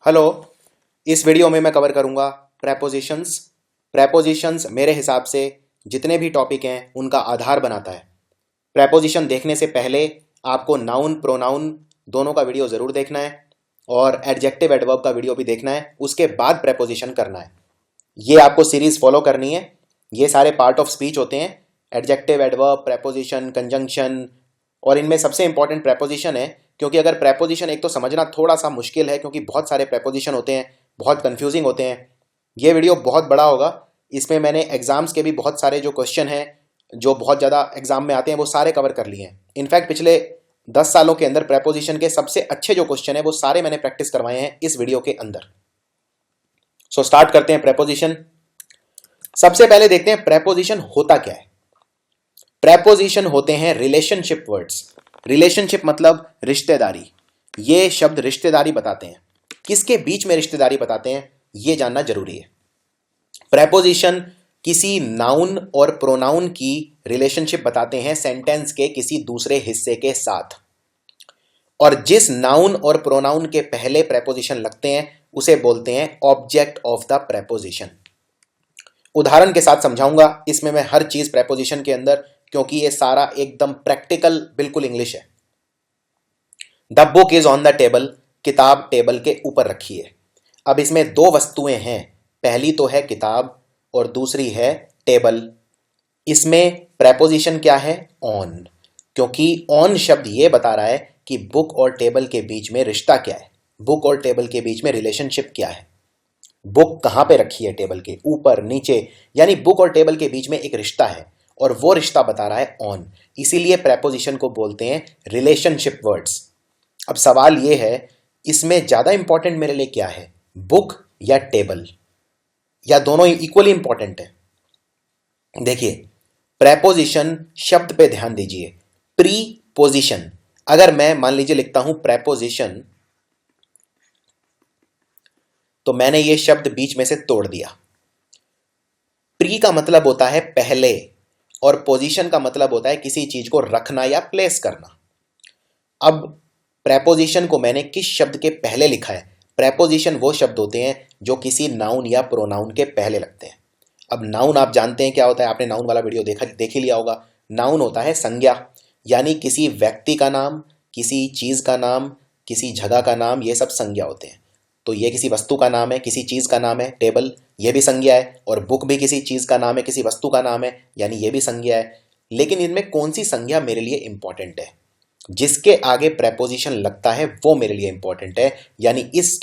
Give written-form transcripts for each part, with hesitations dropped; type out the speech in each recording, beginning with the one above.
Hello. इस video में मैं कवर करूंगा प्रेपोजिशंस। प्रेपोजिशंस मेरे हिसाब से जितने भी टॉपिक हैं उनका आधार बनाता है। प्रेपोजिशन देखने से पहले आपको नाउन प्रोनाउन दोनों का वीडियो ज़रूर देखना है और एडजेक्टिव एडवर्ब का वीडियो भी देखना है, उसके बाद प्रेपोजिशन करना है। ये आपको सीरीज़ फॉलो करनी है। ये सारे पार्ट ऑफ स्पीच होते हैं, एडजेक्टिव एडवर्ब प्रेपोजिशन कंजंक्शन, और इनमें सबसे इंपॉर्टेंट प्रेपोजिशन है, क्योंकि अगर प्रेपोजिशन एक तो समझना थोड़ा सा मुश्किल है क्योंकि बहुत सारे प्रेपोजिशन होते हैं, बहुत कंफ्यूजिंग होते हैं। ये वीडियो बहुत बड़ा होगा, इसमें मैंने एग्जाम्स के भी बहुत सारे जो क्वेश्चन हैं जो बहुत ज़्यादा एग्जाम में आते हैं वो सारे कवर कर लिए हैं। इनफैक्ट पिछले 10 सालों के अंदर प्रेपोजिशन के सबसे अच्छे जो क्वेश्चन है वो सारे मैंने प्रैक्टिस करवाए हैं इस वीडियो के अंदर। सो स्टार्ट करते हैं प्रेपोजिशन। सबसे पहले देखते हैं प्रेपोजिशन होता क्या है। प्रेपोजिशन होते हैं रिलेशनशिप वर्ड्स। रिलेशनशिप मतलब रिश्तेदारी। ये शब्द रिश्तेदारी बताते हैं, किसके बीच में रिश्तेदारी बताते हैं ये जानना जरूरी है। प्रेपोजिशन किसी नाउन और प्रोनाउन की रिलेशनशिप बताते हैं सेंटेंस के किसी दूसरे हिस्से के साथ, और जिस नाउन और प्रोनाउन के पहले प्रेपोजिशन लगते हैं उसे बोलते हैं ऑब्जेक्ट ऑफ द प्रेपोजिशन। उदाहरण के साथ समझाऊंगा इसमें मैं हर चीज प्रेपोजिशन के अंदर, क्योंकि ये सारा एकदम प्रैक्टिकल बिल्कुल इंग्लिश है। The book is on the table, किताब टेबल के ऊपर रखी है। अब इसमें दो वस्तुएं हैं, पहली तो है किताब और दूसरी है टेबल। इसमें प्रेपोजिशन क्या है? ऑन, क्योंकि ऑन शब्द ये बता रहा है कि बुक और टेबल के बीच में रिश्ता क्या है, बुक और टेबल के बीच में रिलेशनशिप क्या है। बुक कहां पे रखी है? टेबल के ऊपर, नीचे, यानी बुक और टेबल के बीच में एक रिश्ता है और वो रिश्ता बता रहा है ऑन। इसीलिए प्रेपोजिशन को बोलते हैं रिलेशनशिप वर्ड्स। अब सवाल ये है, इसमें ज्यादा इंपॉर्टेंट मेरे लिए क्या है, बुक या टेबल, या दोनों इक्वली इंपॉर्टेंट है? देखिए, प्रेपोजिशन शब्द पे ध्यान दीजिए। प्रीपोजिशन, अगर मैं मान लीजिए लिखता हूं प्रेपोजिशन, तो मैंने ये शब्द बीच में से तोड़ दिया। प्री का मतलब होता है पहले और पोजीशन का मतलब होता है किसी चीज को रखना या प्लेस करना। अब प्रेपोजिशन को मैंने किस शब्द के पहले लिखा है? प्रेपोजिशन वो शब्द होते हैं जो किसी नाउन या प्रोनाउन के पहले लगते हैं। अब नाउन आप जानते हैं क्या होता है, आपने नाउन वाला वीडियो देख ही लिया होगा। नाउन होता है संज्ञा, यानी किसी व्यक्ति का नाम, किसी चीज का नाम, किसी जगह का नाम, ये सब संज्ञा होते हैं। तो ये किसी वस्तु का नाम है, किसी चीज का नाम है, टेबल ये भी संज्ञा है, और बुक भी किसी चीज का नाम है, किसी वस्तु का नाम है, यानी ये भी संज्ञा है। लेकिन इनमें कौन सी संज्ञा मेरे लिए इंपॉर्टेंट है? जिसके आगे प्रेपोजिशन लगता है वो मेरे लिए इंपॉर्टेंट है। यानी इस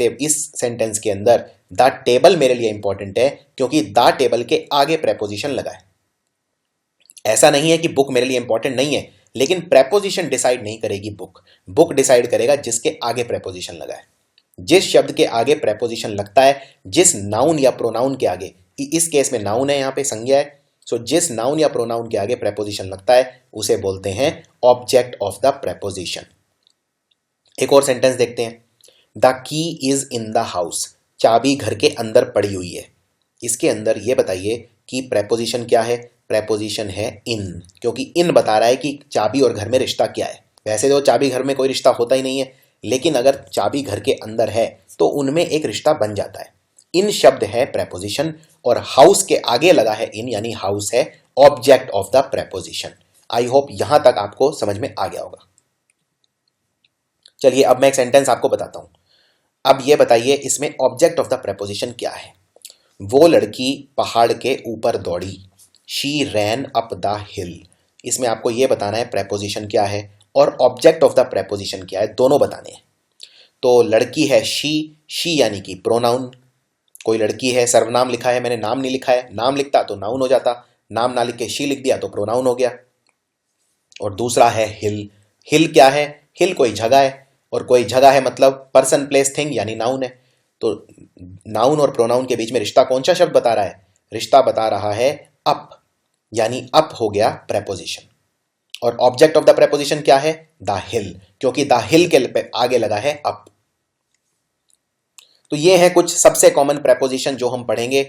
सेंटेंस के अंदर द टेबल मेरे लिए इंपॉर्टेंट है, क्योंकि द टेबल के आगे प्रेपोजिशन लगा है। ऐसा नहीं है कि बुक मेरे लिए इंपॉर्टेंट नहीं है, लेकिन प्रेपोजिशन डिसाइड नहीं करेगी बुक, बुक डिसाइड करेगा जिसके आगे प्रेपोजिशन लगा है। जिस शब्द के आगे प्रेपोजिशन लगता है, जिस नाउन या प्रोनाउन के आगे, इस केस में नाउन है, यहां पे संज्ञा है, सो जिस नाउन या प्रोनाउन के आगे प्रेपोजिशन लगता है उसे बोलते हैं ऑब्जेक्ट ऑफ द प्रेपोजिशन। एक और सेंटेंस देखते हैं। The key is in the house, चाबी घर के अंदर पड़ी हुई है। इसके अंदर ये बताइए कि प्रेपोजिशन क्या है? प्रेपोजिशन है इन, क्योंकि इन बता रहा है कि चाबी और घर में रिश्ता क्या है। वैसे तो चाबी घर में कोई रिश्ता होता ही नहीं है, लेकिन अगर चाबी घर के अंदर है तो उनमें एक रिश्ता बन जाता है। इन शब्द है प्रेपोजिशन, और हाउस के आगे लगा है इन, यानी हाउस है object of the preposition. I hope यहां तक आपको समझ में आ गया होगा। चलिए अब मैं एक सेंटेंस आपको बताता हूं। अब ये बताइए इसमें ऑब्जेक्ट ऑफ द प्रेपोजिशन क्या है। वो लड़की पहाड़ के ऊपर दौड़ी, शी रैन अप द हिल। इसमें आपको यह बताना है प्रेपोजिशन क्या है और ऑब्जेक्ट ऑफ द प्रेपोजिशन क्या है, दोनों बताने हैं। तो लड़की है शी यानी कि प्रोनाउन। कोई लड़की है, सर्वनाम लिखा है, मैंने नाम नहीं लिखा है, नाम लिखता तो नाउन हो जाता, नाम ना लिख के शी लिख दिया तो प्रोनाउन हो गया। और दूसरा है हिल। हिल क्या है? हिल कोई जगह है, और कोई जगह है मतलब पर्सन प्लेस थिंग, यानी नाउन है। तो नाउन और प्रोनाउन के बीच में रिश्ता कौन सा शब्द बता रहा है? रिश्ता बता रहा है अप, यानी अप हो गया प्रेपोजिशन। और ऑब्जेक्ट ऑफ द प्रेपोजिशन क्या है? द हिल, क्योंकि द हिल के आगे लगा है अप। तो ये है कुछ सबसे कॉमन प्रेपोजिशन जो हम पढ़ेंगे।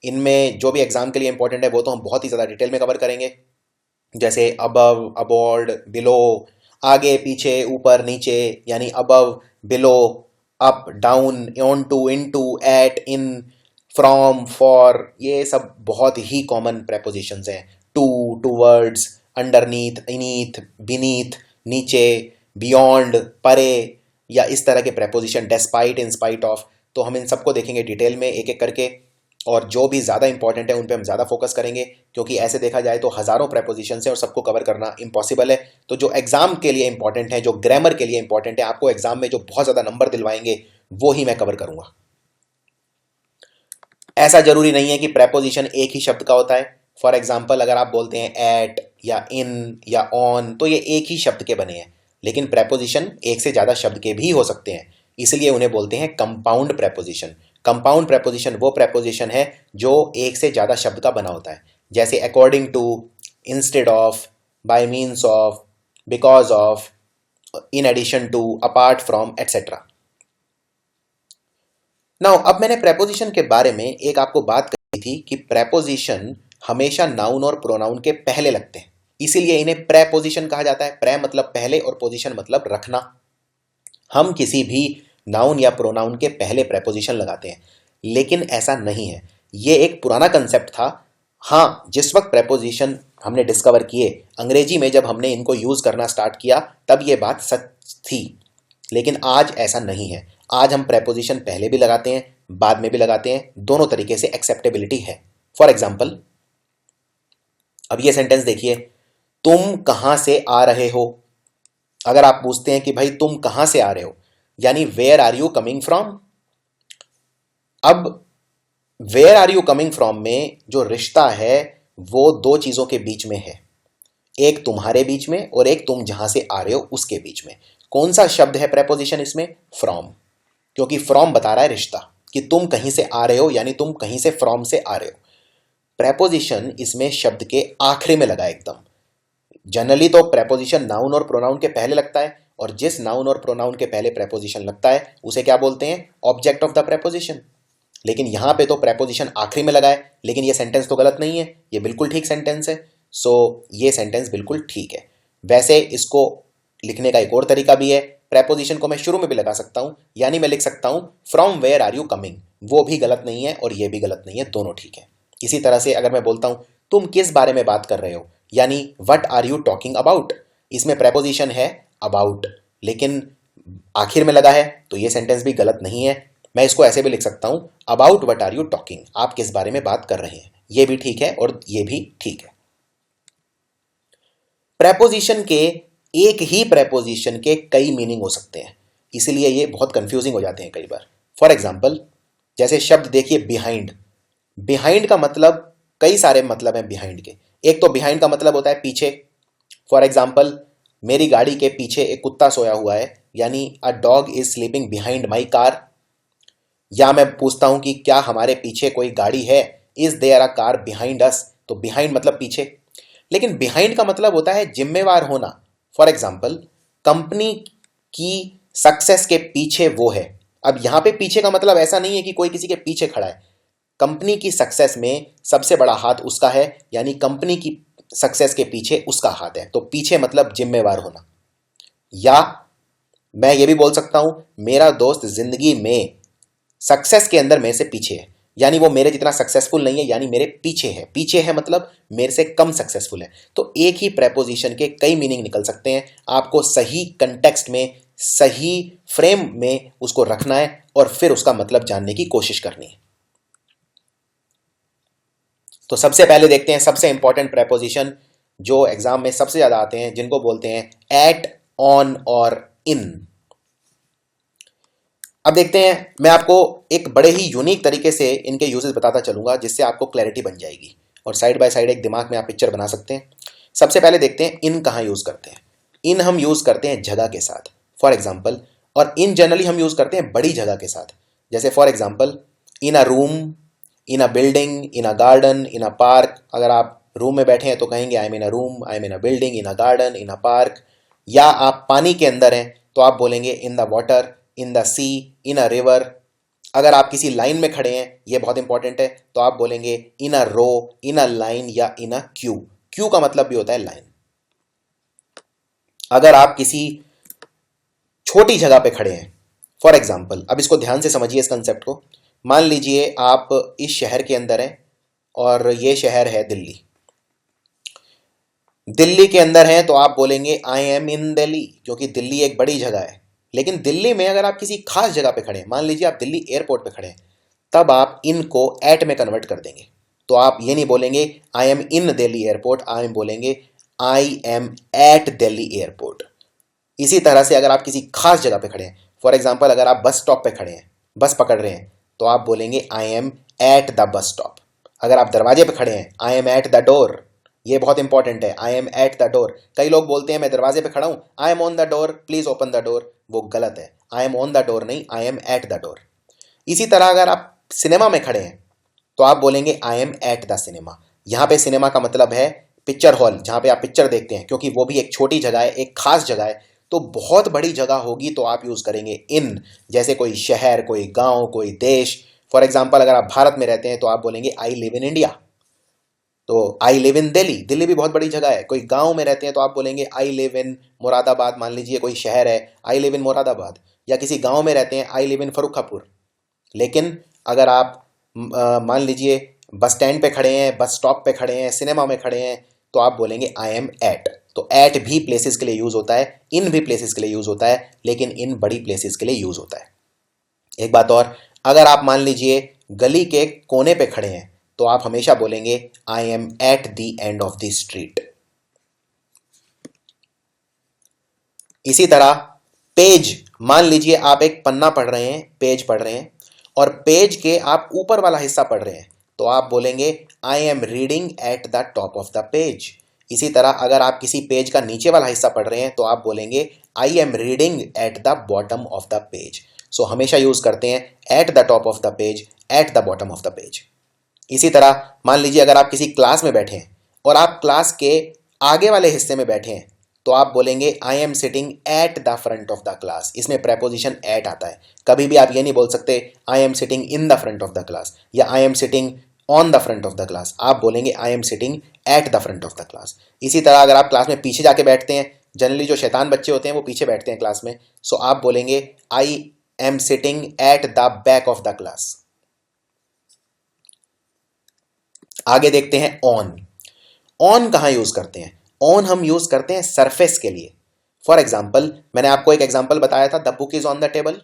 इनमें जो भी एग्जाम के लिए इंपॉर्टेंट है वो तो हम बहुत ही ज्यादा डिटेल में कवर करेंगे, जैसे अबव, अबॉर्ड, बिलो, आगे पीछे, ऊपर नीचे, यानी above, below, up, down, onto, into, at, in, from, for, ये सब बहुत ही कॉमन प्रेपोजिशंस हैं। टू, टूवर्ड्स, अंडरनीथ, इनीथ, बीनीथ, नीचे, बियॉन्ड, परे, या इस तरह के preposition, despite, in spite of. तो हम इन सबको देखेंगे डिटेल में एक एक करके, और जो भी ज़्यादा इंपॉर्टेंट है उन पे हम ज़्यादा फोकस करेंगे, क्योंकि ऐसे देखा जाए तो हज़ारों प्रेपोजिशन है और सबको कवर करना इम्पॉसिबल है। तो जो एग्जाम के लिए इंपॉर्टेंट है, जो ग्रामर के लिए इंपॉर्टेंट है, आपको एग्जाम में जो बहुत ज़्यादा नंबर दिलवाएंगे, वो ही मैं कवर करूंगा। ऐसा जरूरी नहीं है कि प्रेपोजिशन एक ही शब्द का होता है। फॉर एग्जाम्पल, अगर आप बोलते हैं एट या इन या ऑन, तो ये एक ही शब्द के बने हैं, लेकिन प्रेपोजिशन एक से ज़्यादा शब्द के भी हो सकते हैं, इसलिए उन्हें बोलते हैं कंपाउंड प्रेपोजिशन। कंपाउंड प्रेपोजिशन वो प्रेपोजिशन है जो एक से ज़्यादा शब्द का बना होता है, जैसे according to, instead of, by means of, because of, in addition to, apart from, etcetera. Now अब मैंने प्रेपोजिशन के बारे में एक आपको बात कही थी कि प्रेपोजिशन हमेशा नाउन और प्रोनाउन के पहले लगते हैं, इसीलिए इन्हें प्रेपोजिशन कहा जाता है। प्रे मतलब पहले और पोजिशन मतलब रखना। हम किसी भी नाउन या प्रोनाउन के पहले प्रेपोजिशन लगाते हैं, लेकिन ऐसा नहीं है, ये एक पुराना कंसेप्ट था। हाँ, जिस वक्त प्रेपोजिशन हमने डिस्कवर किए अंग्रेजी में, जब हमने इनको यूज करना स्टार्ट किया, तब ये बात सच थी, लेकिन आज ऐसा नहीं है। आज हम प्रेपोजिशन पहले भी लगाते हैं, बाद में भी लगाते हैं, दोनों तरीके से एक्सेप्टेबिलिटी है। फॉर एग्जाम्पल, अब ये सेंटेंस देखिए, तुम कहां से आ रहे हो। अगर आप पूछते हैं कि भाई तुम कहां से आ रहे हो, यानी where are you coming from. अब where are you coming from में जो रिश्ता है वो दो चीजों के बीच में है, एक तुम्हारे बीच में और एक तुम जहां से आ रहे हो उसके बीच में। कौन सा शब्द है प्रेपोजिशन इसमें? फ्रॉम, क्योंकि फ्रॉम बता रहा है रिश्ता कि तुम कहीं से आ रहे हो, यानी तुम कहीं से फ्रॉम से आ रहे हो। प्रेपोजिशन इसमें शब्द के आखिरी में लगा एकदम। जनरली तो प्रेपोजिशन नाउन और प्रोनाउन के पहले लगता है, और जिस नाउन और प्रोनाउन के पहले प्रेपोजिशन लगता है उसे क्या बोलते हैं? Object of the preposition. लेकिन यहां पे तो प्रेपोजिशन आखिरी में लगा है, लेकिन ये सेंटेंस तो गलत नहीं है, ये बिल्कुल ठीक सेंटेंस है। सो ये सेंटेंस बिल्कुल ठीक है। वैसे इसको लिखने का एक और तरीका भी है, प्रेपोजिशन को मैं शुरू में भी लगा सकता हूं, यानी मैं लिख सकता हूं from where are you coming, वो भी गलत नहीं है और ये भी गलत नहीं है, दोनों ठीक है। इसी तरह से अगर मैं बोलता हूं तुम किस बारे में बात कर रहे हो, यानी what are you talking about, इसमें प्रेपोजिशन है अबाउट, लेकिन आखिर में लगा है, तो ये सेंटेंस भी गलत नहीं है। मैं इसको ऐसे भी लिख सकता हूं, about what are you talking, आप किस बारे में बात कर रहे हैं, ये भी ठीक है और ये भी ठीक है। प्रेपोजिशन के, एक ही प्रेपोजिशन के कई मीनिंग हो सकते हैं, इसलिए ये बहुत कंफ्यूजिंग हो जाते हैं कई बार। फॉर एग्जाम्पल, जैसे शब्द देखिए बिहाइंड। बिहाइंड का मतलब, कई सारे मतलब हैं बिहाइंड के। एक तो बिहाइंड का मतलब होता है पीछे। फॉर एग्जाम्पल, मेरी गाड़ी के पीछे एक कुत्ता सोया हुआ है, यानी a dog is sleeping behind my car. या मैं पूछता हूं कि क्या हमारे पीछे कोई गाड़ी है, is there a car behind us, तो बिहाइंड मतलब पीछे। लेकिन बिहाइंड का मतलब होता है जिम्मेवार होना। फॉर एग्जाम्पल, कंपनी की सक्सेस के पीछे वो है। अब यहां पे पीछे का मतलब ऐसा नहीं है कि कोई किसी के पीछे खड़ा है, कंपनी की सक्सेस में सबसे बड़ा हाथ उसका है, यानी कंपनी की सक्सेस के पीछे उसका हाथ है, तो पीछे मतलब जिम्मेवार होना। या मैं ये भी बोल सकता हूं, मेरा दोस्त जिंदगी में सक्सेस के अंदर मेरे से पीछे है, यानी वो मेरे जितना सक्सेसफुल नहीं है, यानी मेरे पीछे है। पीछे है मतलब मेरे से कम सक्सेसफुल है। तो एक ही प्रेपोजिशन के कई मीनिंग निकल सकते हैं, आपको सही कंटेक्स्ट में, सही फ्रेम में उसको रखना है और फिर उसका मतलब जानने की कोशिश करनी है। तो सबसे पहले देखते हैं सबसे इंपॉर्टेंट प्रेपोजिशन जो एग्जाम में सबसे ज्यादा आते हैं, जिनको बोलते हैं एट, ऑन और इन। अब देखते हैं, मैं आपको एक बड़े ही यूनिक तरीके से इनके यूजेस बताता चलूंगा, जिससे आपको क्लैरिटी बन जाएगी, और साइड बाय साइड एक दिमाग में आप पिक्चर बना सकते हैं। सबसे पहले देखते हैं इन कहाँ यूज करते हैं। इन हम यूज करते हैं जगह के साथ, फॉर एग्जाम्पल, और इन जनरली हम यूज करते हैं बड़ी जगह के साथ। जैसे for example, in a room, in a building, in a garden, in a park. अगर आप रूम में बैठे हैं तो कहेंगे I am in a room, I am in a building, in a garden, in a park. या आप पानी के अंदर हैं तो आप बोलेंगे in the water, in the sea, in a river. अगर आप किसी लाइन में खड़े हैं, ये बहुत इंपॉर्टेंट है, तो आप बोलेंगे इन अ रो, इन अ लाइन या इन अ क्यू। क्यू का मतलब भी होता है लाइन। अगर आप किसी छोटी जगह पे खड़े हैं, फॉर एग्जाम्पल, अब इसको ध्यान से समझिए इस कंसेप्ट को। मान लीजिए आप इस शहर के अंदर हैं और ये शहर है दिल्ली। दिल्ली के अंदर हैं तो आप बोलेंगे आई एम इन दिल्ली, क्योंकि दिल्ली एक बड़ी जगह है। लेकिन दिल्ली में अगर आप किसी खास जगह पे खड़े हैं, मान लीजिए आप दिल्ली एयरपोर्ट पे खड़े हैं, तब आप इन को एट में कन्वर्ट कर देंगे। तो आप ये नहीं बोलेंगे I am in Delhi airport, I am बोलेंगे I am at Delhi airport. इसी तरह से अगर आप किसी खास जगह पे खड़े हैं, फॉर एग्जाम्पल अगर आप बस स्टॉप पे खड़े हैं, बस पकड़ रहे हैं, तो आप बोलेंगे I am at the bus stop. अगर आप दरवाजे पे खड़े हैं, I am at the door. ये बहुत इंपॉर्टेंट है, I am at the door. कई लोग बोलते हैं मैं दरवाजे पे खड़ा हूं, I am on the door, please open the door. वो गलत है, I am on the door नहीं, I am at the door. इसी तरह अगर आप सिनेमा में खड़े हैं तो आप बोलेंगे I am at the cinema. यहां पे सिनेमा का मतलब है पिक्चर हॉल, जहां पे आप पिक्चर देखते हैं, क्योंकि वो भी एक छोटी जगह है, एक खास जगह है। तो बहुत बड़ी जगह होगी तो आप यूज करेंगे इन, जैसे कोई शहर, कोई गांव, कोई देश। फॉर एग्जाम्पल अगर आप भारत में रहते हैं तो आप बोलेंगे आई लिव इन इंडिया। तो I live in Delhi, Delhi भी बहुत बड़ी जगह है। कोई गांव में रहते हैं तो आप बोलेंगे आई लिव इन मुरादाबाद। मान लीजिए कोई शहर है, आई लिव इन मुरादाबाद। या किसी गांव में रहते हैं, आई लिव इन फरुखापुर। लेकिन अगर आप मान लीजिए बस स्टैंड पे खड़े हैं, बस स्टॉप पे खड़े हैं, सिनेमा में खड़े हैं, तो आप बोलेंगे आई एम एट। तो एट भी प्लेसेस के लिए यूज होता है, इन भी प्लेसेस के लिए यूज होता है, लेकिन इन बड़ी प्लेसेस के लिए यूज होता है। एक बात और, अगर आप मान लीजिए गली के कोने पे खड़े हैं तो आप हमेशा बोलेंगे I am at the end of the street. इसी तरह पेज, मान लीजिए आप एक पन्ना पढ़ रहे हैं, पेज पढ़ रहे हैं, और पेज के आप ऊपर वाला हिस्सा पढ़ रहे हैं, तो आप बोलेंगे I am reading at the top of the page. इसी तरह अगर आप किसी पेज का नीचे वाला हिस्सा पढ़ रहे हैं तो आप बोलेंगे I am reading at the bottom of the page. So हमेशा यूज करते हैं at the top of the page, at the bottom of the page. इसी तरह मान लीजिए अगर आप किसी क्लास में बैठे हैं और आप क्लास के आगे वाले हिस्से में बैठे हैं, तो आप बोलेंगे I am sitting at the front of the class. इसमें प्रेपोजिशन एट आता है। कभी भी आप ये नहीं बोल सकते I am sitting in the front of the class या I am sitting on the front of the class. आप बोलेंगे I am sitting at the front of the class. इसी तरह अगर आप क्लास में पीछे जाके बैठते हैं, जनरली जो शैतान बच्चे होते हैं वो पीछे बैठते हैं क्लास में, सो आप बोलेंगे I am sitting at the back of the class. आगे देखते हैं ऑन। ऑन कहां यूज करते हैं? ऑन हम यूज करते हैं सरफेस के लिए। फॉर एग्जाम्पल, मैंने आपको एक एग्जाम्पल बताया था, the book is on the table.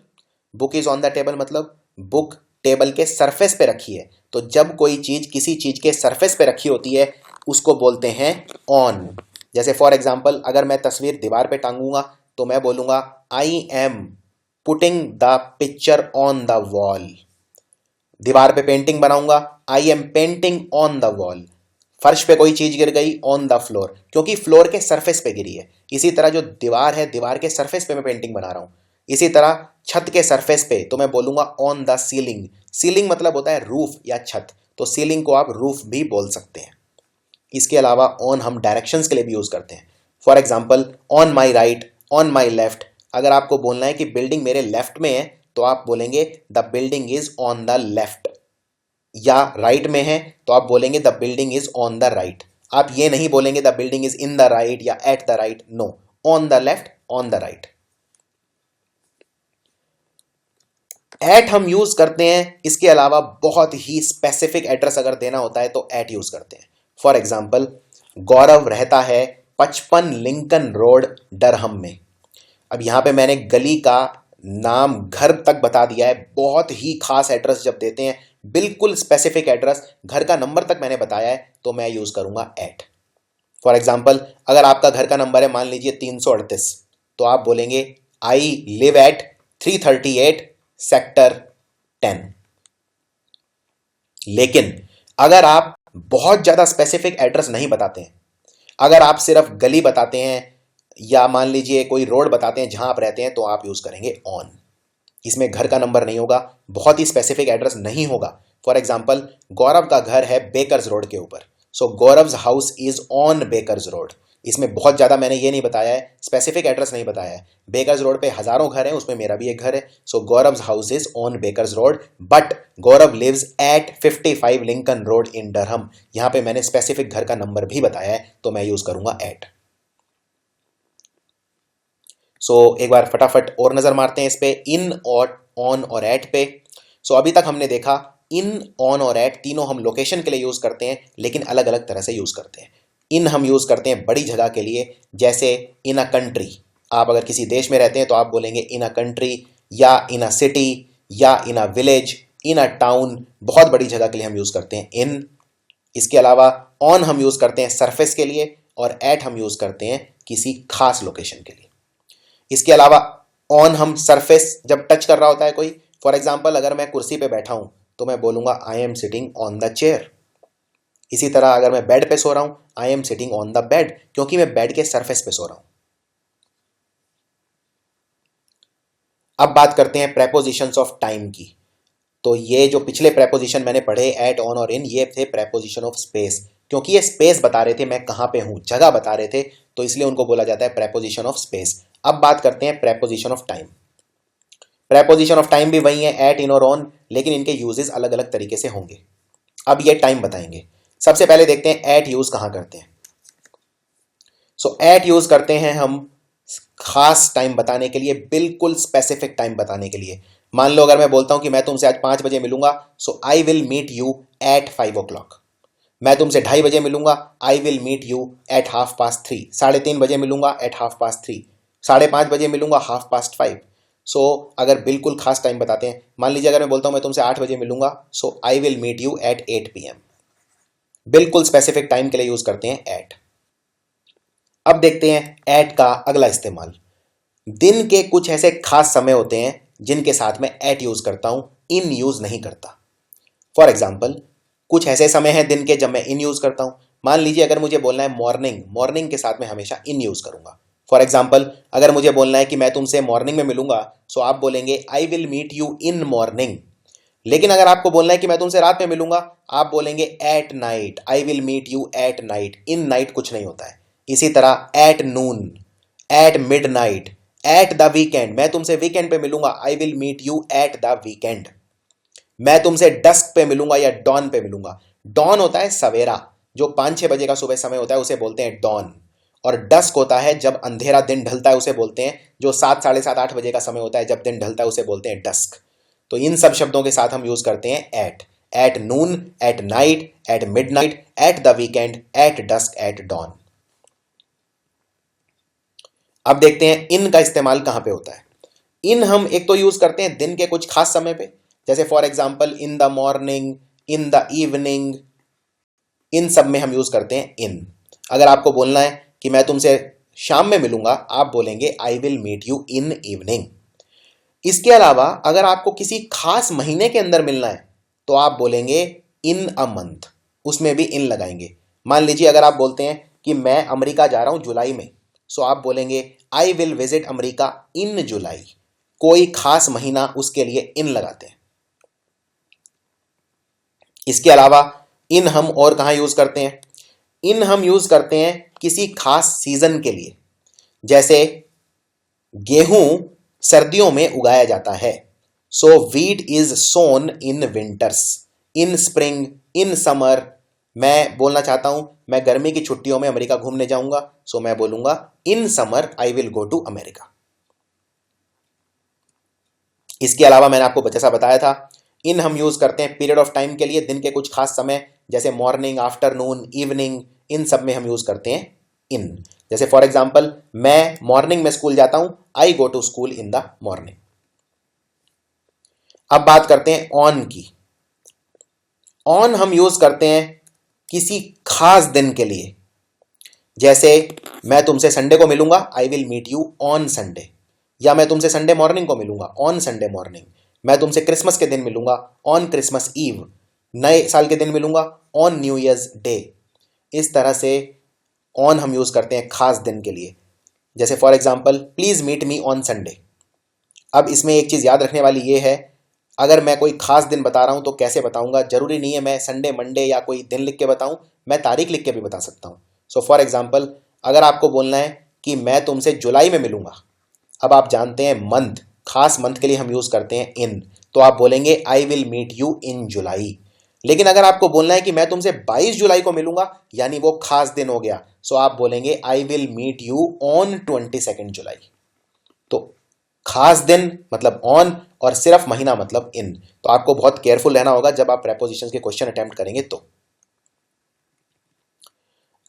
Book is on the table मतलब बुक टेबल के सरफेस पे रखी है। तो जब कोई चीज किसी चीज के सरफेस पे रखी होती है उसको बोलते हैं ऑन। जैसे फॉर एग्जाम्पल अगर मैं तस्वीर दीवार पे टांगूंगा तो मैं बोलूंगा I am putting the picture on the wall. दीवार पे पेंटिंग बनाऊंगा, I am painting on the wall. फर्श पे कोई चीज गिर गई, ऑन द फ्लोर, क्योंकि फ्लोर के सरफेस पे गिरी है। इसी तरह जो दीवार है, दीवार के सरफेस पे मैं पेंटिंग बना रहा हूं। इसी तरह छत के सरफेस पे तो मैं बोलूंगा ऑन द सीलिंग। सीलिंग मतलब होता है रूफ या छत, तो सीलिंग को आप रूफ भी बोल सकते हैं। इसके अलावा ऑन हम डायरेक्शंस के लिए भी यूज करते हैं। For example on my right, on my left. अगर आपको बोलना है कि बिल्डिंग मेरे लेफ्ट में है तो आप बोलेंगे the building is on the left. या राइट में है तो आप बोलेंगे the building is on the right. आप ये नहीं बोलेंगे the building is in the right या at the right, no, on the left, on the right. At हम यूज करते हैं, इसके अलावा बहुत ही स्पेसिफिक एड्रेस अगर देना होता है तो एट यूज करते हैं। फॉर एग्जाम्पल गौरव रहता है 55 लिंकन रोड डरहम में। अब यहां पे मैंने गली का नाम घर तक बता दिया है। बहुत ही खास एड्रेस जब देते हैं, बिल्कुल स्पेसिफिक एड्रेस, घर का नंबर तक मैंने बताया है, तो मैं यूज करूंगा एट। फॉर एग्जाम्पल अगर आपका घर का नंबर है मान लीजिए 338, तो आप बोलेंगे आई लिव एट 338 सेक्टर 10। लेकिन अगर आप बहुत ज्यादा स्पेसिफिक एड्रेस नहीं बताते हैं, अगर आप सिर्फ गली बताते हैं या मान लीजिए कोई रोड बताते हैं जहां आप रहते हैं, तो आप यूज करेंगे ऑन। इसमें घर का नंबर नहीं होगा, बहुत ही स्पेसिफिक एड्रेस नहीं होगा। फॉर एग्जाम्पल गौरव का घर है बेकर्स रोड के ऊपर, so Gaurav's house is on Bakers Road. इसमें बहुत ज्यादा मैंने ये नहीं बताया है, स्पेसिफिक एड्रेस नहीं बताया है। बेकर्स रोड पे हजारों घर हैं, उसमें मेरा भी एक घर है, so Gaurav's house is on Bakers Road, but Gaurav lives at 55 Lincoln Road in Durham. यहां पे मैंने स्पेसिफिक घर का नंबर भी बताया है, तो मैं यूज करूंगा एट। एक बार फटाफट और नजर मारते हैं इस पे, इन और ऑन और एट पे। अभी तक हमने देखा इन, ऑन और एट तीनों हम लोकेशन के लिए यूज करते हैं, लेकिन अलग अलग तरह से यूज करते हैं। इन हम यूज करते हैं बड़ी जगह के लिए, जैसे इन अ कंट्री। आप अगर किसी देश में रहते हैं तो आप बोलेंगे इन अ कंट्री, या इन अ सिटी, या इन a village, in a town. बहुत बड़ी जगह के लिए हम यूज करते हैं इन। इसके अलावा ऑन हम यूज करते हैं सरफेस के लिए, और एट हम यूज करते हैं किसी खास लोकेशन के लिए। इसके अलावा ऑन हम सरफेस जब टच कर रहा होता है कोई, फॉर एग्जाम्पल अगर मैं कुर्सी पे बैठा हूं तो मैं बोलूंगा I am sitting on the chair. इसी तरह अगर मैं बेड पे सो रहा हूं, I am sitting on the bed, क्योंकि मैं बेड के सरफेस पे सो रहा हूं। अब बात करते हैं प्रेपोजिशंस ऑफ टाइम की। तो ये जो पिछले प्रेपोजिशन मैंने पढ़े एट, ऑन और इन, ये थे प्रेपोजिशन ऑफ स्पेस, क्योंकि ये स्पेस बता रहे थे, मैं कहां पे हूं, जगह बता रहे थे, तो इसलिए उनको बोला जाता है प्रेपोजिशन ऑफ स्पेस। अब बात करते हैं preposition of time. Preposition of time भी वही है, एट, इन और ऑन, लेकिन इनके यूजेस अलग अलग तरीके से होंगे। अब ये टाइम बताएंगे। सबसे पहले देखते हैं एट यूज कहां करते हैं। एट यूज करते हैं हम खास टाइम बताने के लिए, बिल्कुल स्पेसिफिक टाइम बताने के लिए। मान लो अगर मैं बोलता हूं कि मैं तुमसे आज 5 बजे मिलूंगा, I will meet you at 5 o'clock। मैं तुमसे 2:30 मिलूंगा, I will meet you at 3:30। 3:30 बजे मिलूंगा एट 3:30। 5:30 बजे मिलूंगा 5:30। अगर बिल्कुल खास टाइम बताते हैं, मान लीजिए अगर मैं बोलता हूं मैं तुमसे 8 बजे मिलूंगा, I will meet you at 8 PM। बिल्कुल स्पेसिफिक टाइम के लिए यूज करते हैं एट। अब देखते हैं एट का अगला इस्तेमाल। दिन के कुछ ऐसे खास समय होते हैं जिनके साथ मैं एट यूज करता हूं, इन यूज नहीं करता। फॉर एग्जाम्पल, कुछ ऐसे समय हैं दिन के जब मैं इन यूज करता हूं। मान लीजिए अगर मुझे बोलना है मॉर्निंग, मॉर्निंग के साथ मैं हमेशा इन यूज करूंगा। फॉर एग्जाम्पल, अगर मुझे बोलना है कि मैं तुमसे मॉर्निंग में मिलूंगा, आप बोलेंगे I will meet you in morning. लेकिन अगर आपको बोलना है कि मैं तुमसे रात में मिलूंगा, आप बोलेंगे at night, I will meet you at night. In night कुछ नहीं होता है। इसी तरह at noon, at midnight, at the weekend, मैं तुमसे वीकेंड पे मिलूंगा, I will meet you at the weekend. मैं तुमसे डस्क पे मिलूंगा या डॉन पे मिलूंगा। डॉन होता है सवेरा, जो 5-6 बजे का सुबह समय होता है, उसे बोलते हैं डॉन। और डस्क होता है जब अंधेरा दिन ढलता है, उसे बोलते हैं, जो 7, 7:30, 8 बजे का समय होता है जब दिन ढलता है, उसे बोलते हैं डस्क। तो इन सब शब्दों के साथ हम यूज करते हैं at. At noon, at night, at midnight, at the weekend, at dusk, at dawn. अब देखते हैं इन का इस्तेमाल कहां पे होता है। इन हम एक तो यूज करते हैं दिन के कुछ खास समय पे, जैसे for example in the morning, in the evening, इन सब में हम यूज करते हैं इन। अगर आपको बोलना है कि मैं तुमसे शाम में मिलूंगा, आप बोलेंगे I will meet you in evening. इसके अलावा अगर आपको किसी खास महीने के अंदर मिलना है, तो आप बोलेंगे इन अ मंथ, उसमें भी इन लगाएंगे। मान लीजिए अगर आप बोलते हैं कि मैं अमेरिका जा रहा हूं जुलाई में, आप बोलेंगे I will visit America in जुलाई। कोई खास महीना, उसके लिए इन लगाते हैं। इसके अलावा इन हम और कहां यूज करते हैं? इन हम यूज करते हैं किसी खास सीजन के लिए, जैसे गेहूं सर्दियों में उगाया जाता है, wheat is sown in winters, in spring, in summer. मैं बोलना चाहता हूं मैं गर्मी की छुट्टियों में अमेरिका घूमने जाऊंगा, मैं बोलूंगा in summer I will go to America. इसके अलावा मैंने आपको जैसा बताया था, इन हम यूज करते हैं पीरियड ऑफ टाइम के लिए, दिन के कुछ खास समय, जैसे मॉर्निंग, आफ्टरनून, इवनिंग, इन सब में हम यूज करते हैं इन। जैसे फॉर एग्जाम्पल, मैं मॉर्निंग में स्कूल जाता हूं, I go to school in the morning. अब बात करते हैं ऑन की। ऑन हम यूज करते हैं किसी खास दिन के लिए, जैसे मैं तुमसे संडे को मिलूंगा, I will meet you on Sunday. या मैं तुमसे संडे मॉर्निंग को मिलूंगा, ऑन संडे मॉर्निंग। मैं तुमसे क्रिसमस के दिन मिलूंगा, ऑन क्रिसमस ईव। नए साल के दिन मिलूंगा, ऑन न्यू ईयर्स डे। इस तरह से ऑन हम यूज करते हैं खास दिन के लिए, जैसे for example please meet me on Sunday. अब इसमें एक चीज याद रखने वाली ये है, अगर मैं कोई खास दिन बता रहा हूं तो कैसे बताऊंगा, जरूरी नहीं है मैं संडे, मंडे या कोई दिन लिख के बताऊं, मैं तारीख लिख के भी बता सकता हूं। फॉर एग्जाम्पल, अगर आपको बोलना है कि मैं तुमसे जुलाई में मिलूंगा, अब आप जानते हैं मंथ, खास मंथ के लिए हम यूज करते हैं इन, तो आप बोलेंगे I will meet you in July. लेकिन अगर आपको बोलना है कि मैं तुमसे 22 जुलाई को मिलूंगा, यानी वो खास दिन हो गया, आप बोलेंगे I will meet you on 22 July. तो खास दिन मतलब ऑन और सिर्फ महीना मतलब इन। तो आपको बहुत केयरफुल रहना होगा जब आप प्रेपोजिशंस के क्वेश्चन अटेम्प्ट करेंगे। तो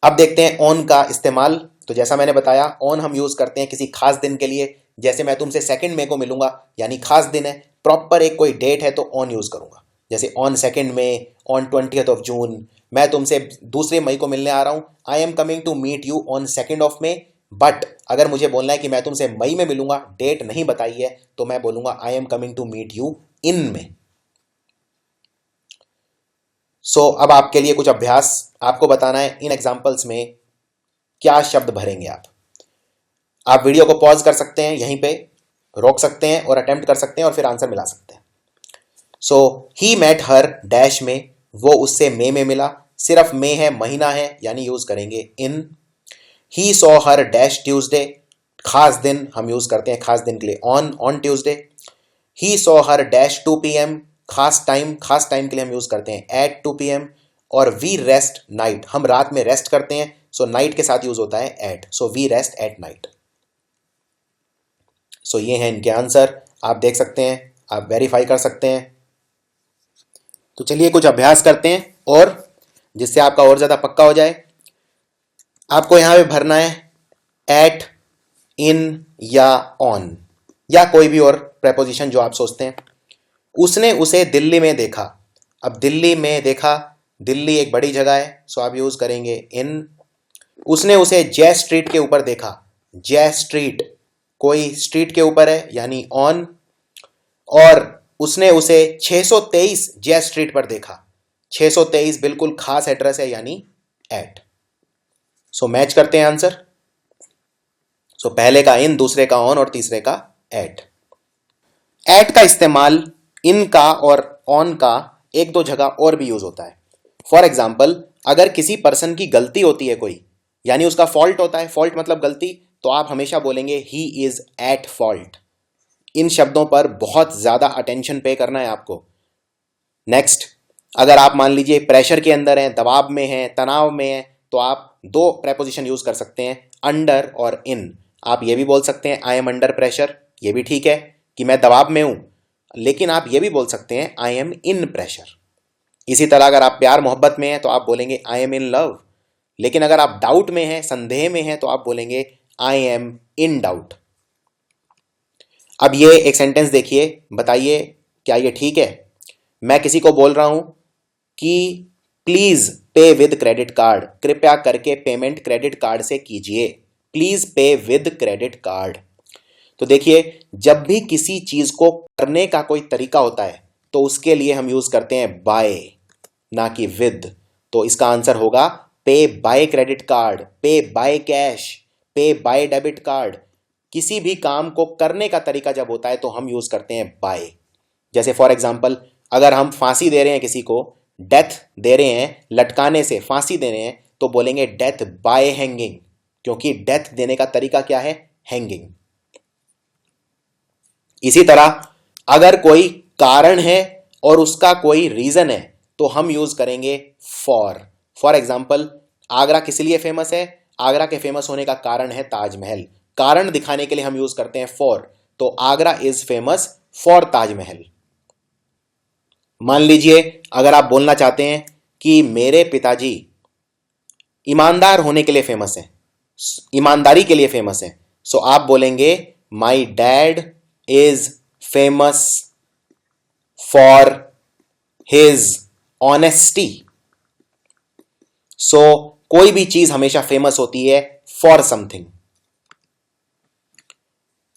अब देखते हैं ऑन का इस्तेमाल। तो जैसा मैंने बताया, ऑन हम यूज करते हैं किसी खास दिन के लिए। जैसे मैं तुमसे 2 मई को मिलूंगा, यानी खास दिन है, प्रॉपर एक कोई डेट है, तो ऑन यूज करूंगा। जैसे ऑन 2 मई, ऑन 20th जून। मैं तुमसे 2 मई को मिलने आ रहा हूं, I am coming to meet you on 2 May. But अगर मुझे बोलना है कि मैं तुमसे मई में मिलूंगा, डेट नहीं बताई है, तो मैं बोलूंगा I am coming to meet you in May. अब आपके लिए कुछ अभ्यास आपको बताना है। इन एग्जाम्पल्स में क्या शब्द भरेंगे आप वीडियो को पॉज कर सकते हैं, यहीं पे रोक सकते हैं और अटेम्प्ट कर सकते हैं और फिर आंसर मिला सकते हैं। ही मेट हर डैश में, वो उससे में मिला। सिर्फ में है, महीना है, यानी यूज करेंगे in. He saw her dash Tuesday, खास दिन हम यूज करते हैं खास दिन के लिए on Tuesday. He saw her dash 2 PM, खास टाइम के लिए हम यूज करते हैं एट 2 PM। और वी रेस्ट नाइट, हम रात में रेस्ट करते हैं, सो नाइट के साथ यूज होता है at, so we rest at night. ये हैं इनके आंसर, आप देख सकते हैं, आप वेरीफाई कर सकते हैं। तो चलिए कुछ अभ्यास करते हैं और जिससे आपका और ज्यादा पक्का हो जाए। आपको यहां पे भरना है एट, इन या ऑन, या कोई भी और प्रेपोजिशन जो आप सोचते हैं। उसने उसे दिल्ली में देखा। अब दिल्ली में देखा, दिल्ली एक बड़ी जगह है, सो आप यूज करेंगे इन। उसने उसे जय स्ट्रीट के ऊपर देखा, जय स्ट्रीट कोई स्ट्रीट के ऊपर है, यानी ऑन। और उसने उसे 623 जय स्ट्रीट पर देखा, 623 बिल्कुल खास एड्रेस है, यानी एट। मैच करते हैं आंसर। पहले का इन, दूसरे का ऑन और तीसरे का एट। एट का इस्तेमाल इन का और ऑन का एक दो जगह और भी यूज होता है। फॉर एग्जाम्पल, अगर किसी पर्सन की गलती होती है कोई, यानी उसका फॉल्ट होता है, फॉल्ट मतलब गलती, तो आप हमेशा बोलेंगे ही इज एट फॉल्ट। इन शब्दों पर बहुत ज्यादा अटेंशन पे करना है आपको। नेक्स्ट, अगर आप मान लीजिए प्रेशर के अंदर हैं, दबाव में हैं, तनाव में हैं, तो आप 2 प्रेपोजिशन यूज कर सकते हैं, अंडर और इन। आप ये भी बोल सकते हैं आई एम अंडर प्रेशर, ये भी ठीक है कि मैं दबाव में हूं, लेकिन आप ये भी बोल सकते हैं आई एम इन प्रेशर। इसी तरह अगर आप प्यार मोहब्बत में हैं तो आप बोलेंगे आई एम इन लव, लेकिन अगर आप डाउट में हैं, संदेह में हैं, तो आप बोलेंगे आई एम इन डाउट। अब ये एक सेंटेंस देखिए, बताइए क्या ये ठीक है। मैं किसी को बोल रहा हूं कि please pay with credit card, कृपया करके पेमेंट क्रेडिट कार्ड से कीजिए, please pay with credit card. तो देखिए, जब भी किसी चीज को करने का कोई तरीका होता है तो उसके लिए हम यूज करते हैं बाय, ना कि विद। तो इसका आंसर होगा पे बाय क्रेडिट कार्ड, पे बाय कैश, पे बाय डेबिट कार्ड। किसी भी काम को करने का तरीका जब होता है तो हम यूज करते हैं बाय। जैसे फॉर एग्जाम्पल, अगर हम फांसी दे रहे हैं किसी को, डेथ दे रहे हैं, लटकाने से फांसी दे रहे हैं, तो बोलेंगे डेथ बाय हैंगिंग, क्योंकि डेथ देने का तरीका क्या है, हैंगिंग। इसी तरह अगर कोई कारण है और उसका कोई रीजन है तो हम यूज करेंगे फॉर। फॉर एग्जाम्पल, आगरा किस लिए फेमस है, आगरा के फेमस होने का कारण है ताजमहल, कारण दिखाने के लिए हम यूज करते हैं फॉर। तो Agra is famous for Taj Mahal. मान लीजिए अगर आप बोलना चाहते हैं कि मेरे पिताजी ईमानदार होने के लिए फेमस है, ईमानदारी के लिए फेमस है, सो आप बोलेंगे my dad is famous for his honesty. कोई भी चीज हमेशा फेमस होती है फॉर समथिंग।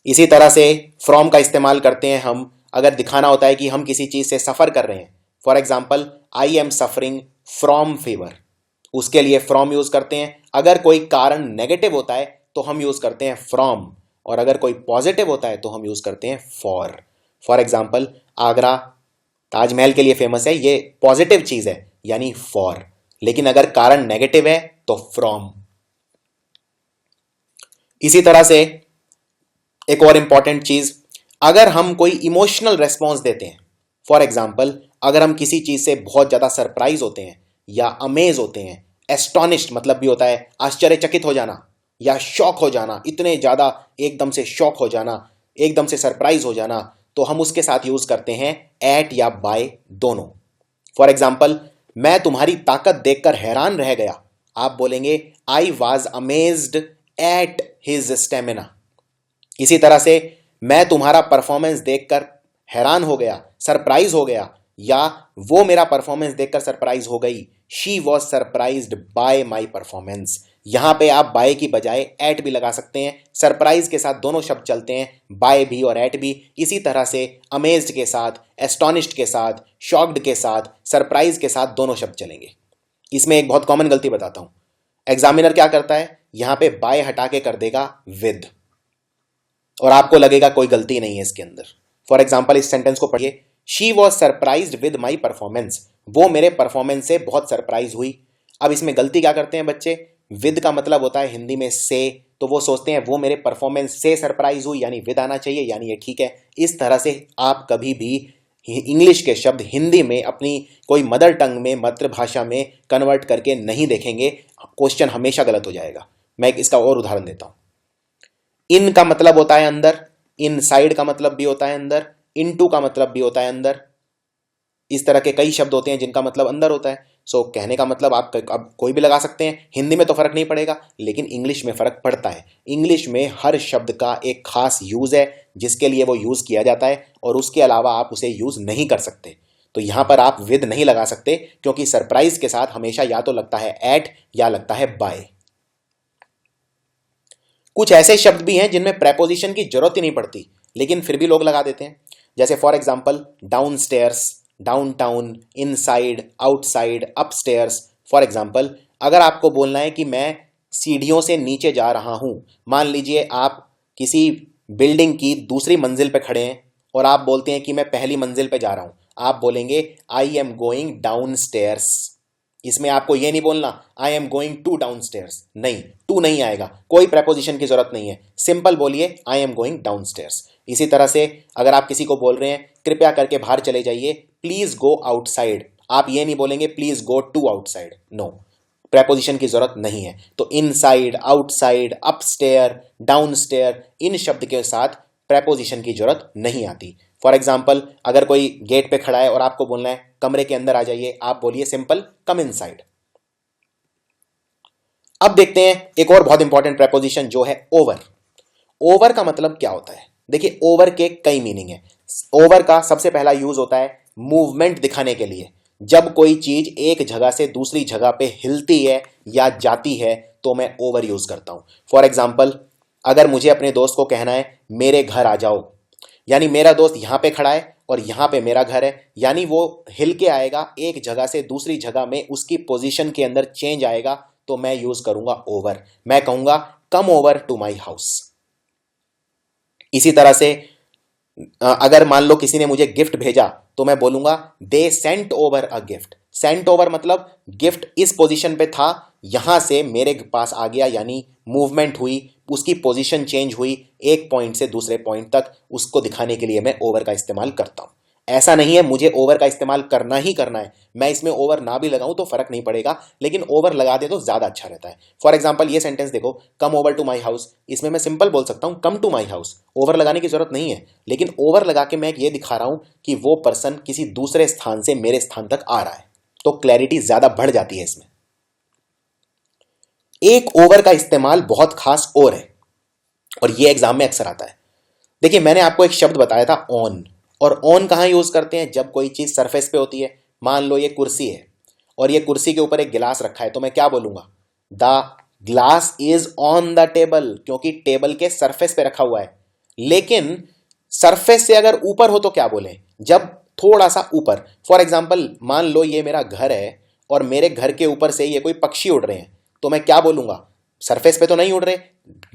इसी तरह से फ्रॉम का इस्तेमाल करते हैं हम अगर दिखाना होता है कि हम किसी चीज से सफर कर रहे हैं। For example, I am suffering from fever, उसके लिए फ्रॉम यूज करते हैं। अगर कोई कारण नेगेटिव होता है तो हम यूज करते हैं फ्रॉम, और अगर कोई पॉजिटिव होता है तो हम यूज करते हैं for. For example, Agra Taj Mahal के लिए फेमस है, ये पॉजिटिव चीज है, यानी फॉर। लेकिन अगर कारण नेगेटिव है तो फ्रॉम। इसी तरह से एक और इंपॉर्टेंट चीज, अगर हम कोई इमोशनल रेस्पॉन्स देते हैं, फॉर एग्जाम्पल अगर हम किसी चीज से बहुत ज्यादा सरप्राइज होते हैं या अमेज होते हैं, एस्टॉनिश्ड मतलब भी होता है आश्चर्यचकित हो जाना या शॉक हो जाना, इतने ज्यादा एकदम से शॉक हो जाना, एकदम से सरप्राइज हो जाना, तो हम उसके साथ यूज करते हैं एट या बाय दोनों। फॉर एग्जाम्पल, मैं तुम्हारी ताकत देखकर हैरान रह गया, आप बोलेंगे I was amazed at his stamina. इसी तरह से मैं तुम्हारा परफॉर्मेंस देखकर हैरान हो गया, सरप्राइज हो गया, या वो मेरा परफॉर्मेंस देखकर सरप्राइज हो गई, she was surprised bye my performance. यहां पे आप बाय की बजाय एट भी लगा सकते हैं। सरप्राइज के साथ दोनों शब्द चलते हैं, बाय भी और एट भी। इसी तरह से अमेज्ड के साथ, एस्टोनिश्ड के साथ, शॉक्ड के साथ, सरप्राइज के साथ दोनों शब्द चलेंगे। इसमें एक बहुत कॉमन गलती बताता हूं। एग्जामिनर क्या करता है, यहां पे बाय हटा के कर देगा विद, और आपको लगेगा कोई गलती नहीं है इसके अंदर। फॉर एग्जाम्पल, इस सेंटेंस को पढ़िए, she was surprised with my performance. वो मेरे परफॉर्मेंस से बहुत सरप्राइज हुई। अब इसमें गलती क्या करते हैं बच्चे, विद का मतलब होता है हिंदी में से, तो वो सोचते हैं वो मेरे परफॉर्मेंस से सरप्राइज हुई, यानी विद आना चाहिए, यानी ये ठीक है। इस तरह से आप कभी भी इंग्लिश के शब्द हिंदी में अपनी कोई मदर टंग में, मातृभाषा में कन्वर्ट करके नहीं देखेंगे, क्वेश्चन हमेशा गलत हो जाएगा। मैं इसका और उदाहरण देता हूं। इन का मतलब होता है अंदर, इन साइड का मतलब भी होता है अंदर, इनटू का मतलब भी होता है अंदर। इस तरह के कई शब्द होते हैं जिनका मतलब अंदर होता है। सो कहने का मतलब आप अब कोई भी लगा सकते हैं, हिंदी में तो फर्क नहीं पड़ेगा, लेकिन इंग्लिश में फर्क पड़ता है। इंग्लिश में हर शब्द का एक खास यूज है जिसके लिए वो यूज किया जाता है, और उसके अलावा आप उसे यूज नहीं कर सकते। तो यहां पर आप विद नहीं लगा सकते, क्योंकि सरप्राइज के साथ हमेशा या तो लगता है एट या लगता है बाय। कुछ ऐसे शब्द भी हैं जिनमें प्रेपोजिशन की जरूरत ही नहीं पड़ती, लेकिन फिर भी लोग लगा देते हैं। जैसे for example, down stairs, downtown, inside, outside, upstairs. For example, अगर आपको बोलना है कि मैं सीढ़ियों से नीचे जा रहा हूं, मान लीजिए आप किसी बिल्डिंग की दूसरी मंजिल पे खड़े हैं और आप बोलते हैं कि मैं पहली मंजिल पे जा रहा हूं, आप बोलेंगे I am going downstairs. इसमें आपको यह नहीं बोलना I am going to downstairs, नहीं, टू नहीं आएगा, कोई प्रेपोजिशन की जरूरत नहीं है, सिंपल बोलिए I am going down stairs. इसी तरह से अगर आप किसी को बोल रहे हैं कृपया करके बाहर चले जाइए, प्लीज गो आउटसाइड, आप ये नहीं बोलेंगे please go to outside, no, preposition की जरूरत नहीं है। तो इनसाइड, आउटसाइड, अपस्टेयर, डाउनस्टेयर, इन शब्द के साथ प्रेपोजिशन की जरूरत नहीं आती। फॉर एग्जाम्पल, अगर कोई गेट पे खड़ा है और आपको बोलना है कमरे के अंदर आ जाइए, आप बोलिए सिंपल कम इनसाइड। अब देखते हैं एक और बहुत इंपॉर्टेंट प्रेपोजिशन जो है ओवर। ओवर का मतलब क्या होता है? देखिए, ओवर के कई मीनिंग है। ओवर का सबसे पहला यूज होता है मूवमेंट दिखाने के लिए। जब कोई चीज एक जगह से दूसरी जगह पे हिलती है या जाती है तो मैं ओवर यूज करता हूं। फॉर एग्जाम्पल, अगर मुझे अपने दोस्त को कहना है मेरे घर आ जाओ, यानी मेरा दोस्त यहां पे खड़ा है और यहां पे मेरा घर है, यानी वो हिल के आएगा, एक जगह से दूसरी जगह में उसकी पोजीशन के अंदर चेंज आएगा, तो मैं यूज करूंगा ओवर। मैं कहूंगा come over to my house. इसी तरह से अगर मान लो किसी ने मुझे गिफ्ट भेजा तो मैं बोलूंगा they sent over a gift. Sent over मतलब गिफ्ट इस पोजीशन पे था, यहां से मेरे पास आ गया, यानी मूवमेंट हुई, उसकी पोजीशन चेंज हुई, एक पॉइंट से दूसरे पॉइंट तक, उसको दिखाने के लिए मैं ओवर का इस्तेमाल करता हूं। ऐसा नहीं है मुझे ओवर का इस्तेमाल करना ही करना है, मैं इसमें ओवर ना भी लगाऊं तो फर्क नहीं पड़ेगा, लेकिन ओवर लगा दे तो ज्यादा अच्छा रहता है। फॉर एग्जाम्पल, ये सेंटेंस देखो, come over to my house, इसमें मैं सिंपल बोल सकता हूं come to my house, over लगाने की जरूरत नहीं है, लेकिन ओवर लगा के मैं ये दिखा रहा हूं कि वो पर्सन किसी दूसरे स्थान से मेरे स्थान तक आ रहा है, तो क्लैरिटी ज्यादा बढ़ जाती है इसमें। एक ओवर का इस्तेमाल बहुत खास और है, और ये एग्जाम में अक्सर आता है। देखिए, मैंने आपको एक शब्द बताया था ऑन, और ऑन कहां यूज करते हैं? जब कोई चीज सरफेस पे होती है। मान लो ये कुर्सी है और ये कुर्सी के ऊपर एक गिलास रखा है, तो मैं क्या बोलूंगा? The glass is on the table, क्योंकि टेबल के सरफेस पे रखा हुआ है। लेकिन सरफेस से अगर ऊपर हो तो क्या बोले? जब थोड़ा सा ऊपर, फॉर एग्जाम्पल मान लो ये मेरा घर है और मेरे घर के ऊपर से ये कोई पक्षी उड़ रहे हैं, तो मैं क्या बोलूंगा? सरफेस पे तो नहीं उड़ रहे,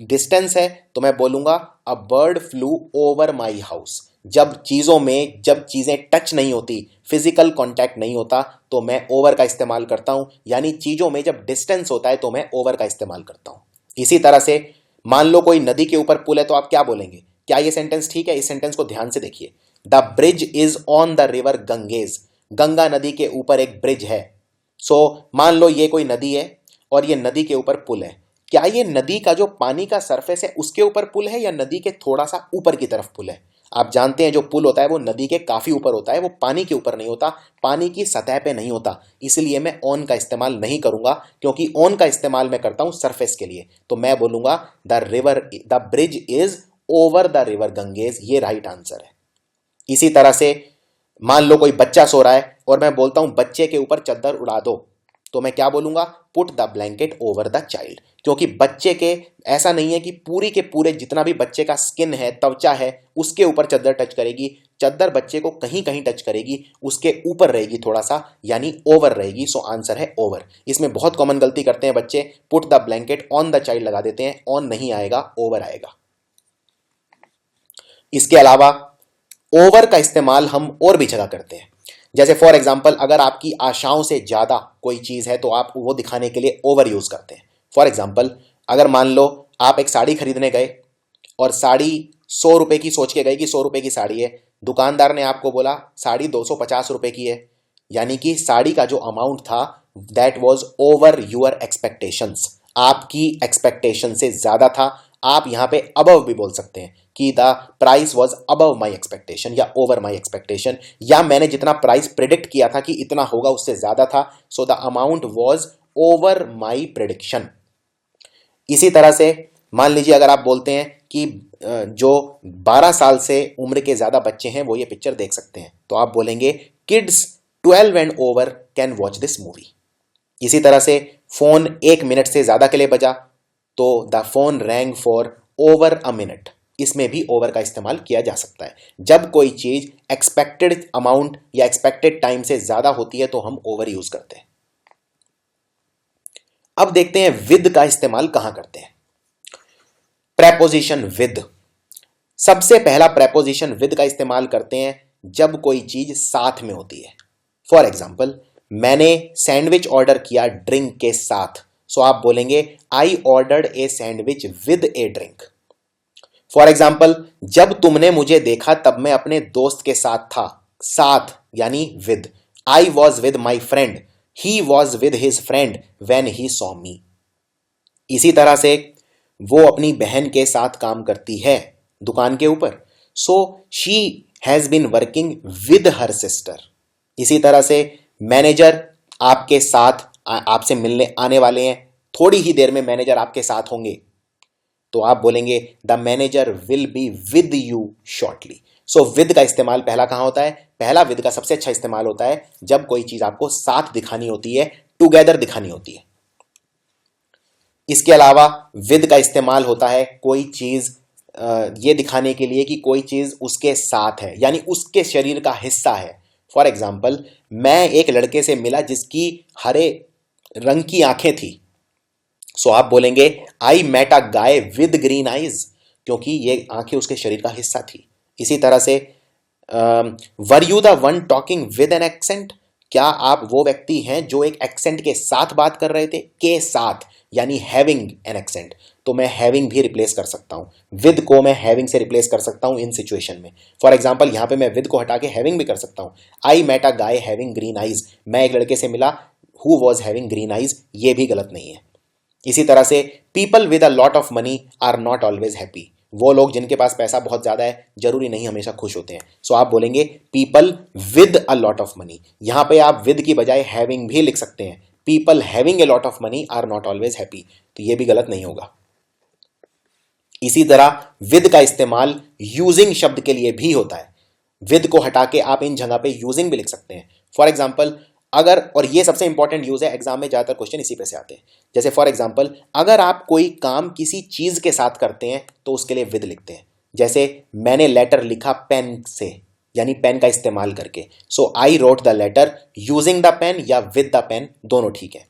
डिस्टेंस है, तो मैं बोलूंगा a bird flu over my house. जब चीजें टच नहीं होती, फिजिकल कांटेक्ट नहीं होता, तो मैं ओवर का इस्तेमाल करता हूं, यानी चीजों में जब डिस्टेंस होता है तो मैं ओवर का इस्तेमाल करता हूं। इसी तरह से मान लो कोई नदी के ऊपर पुल है, तो आप क्या बोलेंगे? क्या ये सेंटेंस ठीक है? इस सेंटेंस को ध्यान से देखिए, the bridge is on the river Ganges, Ganga नदी के ऊपर एक ब्रिज है। सो मान लो ये कोई नदी है और ये नदी के ऊपर पुल है, क्या ये नदी का जो पानी का सरफेस है उसके ऊपर पुल है या नदी के थोड़ा सा ऊपर की तरफ पुल है? आप जानते हैं जो पुल होता है वो नदी के काफी ऊपर होता है, वो पानी के ऊपर नहीं होता, पानी की सतह पे नहीं होता। इसलिए मैं ऑन का इस्तेमाल नहीं करूंगा, क्योंकि ऑन का इस्तेमाल मैं करता हूं सरफेस के लिए। तो मैं बोलूंगा the bridge is over the river Ganges, ये राइट आंसर है। इसी तरह से मान लो कोई बच्चा सो रहा है और मैं बोलता हूं बच्चे के ऊपर चादर उड़ा दो, तो मैं क्या बोलूंगा? Put the blanket over the child. क्योंकि बच्चे के ऐसा नहीं है कि पूरी के पूरे जितना भी बच्चे का स्किन है, त्वचा है, उसके ऊपर चादर टच करेगी। चादर बच्चे को कहीं कहीं टच करेगी, उसके ऊपर रहेगी थोड़ा सा, यानी ओवर रहेगी। सो आंसर है ओवर। इसमें बहुत कॉमन गलती करते हैं बच्चे, put the blanket on the child लगा देते हैं, ऑन नहीं आएगा, ओवर आएगा। इसके अलावा ओवर का इस्तेमाल हम और भी जगह करते हैं। जैसे फॉर एग्जाम्पल, अगर आपकी आशाओं से ज्यादा कोई चीज है तो आप वो दिखाने के लिए ओवर यूज करते हैं। फॉर एग्जाम्पल, अगर मान लो आप एक साड़ी खरीदने गए और साड़ी 100 रुपए की सोच के गए कि 100 रुपए की साड़ी है, दुकानदार ने आपको बोला साड़ी 250 रुपए की है, यानी कि साड़ी का जो अमाउंट था that was over your expectations, आपकी एक्सपेक्टेशन से ज्यादा था। आप यहां पे अबव भी बोल सकते हैं कि the price was above my expectation या ओवर माई एक्सपेक्टेशन, या मैंने जितना प्राइस प्रिडिक्ट किया था कि इतना होगा उससे ज्यादा था, so the amount was over my prediction. इसी तरह से मान लीजिए अगर आप बोलते हैं कि जो 12 साल से उम्र के ज्यादा बच्चे हैं वो ये पिक्चर देख सकते हैं, तो आप बोलेंगे kids 12 and over can watch this movie. इसी तरह से फोन 1 मिनट से ज्यादा के लिए बजा तो the phone wrong for over a minute, इसमें भी ओवर का इस्तेमाल किया जा सकता है। जब कोई चीज एक्सपेक्टेड अमाउंट या एक्सपेक्टेड टाइम से ज्यादा होती है तो हम ओवर यूज करते हैं। अब देखते हैं विद का इस्तेमाल कहां करते हैं। प्रेपोजिशन विद, सबसे पहला प्रेपोजिशन विद का इस्तेमाल करते हैं जब कोई चीज साथ में होती है। फॉर एग्जाम्पल, मैंने सैंडविच ऑर्डर किया ड्रिंक के साथ, सो आप बोलेंगे I ordered a sandwich with A drink. For example, जब तुमने मुझे देखा तब मैं अपने दोस्त के साथ था, साथ यानी with. I was with my friend, he was with his friend when he saw me. इसी तरह से वो अपनी बहन के साथ काम करती है दुकान के ऊपर, so she has been working with her sister. इसी तरह से मैनेजर आपके साथ आपसे मिलने आने वाले हैं, थोड़ी ही देर में मैनेजर आपके साथ होंगे, तो आप बोलेंगे the manager will be with you shortly. So with का इस्तेमाल पहला कहां होता है? पहला विद का सबसे अच्छा इस्तेमाल होता है जब कोई चीज आपको साथ दिखानी होती है, टुगेदर दिखानी होती है। इसके अलावा विद का इस्तेमाल होता है कोई चीज ये दिखाने के लिए कि कोई चीज उसके साथ है, यानी उसके शरीर का हिस्सा है। फॉर एग्जाम्पल, मैं एक लड़के से मिला जिसकी हरे रंग की आंखें थी, सो आप बोलेंगे I met a guy with green eyes, क्योंकि ये आंखें उसके शरीर का हिस्सा थी। इसी तरह से were you the one talking with an accent, क्या आप वो व्यक्ति हैं जो एक एक्सेंट के साथ बात कर रहे थे? के साथ यानी हैविंग एन एक्सेंट, तो मैं हैविंग भी रिप्लेस कर सकता हूं। विद को मैं हैविंग से रिप्लेस कर सकता हूं इन सिचुएशन में। फॉर एग्जांपल, यहां पे मैं विद को हटा के हैविंग भी कर सकता हूं। I met a guy having green eyes, मैं एक लड़के से मिला who was having green eyes, ये भी गलत नहीं है। इसी तरह से people with a lot of money are not always happy, वो लोग जिनके पास पैसा बहुत ज्यादा है जरूरी नहीं हमेशा खुश होते हैं। सो आप बोलेंगे people with a lot of money. यहां पे आप विद की बजाय हैविंग भी लिख सकते हैं, people having a lot of money are not always happy, तो ये भी गलत नहीं होगा। इसी तरह विद का इस्तेमाल यूजिंग शब्द के लिए भी होता है। विद को हटा के आप इन जगह पे यूजिंग भी लिख सकते हैं। फॉर एग्जाम्पल, अगर, और ये सबसे इंपॉर्टेंट यूज है, एग्जाम में ज्यादातर क्वेश्चन इसी पे से आते हैं। जैसे फॉर एग्जाम्पल, अगर आप कोई काम किसी चीज के साथ करते हैं तो उसके लिए विद लिखते हैं। जैसे मैंने लेटर लिखा पेन से, यानी पेन का इस्तेमाल करके, so I wrote the letter using the pen या विद द पेन, दोनों ठीक है।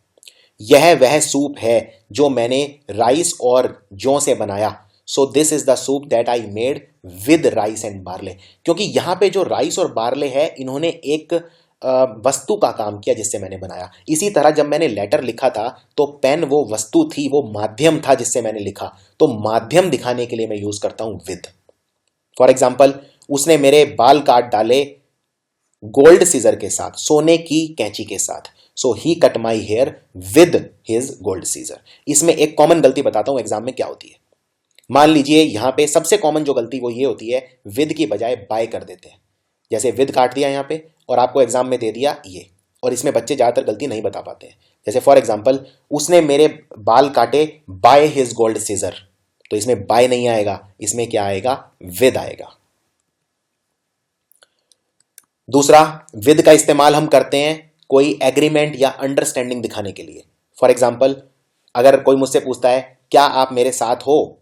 यह वह सूप है जो मैंने राइस और जौ से बनाया, so this is the soup that I made with rice and barley, क्योंकि यहां पे जो राइस और बार्ले है इन्होंने एक वस्तु का काम किया जिससे मैंने बनाया। इसी तरह जब मैंने लेटर लिखा था तो पेन वो वस्तु थी, वो माध्यम था जिससे मैंने लिखा, तो माध्यम दिखाने के लिए मैं यूज करता हूं विद। फॉर एग्जाम्पल, उसने मेरे बाल काट डाले गोल्ड सीजर के साथ, सोने की कैंची के साथ, so he cut my hair with his gold scissor. इसमें एक कॉमन गलती बताता हूं एग्जाम में क्या होती है। मान लीजिए यहां पे सबसे कॉमन जो गलती वो ये होती है, विद की बजाय बाय कर देते हैं। जैसे विद काट दिया यहां पे और आपको एग्जाम में दे दिया ये, और इसमें बच्चे ज्यादातर गलती नहीं बता पाते हैं। जैसे फॉर एग्जाम्पल, उसने मेरे बाल काटे बाय हिज गोल्ड सीजर, तो इसमें बाय नहीं आएगा, इसमें क्या आएगा, विद आएगा। दूसरा, विद का इस्तेमाल हम करते हैं कोई एग्रीमेंट या अंडरस्टैंडिंग दिखाने के लिए। फॉर एग्जाम्पल, अगर कोई मुझसे पूछता है क्या आप मेरे साथ हो,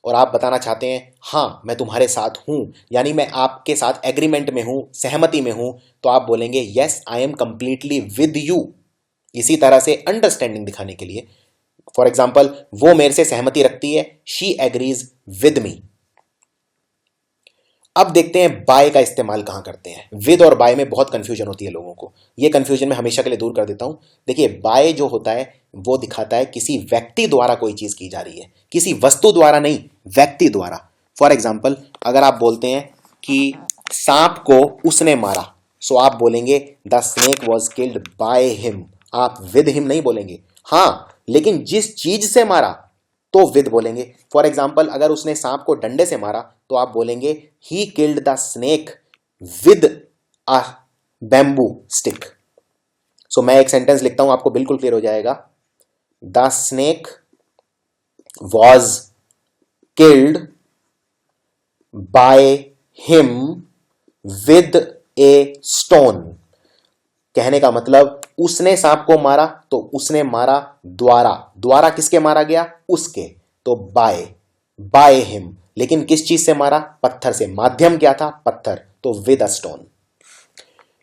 और आप बताना चाहते हैं हाँ मैं तुम्हारे साथ हूं, यानी मैं आपके साथ एग्रीमेंट में हूं, सहमति में हूं, तो आप बोलेंगे yes I am completely with you. इसी तरह से अंडरस्टैंडिंग दिखाने के लिए, फॉर एग्जाम्पल, वो मेरे से सहमति रखती है, शी एग्रीज विद मी। अब देखते हैं बाय का इस्तेमाल कहां करते हैं। विद और बाय में बहुत कंफ्यूजन होती है लोगों को, ये कंफ्यूजन मैं हमेशा के लिए दूर कर देता हूं। देखिए, बाय जो होता है वो दिखाता है किसी व्यक्ति द्वारा कोई चीज की जा रही है, किसी वस्तु द्वारा नहीं, व्यक्ति द्वारा। फॉर एग्जाम्पल, अगर आप बोलते हैं कि सांप को उसने मारा, सो आप बोलेंगे the snake was killed by him, आप विद हिम नहीं बोलेंगे। हाँ, लेकिन जिस चीज से मारा तो विद बोलेंगे। फॉर एग्जाम्पल, अगर उसने सांप को डंडे से मारा तो आप बोलेंगे he killed the snake with a bamboo stick. So मैं एक सेंटेंस लिखता हूं, आपको बिल्कुल क्लियर हो जाएगा। The snake was killed by him with a stone. कहने का मतलब, उसने सांप को मारा तो उसने मारा द्वारा, द्वारा किसके मारा गया, उसके, तो बाय हिम। लेकिन किस चीज से मारा, पत्थर से, माध्यम क्या था, पत्थर, तो विद अ स्टोन।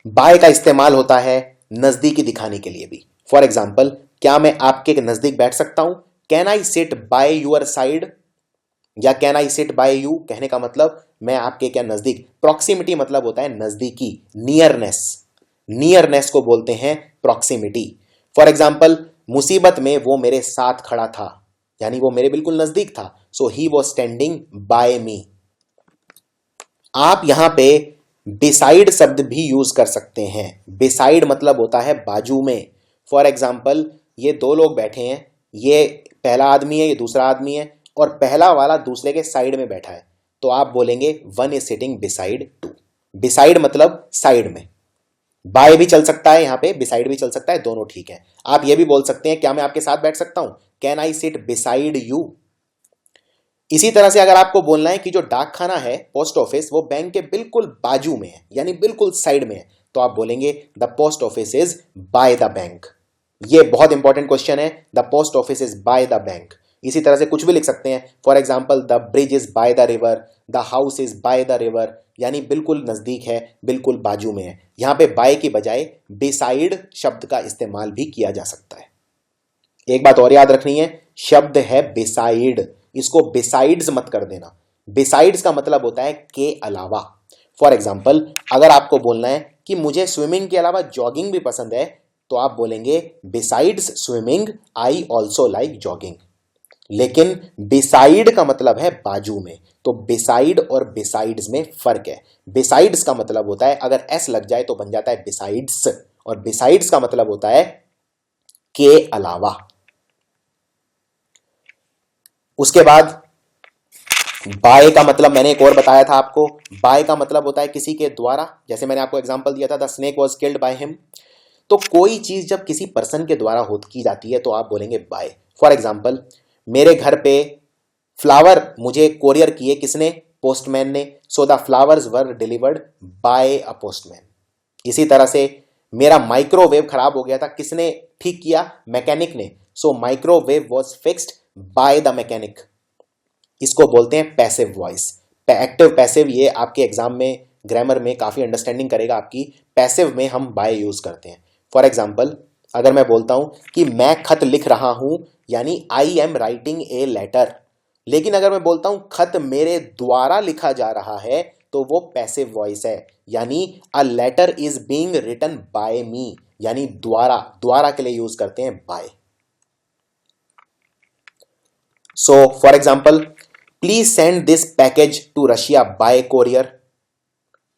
बाय का इस्तेमाल होता है नजदीकी दिखाने के लिए भी। फॉर एग्जाम्पल, क्या मैं आपके नजदीक बैठ सकता हूं, can I sit by your side, या can I sit by you. कहने का मतलब मैं आपके क्या नजदीक, प्रॉक्सिमिटी मतलब होता है नजदीकी, नियरनेस, नियरनेस को बोलते हैं प्रॉक्सिमिटी। फॉर एग्जाम्पल, मुसीबत में वो मेरे साथ खड़ा था, यानी वो मेरे बिल्कुल नजदीक था, सो ही वॉज स्टैंडिंग बाय मी। आप यहां पे बिसाइड शब्द भी यूज कर सकते हैं। बिसाइड मतलब होता है बाजू में। फॉर एग्जाम्पल, ये दो लोग बैठे हैं, ये पहला आदमी है, ये दूसरा आदमी है, और पहला वाला दूसरे के साइड में बैठा है, तो आप बोलेंगे one is sitting beside two. Beside मतलब साइड में। बाय भी चल सकता है, यहां पे बिसाइड भी चल सकता है, दोनों ठीक है। आप ये भी बोल सकते हैं क्या मैं आपके साथ बैठ सकता हूं, can I seat beside you. इसी तरह से अगर आपको बोलना है कि जो डाक खाना है, पोस्ट ऑफिस, वो बैंक के बिल्कुल बाजू में है, यानी बिल्कुल साइड में है, तो आप बोलेंगे the post office is by the bank. ये बहुत इंपॉर्टेंट क्वेश्चन है, the post office is by the bank. इसी तरह से कुछ भी लिख सकते हैं, for example, the bridge is by the river, the house is by the river, यानी बिल्कुल नजदीक है, बिल्कुल बाजू में है। यहां पे बाय की बजाय बिसाइड शब्द का इस्तेमाल भी किया जा सकता है। एक बात और याद रखनी है, शब्द है बिसाइड, इसको बिसाइड्स मत कर देना। बिसाइड्स का मतलब होता है के अलावा। फॉर एग्जाम्पल, अगर आपको बोलना है कि मुझे स्विमिंग के अलावा जॉगिंग भी पसंद है, तो आप बोलेंगे besides swimming I also like jogging. लेकिन बिसाइड का मतलब है बाजू में, तो बिसाइड और बिसाइड्स में फर्क है। बिसाइड्स का मतलब होता है अगर एस लग जाए तो बन जाता है बिसाइड्स, और बिसाइड्स का मतलब होता है के अलावा। उसके बाद बाय का मतलब मैंने एक और बताया था आपको, बाय का मतलब होता है किसी के द्वारा। जैसे मैंने आपको एग्जांपल दिया था, the snake was killed by him. तो कोई चीज जब किसी पर्सन के द्वारा की जाती है तो आप बोलेंगे बाय। फॉर एग्जाम्पल, मेरे घर पे फ्लावर मुझे कोरियर किए किसने, पोस्टमैन ने, so the flowers were delivered by a postman. इसी तरह से मेरा माइक्रोवेव खराब हो गया था, किसने ठीक किया, मैकेनिक ने, so microwave was fixed by the mechanic. इसको बोलते हैं पैसिव वॉइस। एक्टिव पैसिव, ये आपके एग्जाम में ग्रामर में काफी अंडरस्टैंडिंग करेगा आपकी। पैसिव में हम बाय यूज करते हैं। फॉर एग्जाम्पल, अगर मैं बोलता हूं कि मैं खत लिख रहा हूं, यानी I am writing a letter. लेकिन अगर मैं बोलता हूं खत मेरे द्वारा लिखा जा रहा है, तो वो पैसिव वॉइस है, यानी a letter is being written by me, यानी द्वारा, द्वारा के लिए यूज करते हैं by. So for example, please send this package to Russia by courier.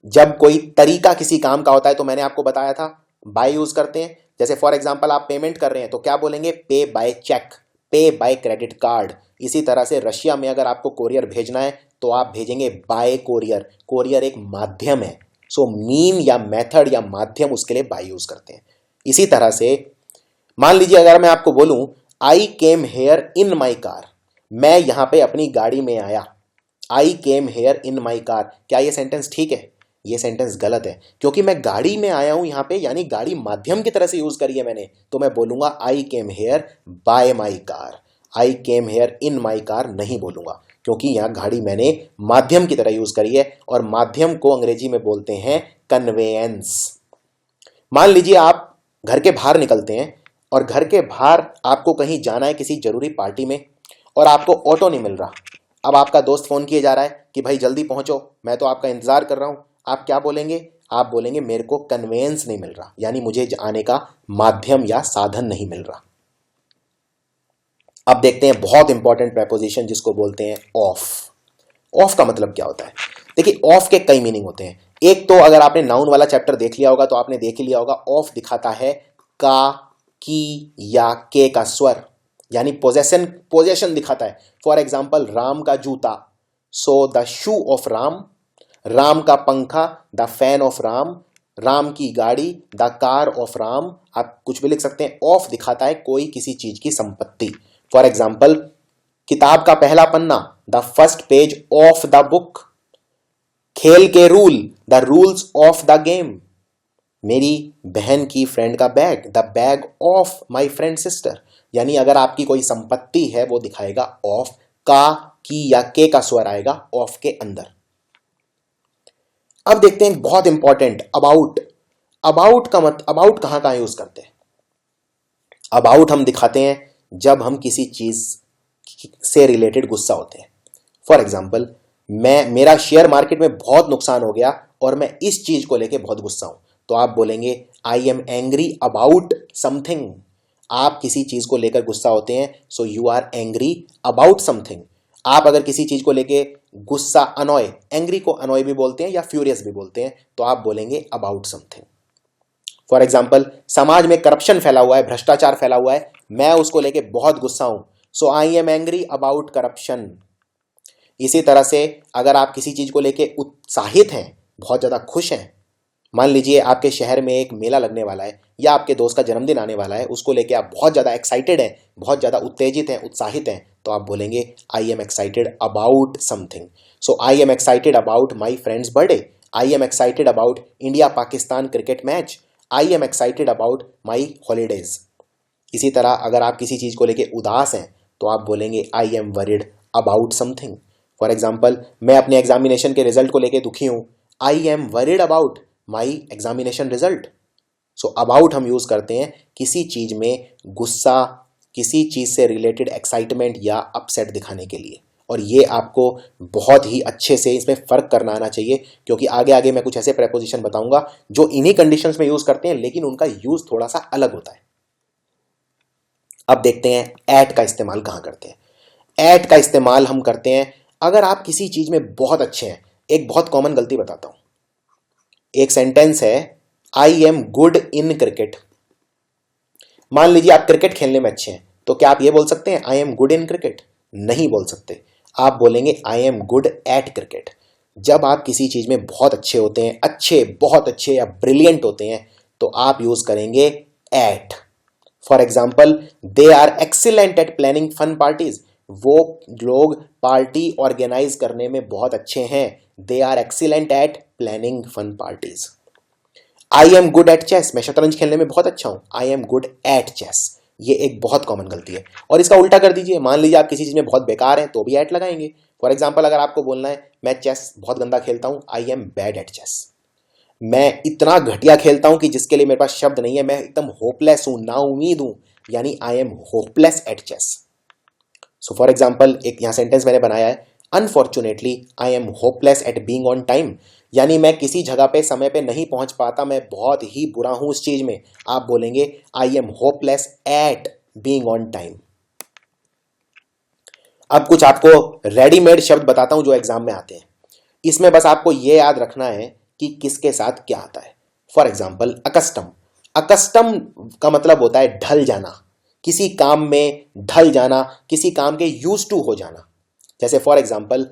जब कोई तरीका किसी काम का होता है तो मैंने आपको बताया था बाय यूज करते हैं। जैसे फॉर एग्जांपल आप पेमेंट कर रहे हैं तो क्या बोलेंगे, पे बाय चेक, पे बाय क्रेडिट कार्ड। इसी तरह से रशिया में अगर आपको कोरियर भेजना है तो आप भेजेंगे बाय कोरियर। कोरियर एक माध्यम है, सो मीन या मेथड या माध्यम उसके लिए बाय यूज करते हैं। इसी तरह से मान लीजिए अगर मैं आपको बोलूं आई came here in my car, मैं यहां पे अपनी गाड़ी में आया, आई came here in my car, क्या ये सेंटेंस ठीक है? ये सेंटेंस गलत है, क्योंकि मैं गाड़ी में आया हूं यहां पे, यानी गाड़ी माध्यम की तरह से यूज करी है मैंने, तो मैं बोलूंगा I came here by my car. I came here in my car नहीं बोलूंगा, क्योंकि यहां गाड़ी मैंने माध्यम की तरह यूज करी है, और माध्यम को अंग्रेजी में बोलते हैं कन्वेयंस। मान लीजिए आप घर के बाहर निकलते हैं और घर के बाहर आपको कहीं जाना है किसी जरूरी पार्टी में, और आपको ऑटो नहीं मिल रहा। अब आपका दोस्त फोन किए जा रहा है कि भाई जल्दी पहुंचो, मैं तो आपका इंतजार कर रहा हूं। आप क्या बोलेंगे? आप बोलेंगे मेरे को कन्वेंस नहीं मिल रहा, यानी मुझे आने का माध्यम या साधन नहीं मिल रहा। अब देखते हैं बहुत इंपॉर्टेंट प्रेपोजिशन जिसको बोलते हैं ऑफ। ऑफ का मतलब क्या होता है? देखिए, ऑफ के कई मीनिंग होते हैं। एक तो अगर आपने नाउन वाला चैप्टर देख लिया होगा तो आपने देख ही लिया होगा, ऑफ दिखाता है का, की या के का स्वर, यानी पोजेशन दिखाता है। फॉर एग्जाम्पल राम का जूता, so the shoe of Ram. Ram का पंखा, the fan of Ram. Ram की गाड़ी, द कार ऑफ राम। आप कुछ भी लिख सकते हैं। ऑफ दिखाता है कोई किसी चीज की संपत्ति। फॉर एग्जाम्पल किताब का पहला पन्ना, the first page of the book. खेल के rule, the rules of the game. मेरी बहन की फ्रेंड का bag, the bag of my friend sister. यानी अगर आपकी कोई संपत्ति है वो दिखाएगा ऑफ। का, की या के का स्वर आएगा ऑफ के अंदर। अब देखते हैं बहुत इंपॉर्टेंट अबाउट। अबाउट कहां यूज करते हैं? अबाउट हम दिखाते हैं जब हम किसी चीज से रिलेटेड गुस्सा होते हैं। फॉर एग्जाम्पल मेरा शेयर मार्केट में बहुत नुकसान हो गया और मैं इस चीज को लेके बहुत गुस्सा हूं, तो आप बोलेंगे I am angry about something. आप किसी चीज को लेकर गुस्सा होते हैं, so you are angry about something. आप अगर किसी चीज को लेके गुस्सा, अनॉय, एंग्री को अनॉय भी बोलते हैं या फ्यूरियस भी बोलते हैं, तो आप बोलेंगे अबाउट समथिंग। फॉर एग्जाम्पल समाज में करप्शन फैला हुआ है, भ्रष्टाचार फैला हुआ है, मैं उसको लेके बहुत गुस्सा हूं, so I am angry about corruption. इसी तरह से अगर आप किसी चीज को लेके उत्साहित हैं, बहुत ज्यादा खुश हैं, मान लीजिए आपके शहर में एक मेला लगने वाला है या आपके दोस्त का जन्मदिन आने वाला है, उसको लेके आप बहुत ज्यादा एक्साइटेड हैं, बहुत ज्यादा उत्तेजित हैं, उत्साहित हैं, तो आप बोलेंगे I am excited about something. So I am excited about my friends birthday, I am excited about India Pakistan cricket match, I am excited about my holidays. इसी तरह अगर आप किसी चीज को लेके उदास हैं तो आप बोलेंगे I am worried about something. For example मैं अपने एग्जामिनेशन के रिजल्ट को लेके दुखी हूं, I am worried about my examination result. So about हम यूज करते हैं किसी चीज में गुस्सा, किसी चीज से रिलेटेड एक्साइटमेंट या अपसेट दिखाने के लिए। और ये आपको बहुत ही अच्छे से इसमें फर्क करना आना चाहिए, क्योंकि आगे आगे मैं कुछ ऐसे प्रेपोजिशन बताऊंगा जो इन्हीं कंडीशंस में यूज करते हैं, लेकिन उनका यूज थोड़ा सा अलग होता है। अब देखते हैं एट का इस्तेमाल कहां करते हैं। एट का इस्तेमाल हम करते हैं अगर आप किसी चीज में बहुत अच्छे हैं। एक बहुत कॉमन गलती बताता हूं, एक सेंटेंस है I am good in cricket. मान लीजिए आप क्रिकेट खेलने में अच्छे हैं, तो क्या आप ये बोल सकते हैं I am good in cricket? नहीं बोल सकते। आप बोलेंगे I am good eight cricket. जब आप किसी चीज में बहुत अच्छे होते हैं, अच्छे, बहुत अच्छे या ब्रिलियंट होते हैं, तो आप यूज करेंगे at. For example they are excellent at planning fun parties. वो लोग पार्टी ऑर्गेनाइज करने में बहुत अच्छे हैं। They are excellent at planning fun parties. I am good at chess. मैं शतरंज खेलने में बहुत अच्छा हूं, I am good at chess. ये एक बहुत कॉमन गलती है। और इसका उल्टा कर दीजिए, मान लीजिए आप किसी चीज में बहुत बेकार हैं तो भी एट लगाएंगे। फॉर एग्जाम्पल अगर आपको बोलना है मैं चेस बहुत गंदा खेलता हूं, I am bad at chess. मैं इतना घटिया खेलता हूं कि जिसके लिए मेरे पास शब्द नहीं है, मैं एकदम होपलेस हूं, नाउमीद हूं, यानी I am hopeless at chess. So for example एक यहां सेंटेंस मैंने बनाया है, unfortunately I am hopeless at being on time. यानी मैं किसी जगह पे समय पे नहीं पहुंच पाता, मैं बहुत ही बुरा हूं उस चीज में। आप बोलेंगे I am hopeless at being on time. अब कुछ आपको रेडीमेड शब्द बताता हूं जो एग्जाम में आते हैं। इसमें बस आपको यह याद रखना है कि किसके साथ क्या आता है। For example accustom. अकस्टम का मतलब होता है ढल जाना, किसी काम में ढल जाना, किसी काम के यूज टू हो जाना। जैसे for example,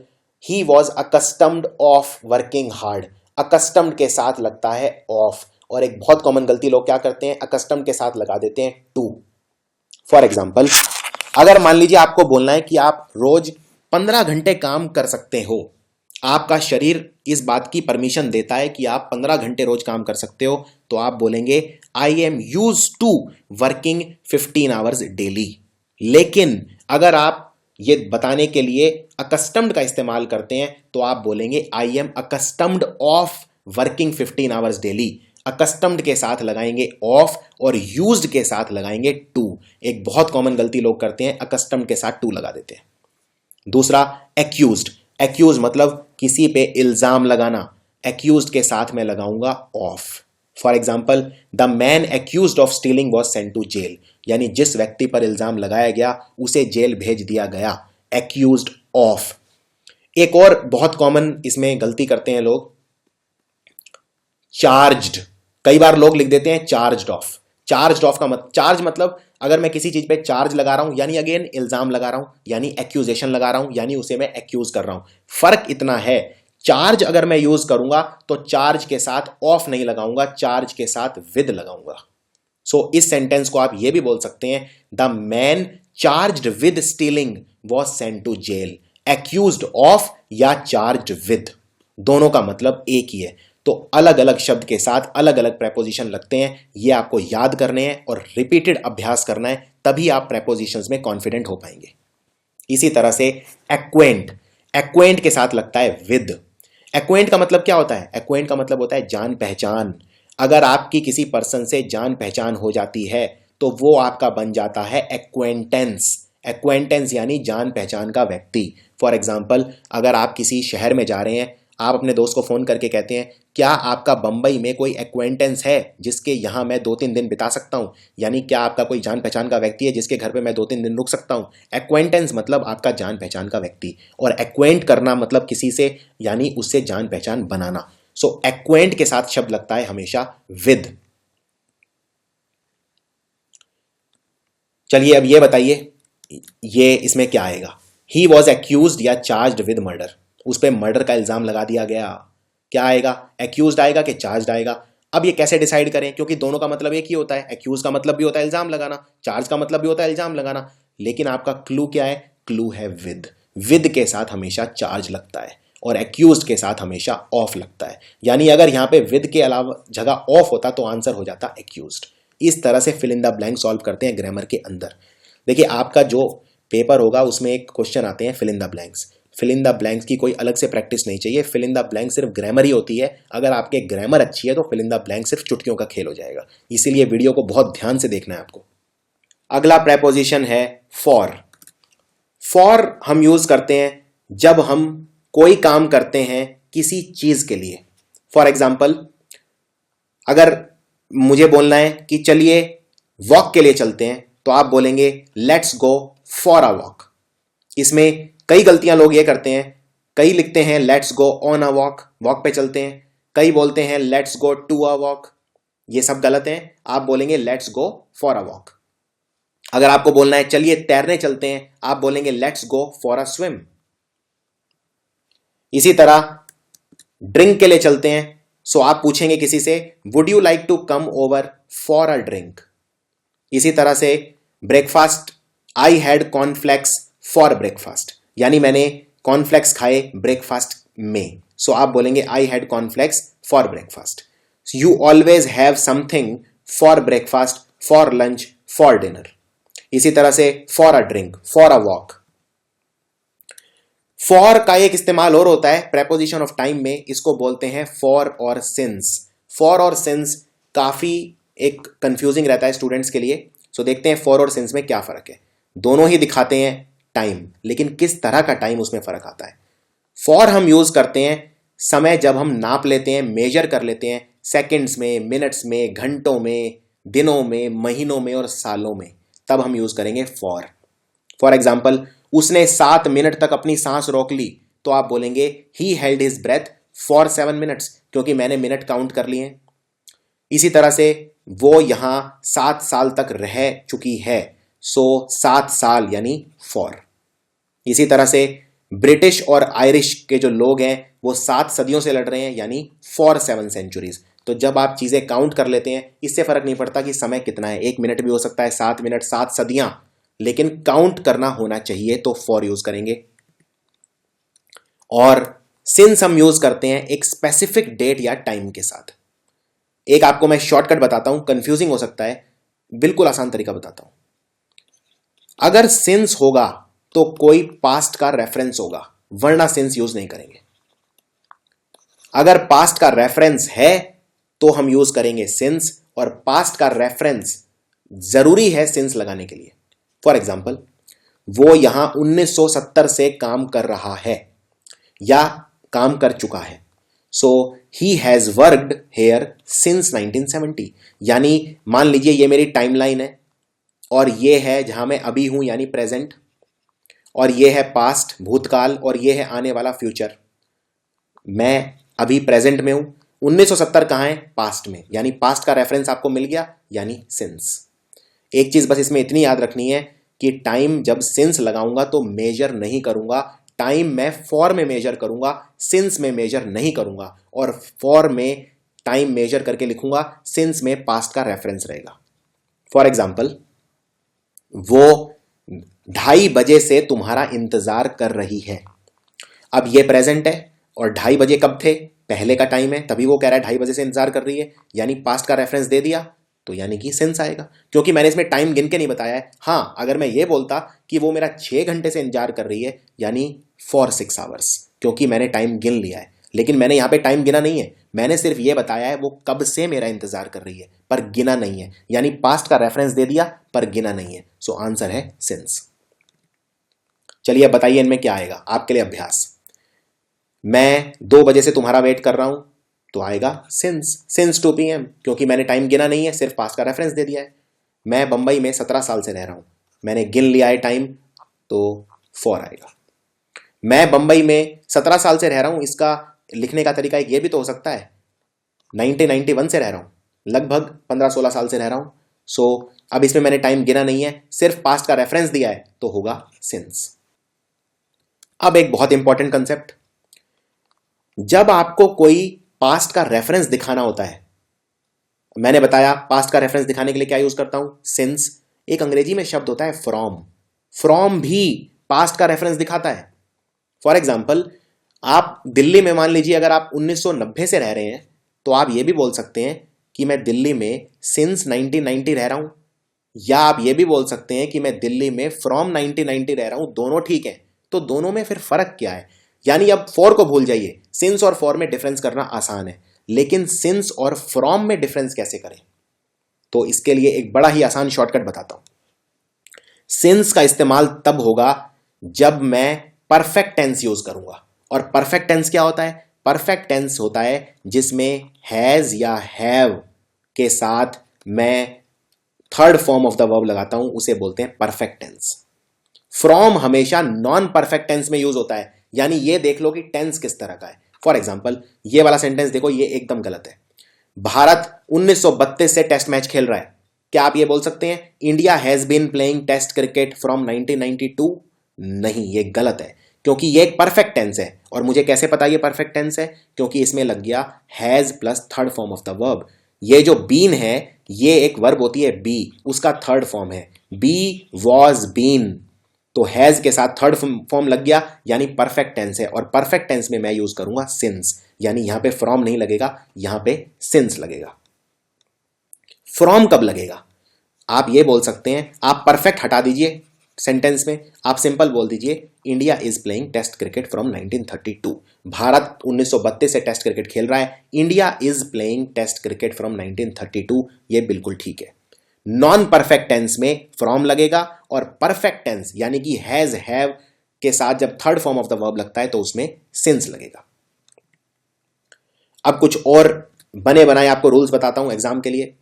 he was accustomed of working hard. Accustomed के साथ लगता है ऑफ, और एक बहुत कॉमन गलती लोग क्या करते हैं, अकस्टम्ड के साथ लगा देते हैं टू। फॉर एग्जाम्पल, अगर मान लीजिए आपको बोलना है कि आप रोज 15 घंटे काम कर सकते हो, आपका शरीर इस बात की परमिशन देता है कि आप 15 घंटे रोज काम कर सकते हो, तो आप बोलेंगे I am use to working 15 hours daily. लेकिन अगर आप ये बताने के लिए अकस्टम्ड का इस्तेमाल करते हैं तो आप बोलेंगे I M accustomed of working 15 hours daily. Accustomed के साथ लगाएंगे ऑफ और यूज्ड के साथ लगाएंगे टू। एक बहुत कॉमन गलती लोग करते हैं, अकस्टम्ड के साथ टू लगा देते हैं। दूसरा, एक्यूज्ड। एक्यूज मतलब किसी पे इल्जाम लगाना, एक्यूज्ड के साथ मैं लगाऊंगा of. For example, the man accused of stealing was sent to jail, यानी जिस व्यक्ति पर इल्जाम लगाया गया उसे जेल भेज दिया गया, एक्यूज्ड ऑफ। एक और बहुत कॉमन इसमें गलती करते हैं लोग, चार्ज्ड। कई बार लोग लिख देते हैं चार्ज्ड ऑफ। चार्ज्ड ऑफ का चार्ज मतलब अगर मैं किसी चीज पे चार्ज लगा रहा हूं यानी अगेन इल्जाम लगा रहा हूं, यानी एक्यूजेशन लगा रहा हूं, यानी उसे मैं एक्यूज कर रहा हूं। फर्क इतना है, चार्ज अगर मैं यूज करूंगा तो चार्ज के साथ ऑफ नहीं लगाऊंगा, चार्ज के साथ विद लगाऊंगा। सो इस सेंटेंस को आप ये भी बोल सकते हैं, the man charged with stealing was sent to jail. Accused of या चार्ज्ड विद, दोनों का मतलब एक ही है। तो अलग अलग शब्द के साथ अलग अलग प्रेपोजिशन लगते हैं, ये आपको याद करने हैं और रिपीटेड अभ्यास करना है, तभी आप प्रेपोजिशंस में कॉन्फिडेंट हो पाएंगे। इसी तरह से एक्वेंट, एक्वेंट के साथ लगता है विद। एक्वेंट का मतलब क्या होता है, एक्वेंट का मतलब होता है जान पहचान। अगर आपकी किसी पर्सन से जान पहचान हो जाती है तो वो आपका बन जाता है एक्वेंटेंस। एक्वेंटेंस यानी जान पहचान का व्यक्ति। फॉर एग्जाम्पल, अगर आप किसी शहर में जा रहे हैं, आप अपने दोस्त को फोन करके कहते हैं क्या आपका बंबई में कोई एक्वेंटेंस है जिसके यहां मैं 2-3 दिन बिता सकता हूं, यानी क्या आपका कोई जान पहचान का व्यक्ति है जिसके घर पे मैं 2-3 दिन रुक सकता हूं। एक्वेंटेंस मतलब आपका जान पहचान का व्यक्ति, और एक्वेंट करना मतलब किसी से यानी उससे जान पहचान बनाना। सो एक्वेंट के साथ शब्द लगता है हमेशा विद। चलिए अब ये बताइए, ये इसमें क्या आएगा। ही वॉज एक्यूज्ड या चार्ज्ड विद मर्डर, उस पर मर्डर का इल्जाम लगा दिया गया, क्या आएगा, एक्यूज्ड आएगा कि चार्ज्ड आएगा। अब ये कैसे डिसाइड करें, क्योंकि दोनों का मतलब एक ही होता है, एक्यूज का मतलब भी होता है इल्जाम लगाना, चार्ज का मतलब भी होता है इल्जाम लगाना। लेकिन आपका क्लू क्या है, क्लू है विद। विद के साथ हमेशा चार्ज लगता है और एक्यूज्ड के साथ हमेशा ऑफ लगता है, यानी अगर यहां पे विद के अलावा जगह ऑफ होता तो आंसर हो जाता एक्यूज्ड। इस तरह से fill in the blank solve करते हैं ग्रामर के अंदर। देखिए आपका जो पेपर होगा उसमें एक क्वेश्चन आते हैं fill in the blanks. Fill in the blanks की कोई अलग से प्रैक्टिस नहीं चाहिए, फिल इन द ब्लैंक सिर्फ ग्रामर ही होती है। अगर आपके ग्रामर अच्छी है तो फिल इन द ब्लैंक सिर्फ चुटकियों का खेल हो जाएगा, इसीलिए वीडियो को बहुत ध्यान से देखना है आपको। अगला प्रेपोजिशन है फॉर। फॉर हम यूज करते हैं जब हम कोई काम करते हैं किसी चीज के लिए। फॉर एग्जाम्पल, अगर मुझे बोलना है कि चलिए वॉक के लिए चलते हैं तो आप बोलेंगे let's go for a walk. इसमें कई गलतियां लोग ये करते हैं, कई लिखते हैं let's go on a walk, walk पे चलते हैं, कई बोलते हैं let's go to a walk, ये सब गलत है। आप बोलेंगे let's go for a walk. अगर आपको बोलना है चलिए तैरने चलते हैं, आप बोलेंगे let's go for a swim. इसी तरह ड्रिंक के लिए चलते हैं, सो आप पूछेंगे किसी से would you like to come over for a drink. इसी तरह से breakfast, I had cornflakes for breakfast, यानी मैंने कॉर्नफ्लेक्स खाए ब्रेकफास्ट में, सो आप बोलेंगे I had cornflakes for breakfast. You always have something for breakfast, for lunch, for dinner. इसी तरह से for a drink, for a walk. For का एक इस्तेमाल और होता है प्रेपोजिशन ऑफ टाइम में, इसको बोलते हैं फॉर और सिंस। फॉर और सिंस काफी एक कंफ्यूजिंग रहता है स्टूडेंट्स के लिए, सो देखते हैं फॉर और सिंस में क्या फर्क है। दोनों ही दिखाते हैं टाइम, लेकिन किस तरह का टाइम उसमें फर्क आता है। फॉर हम यूज करते हैं समय जब हम नाप लेते हैं, मेजर कर लेते हैं सेकंड्स में, मिनट्स में, घंटों में, दिनों में, महीनों में और सालों में, तब हम यूज करेंगे फॉर। फॉर एग्जाम्पल, उसने 7 मिनट तक अपनी सांस रोक ली, तो आप बोलेंगे he held his breath for 7 minutes, क्योंकि मैंने मिनट काउंट कर लिए हैं। इसी तरह से वो यहां 7 साल तक रह चुकी है, सो 7 साल यानी फॉर। इसी तरह से ब्रिटिश और आयरिश के जो लोग हैं वो 7 सदियों से लड़ रहे हैं, यानी फॉर 7 सेंचुरीज। तो जब आप चीजें काउंट कर लेते हैं, इससे फर्क नहीं पड़ता कि समय कितना है, 1 मिनट भी हो सकता है, 7 मिनट, 7 सदियां, लेकिन काउंट करना होना चाहिए, तो फॉर यूज करेंगे। और सिंस हम यूज करते हैं एक स्पेसिफिक डेट या टाइम के साथ। एक आपको मैं शॉर्टकट बताता हूं, कंफ्यूजिंग हो सकता है, बिल्कुल आसान तरीका बताता हूं। अगर सिंस होगा तो कोई पास्ट का रेफरेंस होगा, वरना सिंस यूज नहीं करेंगे। अगर पास्ट का रेफरेंस है तो हम यूज करेंगे सिंस, और पास्ट का रेफरेंस जरूरी है सिंस लगाने के लिए। फॉर एग्जाम्पल, वो यहां 1970 से काम कर रहा है या काम कर चुका है, so he has worked here since 1970। यानी मान लीजिए ये मेरी टाइमलाइन है, और ये है जहां मैं अभी हूं यानी प्रेजेंट, और ये है पास्ट भूतकाल, और ये है आने वाला फ्यूचर। मैं अभी प्रेजेंट में हूं, 1970 कहां है, पास्ट में, यानी पास्ट का रेफरेंस आपको मिल गया, यानी सिंस। एक चीज बस इसमें इतनी याद रखनी है कि टाइम जब सिंस लगाऊंगा तो मेजर नहीं करूंगा, टाइम मैं फॉर में मेजर करूंगा, सिंस में मेजर नहीं करूंगा, और फॉर में टाइम मेजर करके लिखूंगा, सिंस में पास्ट का रेफरेंस रहेगा। फॉर एग्जाम्पल, वो 2:30 बजे से तुम्हारा इंतजार कर रही है। अब ये प्रेजेंट है, और 2:30 बजे कब थे, पहले का टाइम है, तभी वो कह रहा है 2:30 बजे से इंतजार कर रही है, यानी पास्ट का रेफरेंस दे दिया, तो यानी कि सिंस आएगा, क्योंकि मैंने इसमें टाइम गिन के नहीं बताया है। हां, अगर मैं ये बोलता कि वो मेरा 6 घंटे से इंतजार कर रही है, यानी फॉर 6 आवर्स, क्योंकि मैंने टाइम गिन लिया है। लेकिन मैंने यहां पे टाइम गिना नहीं है, मैंने सिर्फ ये बताया है वो कब से मेरा इंतजार कर रही है, पर गिना नहीं है, यानी पास्ट का रेफरेंस दे दिया पर गिना नहीं है। सो आंसर है सिंस। चलिए अब बताइए इनमें क्या आएगा, आपके लिए अभ्यास। मैं 2 बजे से तुम्हारा वेट कर रहा हूं, तो आएगा सिंस 2 PM, क्योंकि मैंने टाइम गिना नहीं है, सिर्फ पास्ट का रेफरेंस दे दिया है। मैं बंबई में 17 साल से रह रहा हूं, मैंने गिन लिया है टाइम, तो फॉर आएगा। मैं बंबई में 17 साल से रह रहा हूं, इसका लिखने का तरीका एक ये भी तो हो सकता है, 1991 से रह रहा हूं, लगभग 15-16 साल से रह रहा हूं। सो अब इसमें मैंने टाइम गिना नहीं है, सिर्फ पास्ट का रेफरेंस दिया है, तो होगा सिंस। अब एक बहुत इंपॉर्टेंट कंसेप्ट, जब आपको कोई पास्ट का रेफरेंस दिखाना होता है, मैंने बताया पास्ट का रेफरेंस दिखाने के लिए क्या यूज करता हूं, सिंस। एक अंग्रेजी में शब्द होता है फ्रॉम, फ्रॉम भी पास्ट का रेफरेंस दिखाता है। फॉर एग्जाम्पल, आप दिल्ली में मान लीजिए अगर आप 1990 से रह रहे हैं, तो आप ये भी बोल सकते हैं कि मैं दिल्ली में सिंस 1990 रह रहा हूं, या आप ये भी बोल सकते हैं कि मैं दिल्ली में फ्रॉम 1990 रह रहा हूं, दोनों ठीक है। तो दोनों में फिर फर्क क्या है, यानी अब फॉर को भूल जाइए, सिंस और फॉर में डिफरेंस करना आसान है, लेकिन सिंस और फ्रॉम में डिफरेंस कैसे करें, तो इसके लिए एक बड़ा ही आसान शॉर्टकट बताता हूं। सिंस का इस्तेमाल तब होगा जब मैं परफेक्ट टेंस यूज करूंगा, और परफेक्ट टेंस क्या होता है, परफेक्ट टेंस होता है जिसमें हैज या हैव के साथ मैं third form of the verb लगाता हूं, उसे बोलते हैं परफेक्ट टेंस। फ्रॉम हमेशा नॉन परफेक्ट टेंस में यूज होता है, यानी ये देख लो कि टेंस किस तरह का है। फॉर एग्जाम्पल, ये वाला सेंटेंस देखो, ये एकदम गलत है। भारत 1932 से टेस्ट मैच खेल रहा है, क्या आप ये बोल सकते हैं India has been playing test cricket from 1992? नहीं, ये गलत है, क्योंकि ये एक परफेक्ट टेंस है। और मुझे कैसे पता ये परफेक्ट टेंस है, क्योंकि इसमें लग गया has plus third form of the verb. ये जो बीन है, ये एक वर्ब होती है बी, उसका थर्ड फॉर्म है, बी वॉज बीन, तो हैज के साथ थर्ड फॉर्म लग गया, यानी परफेक्ट टेंस है। और परफेक्ट टेंस में मैं यूज करूंगा सिंस, यानी यहां पे फ्रॉम नहीं लगेगा, यहां पे सिंस लगेगा। फ्रॉम कब लगेगा, आप ये बोल सकते हैं, आप परफेक्ट हटा दीजिए सेंटेंस में, आप सिंपल बोल दीजिए India is playing test cricket from 1932। भारत 1932 से टेस्ट क्रिकेट खेल रहा है, India is playing test cricket from 1932, ये बिल्कुल ठीक है। नॉन परफेक्ट टेंस में फ्रॉम लगेगा, और परफेक्ट टेंस यानी कि हैज हैव के साथ जब third form of the verb लगता है तो उसमें सिंस लगेगा। अब कुछ और बने बनाए आपको रूल्स बताता हूं एग्जाम के लिए।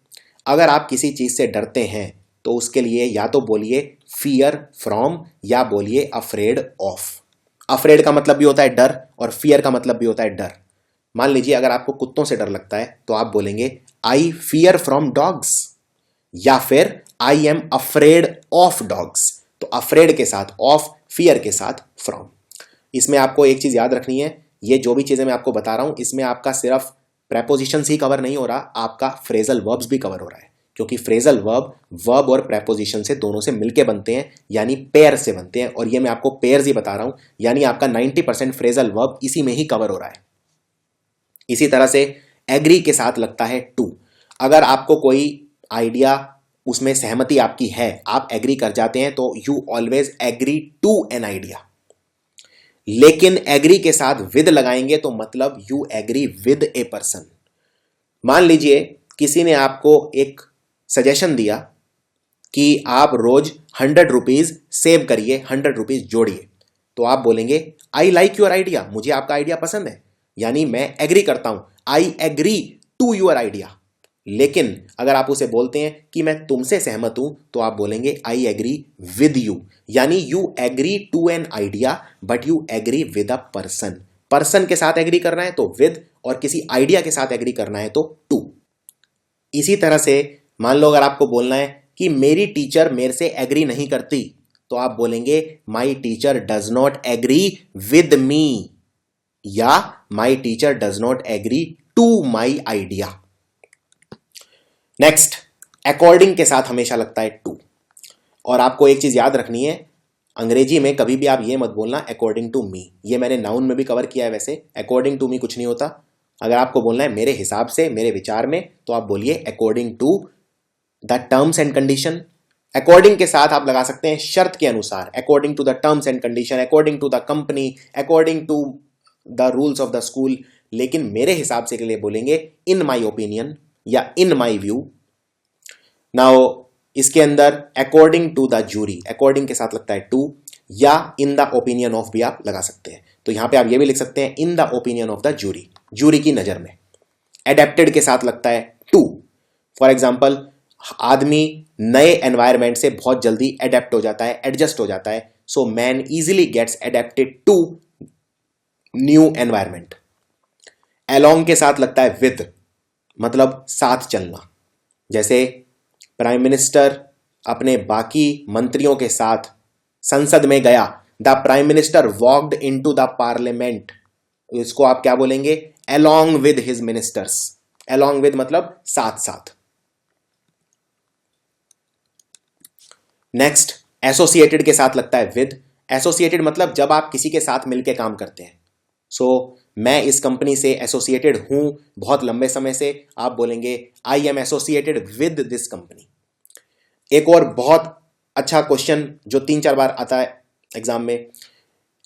अगर आप किसी चीज से डरते हैं तो उसके लिए या तो बोलिए फियर फ्रॉम, या बोलिए अफ्रेड ऑफ। अफ्रेड का मतलब भी होता है डर, और फियर का मतलब भी होता है डर। मान लीजिए अगर आपको कुत्तों से डर लगता है तो आप बोलेंगे आई फियर फ्रॉम डॉग्स, या फिर I am afraid of dogs. तो अफ्रेड के साथ ऑफ, फियर के साथ फ्रॉम। इसमें आपको एक चीज याद रखनी है, ये जो भी चीजें मैं आपको बता रहा हूं इसमें आपका सिर्फ प्रेपोजिशंस ही कवर नहीं हो रहा, आपका फ्रेजल वर्ब्स भी कवर हो रहा है, क्योंकि फ्रेजल वर्ब और प्रेपोजिशन से दोनों से मिलके बनते हैं, यानी पेयर से बनते हैं, और ये मैं आपको पेयर्स ही बता रहा हूं, यानी आपका 90% फ्रेजल वर्ब इसी में ही कवर हो रहा है। इसी तरह से एग्री के साथ लगता है टू। अगर आपको कोई आइडिया उसमें सहमति आपकी है, आप एग्री कर जाते हैं, तो you always agree to an idea. लेकिन एग्री के साथ विद लगाएंगे तो मतलब you agree with a person. मान लीजिए किसी ने आपको एक सजेशन दिया कि आप रोज 100 रुपीज सेव करिए, 100 रुपीज जोड़िए, तो आप बोलेंगे आई लाइक योर आइडिया, मुझे आपका आइडिया पसंद है, यानी मैं एग्री करता हूं, I agree to your idea. लेकिन अगर आप उसे बोलते हैं कि मैं तुमसे सहमत हूं, तो आप बोलेंगे आई एग्री विद यू, यानी you agree to an idea but you agree with a person. Person के साथ एग्री करना है तो विद, और किसी आइडिया के साथ एग्री करना है तो टू। इसी तरह से मान लो अगर आपको बोलना है कि मेरी टीचर मेरे से एग्री नहीं करती, तो आप बोलेंगे my teacher does not agree with me, या my teacher does not agree to my idea. Next, according के साथ हमेशा लगता है टू। और आपको एक चीज याद रखनी है, अंग्रेजी में कभी भी आप ये मत बोलना अकॉर्डिंग टू मी, ये मैंने नाउन में भी कवर किया है, वैसे अकॉर्डिंग टू मी कुछ नहीं होता। अगर आपको बोलना है मेरे हिसाब से, मेरे विचार में, तो आप बोलिए according to the terms and condition. According के साथ आप लगा सकते हैं शर्त के अनुसार, according to the terms and condition, according to the company, according to the rules of the school. लेकिन मेरे हिसाब से के लिए बोलेंगे इन माई ओपिनियन या इन माई व्यू। नाउ इसके अंदर according to the jury, according के साथ लगता है टू, या इन द ओपिनियन ऑफ भी आप लगा सकते हैं। तो यहां पे आप ये भी लिख सकते हैं in the opinion of the jury, jury की नजर में। एडेप्टेड के साथ लगता है टू। फॉर एग्जाम्पल, आदमी नए एनवायरमेंट से बहुत जल्दी एडेप्ट हो जाता है, एडजस्ट हो जाता है। So man easily gets adapted to new environment. Along के साथ लगता है विद, मतलब साथ चलना। जैसे प्राइम मिनिस्टर अपने बाकी मंत्रियों के साथ संसद में गया, the prime minister walked into the parliament, इसको आप क्या बोलेंगे, along with his ministers. Along with मतलब साथ साथ। नेक्स्ट, एसोसिएटेड के साथ लगता है विद। एसोसिएटेड मतलब जब आप किसी के साथ मिलकर काम करते हैं। सो मैं इस कंपनी से एसोसिएटेड हूं बहुत लंबे समय से, आप बोलेंगे I am associated with this company. एक और बहुत अच्छा क्वेश्चन जो 3-4 बार आता है एग्जाम में,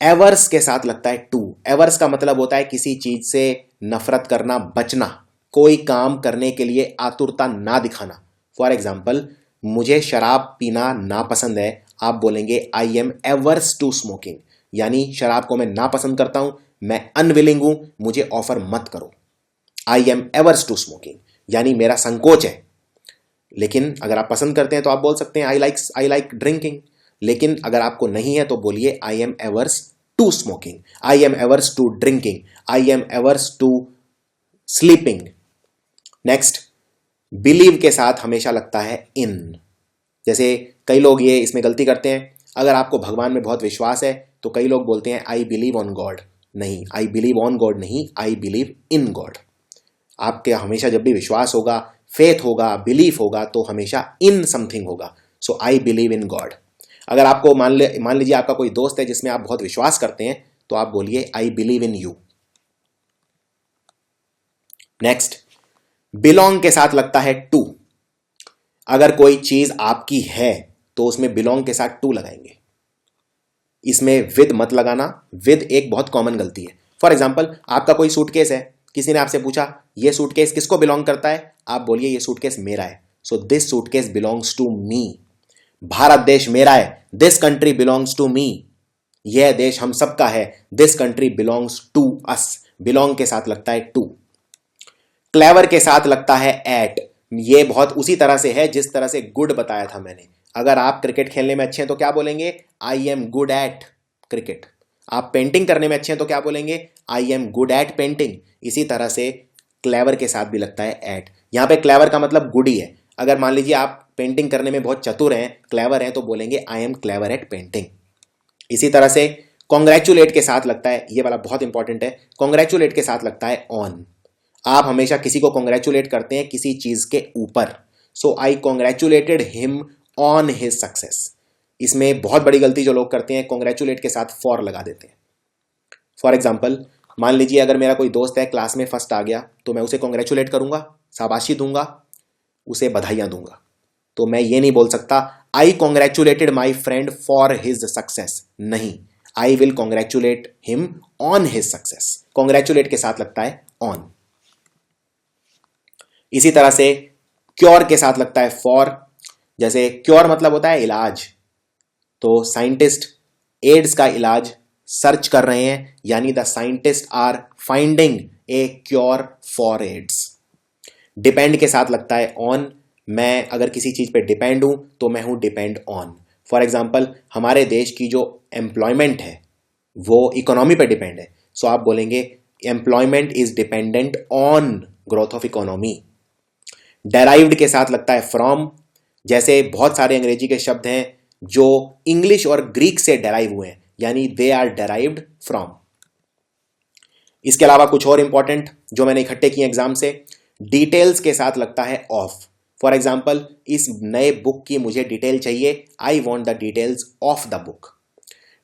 एवर्स के साथ लगता है टू। एवर्स का मतलब होता है किसी चीज से नफरत करना, बचना, कोई काम करने के लिए आतुरता ना दिखाना। फॉर एग्जाम्पल, मुझे शराब पीना नापसंद है, आप बोलेंगे I am averse to smoking, यानी शराब को मैं नापसंद करता हूं, मैं अनविलिंग हूं, मुझे ऑफर मत करो। I am averse to smoking, यानी मेरा संकोच है। लेकिन अगर आप पसंद करते हैं तो आप बोल सकते हैं आई लाइक ड्रिंकिंग। लेकिन अगर आपको नहीं है तो बोलिए I am averse to smoking, I am averse to drinking, I am averse to sleeping. Next, believe के साथ हमेशा लगता है इन। जैसे कई लोग ये इसमें गलती करते हैं, अगर आपको भगवान में बहुत विश्वास है तो कई लोग बोलते हैं आई बिलीव ऑन गॉड। नहीं, आई बिलीव ऑन गॉड नहीं, आई बिलीव इन गॉड। आपके हमेशा जब भी विश्वास होगा, फेथ होगा, बिलीफ होगा, तो हमेशा इन समथिंग होगा। सो आई बिलीव इन गॉड। अगर आपको मान लीजिए आपका कोई दोस्त है जिसमें आप बहुत विश्वास करते हैं, तो आप बोलिए I believe in you. Next, belong के साथ लगता है टू। अगर कोई चीज आपकी है तो उसमें बिलोंग के साथ टू लगाएंगे। इसमें विद मत लगाना, विद एक बहुत कॉमन गलती है। फॉर एग्जाम्पल, आपका कोई सूटकेस है, किसी ने आपसे पूछा ये सूटकेस किसको बिलोंग करता है, आप बोलिए ये सूटकेस मेरा है। So this suitcase belongs to me. भारत देश मेरा है, this country belongs to me. यह देश हम सबका है, this country belongs to us. Belong के साथ लगता है टू। क्लेवर के साथ लगता है एट। ये बहुत उसी तरह से है जिस तरह से गुड बताया था मैंने। अगर आप क्रिकेट खेलने में अच्छे हैं तो क्या बोलेंगे, I am good eight cricket. आप पेंटिंग करने में अच्छे हैं तो क्या बोलेंगे, I am good eight painting. इसी तरह से क्लेवर के साथ भी लगता है एट, यहाँ पे क्लेवर का मतलब गुड ही है। अगर मान लीजिए आप पेंटिंग करने में बहुत चतुर हैं, क्लेवर हैं, तो बोलेंगे I am clever at painting. इसी तरह से कॉन्ग्रेचुलेट के साथ लगता है, ये वाला बहुत इंपॉर्टेंट है, कॉन्ग्रेचुलेट के साथ लगता है ऑन। आप हमेशा किसी को कॉन्ग्रेचुलेट करते हैं किसी चीज के ऊपर। So I congratulated him on his success. इसमें बहुत बड़ी गलती जो लोग करते हैं, कॉन्ग्रेचुलेट के साथ फॉर लगा देते हैं। फॉर एग्जाम्पल, मान लीजिए अगर मेरा कोई दोस्त है क्लास में फर्स्ट आ गया, तो मैं उसे कॉन्ग्रेचुलेट करूंगा, शाबाशी दूंगा, उसे बधाइयां दूंगा। तो मैं ये नहीं बोल सकता I congratulated my friend for his success, नहीं, I will congratulate him on his success. Congratulate के साथ लगता है ऑन। इसी तरह से क्योर के साथ लगता है फॉर। जैसे क्योर मतलब होता है इलाज, तो साइंटिस्ट एड्स का इलाज सर्च कर रहे हैं, यानी the scientist are finding a cure for AIDS. Depend के साथ लगता है ऑन। मैं अगर किसी चीज पे डिपेंड हूं तो मैं हूं डिपेंड ऑन। फॉर एग्जाम्पल, हमारे देश की जो एम्प्लॉयमेंट है वो इकोनॉमी पे डिपेंड है, सो आप बोलेंगे employment is dependent on growth of economy. Derived के साथ लगता है फ्रॉम। जैसे बहुत सारे अंग्रेजी के शब्द हैं जो इंग्लिश और ग्रीक से डेराइव हुए हैं, यानी दे आर डेराइव्ड फ्रॉम। इसके अलावा कुछ और इंपॉर्टेंट जो मैंने इकट्ठे किए एग्जाम से, डिटेल्स के साथ लगता है ऑफ। फॉर एग्जाम्पल, इस नए बुक की मुझे डिटेल चाहिए, I want the details of the book.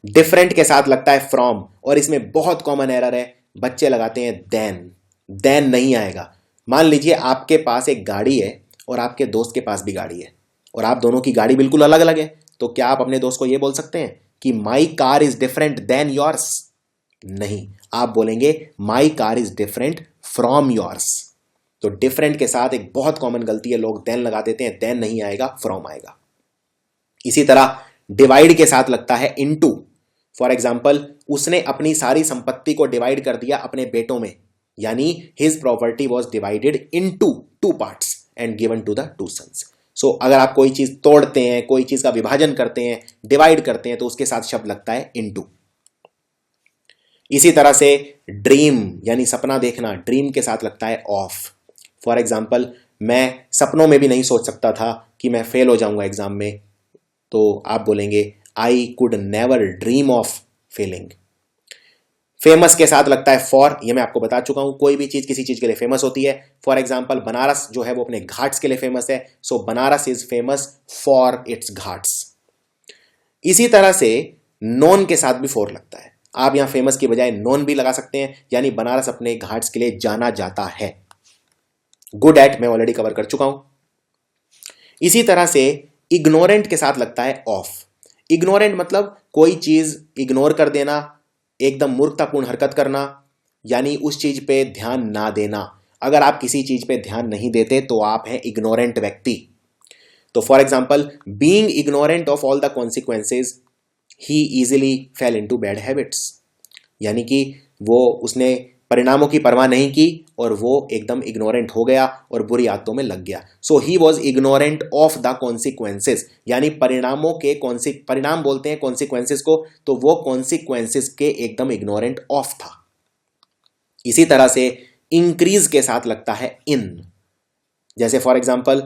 Different के साथ लगता है फ्रॉम, और इसमें बहुत कॉमन एरर है, बच्चे लगाते हैं देन। देन नहीं आएगा। मान लीजिए आपके पास एक गाड़ी है और आपके दोस्त के पास भी गाड़ी है, और आप दोनों की गाड़ी बिल्कुल अलग अलग है, तो क्या आप अपने दोस्त को यह बोल सकते हैं कि my car is different than yours? नहीं, आप बोलेंगे my car is different from yours. तो डिफरेंट के साथ एक बहुत कॉमन गलती है, लोग देन लगा देते हैं, देन नहीं आएगा, फ्रॉम आएगा। इसी तरह डिवाइड के साथ लगता है इनटू। फॉर एग्जाम्पल, उसने अपनी सारी संपत्ति को डिवाइड कर दिया अपने बेटों में, यानी his property was divided into two parts and given to the two sons. So अगर आप कोई चीज तोड़ते हैं, कोई चीज का विभाजन करते हैं, डिवाइड करते हैं, तो उसके साथ शब्द लगता है इनटू। इसी तरह से ड्रीम यानी सपना देखना, ड्रीम के साथ लगता है ऑफ। फॉर एग्जाम्पल, मैं सपनों में भी नहीं सोच सकता था कि मैं फेल हो जाऊंगा एग्जाम में, तो आप बोलेंगे I could never dream of Fehling. Famous के साथ लगता है फॉर, ये मैं आपको बता चुका हूं, कोई भी चीज किसी चीज के लिए फेमस होती है। फॉर एग्जाम्पल, बनारस जो है वो अपने घाट्स के लिए फेमस है, so Banaras is famous for its ghats. इसी तरह से नोन के साथ भी फॉर लगता है। आप यहां फेमस की बजाय नोन भी लगा सकते हैं, यानी बनारस अपने घाट्स के लिए जाना जाता है। गुड एट मैं ऑलरेडी कवर कर चुका हूं। इसी तरह से इग्नोरेंट के साथ लगता है ऑफ। इग्नोरेंट मतलब कोई चीज इग्नोर कर देना, एकदम मूर्खतापूर्ण हरकत करना, यानी उस चीज पे ध्यान ना देना। अगर आप किसी चीज पे ध्यान नहीं देते तो आप हैं इग्नोरेंट व्यक्ति। तो for example, being ignorant of all the consequences he easily fail into bad habits, यानी कि उसने परिणामों की परवाह नहीं की और वो एकदम इग्नोरेंट हो गया और बुरी आदतों में लग गया। So he was ignorant of the consequences, यानी परिणामों के परिणाम बोलते हैं कॉन्सिक्वेंसेस को, तो वो कॉन्सिक्वेंसेस के एकदम इग्नोरेंट ऑफ था। इसी तरह से इंक्रीज के साथ लगता है इन। जैसे फॉर एग्जाम्पल,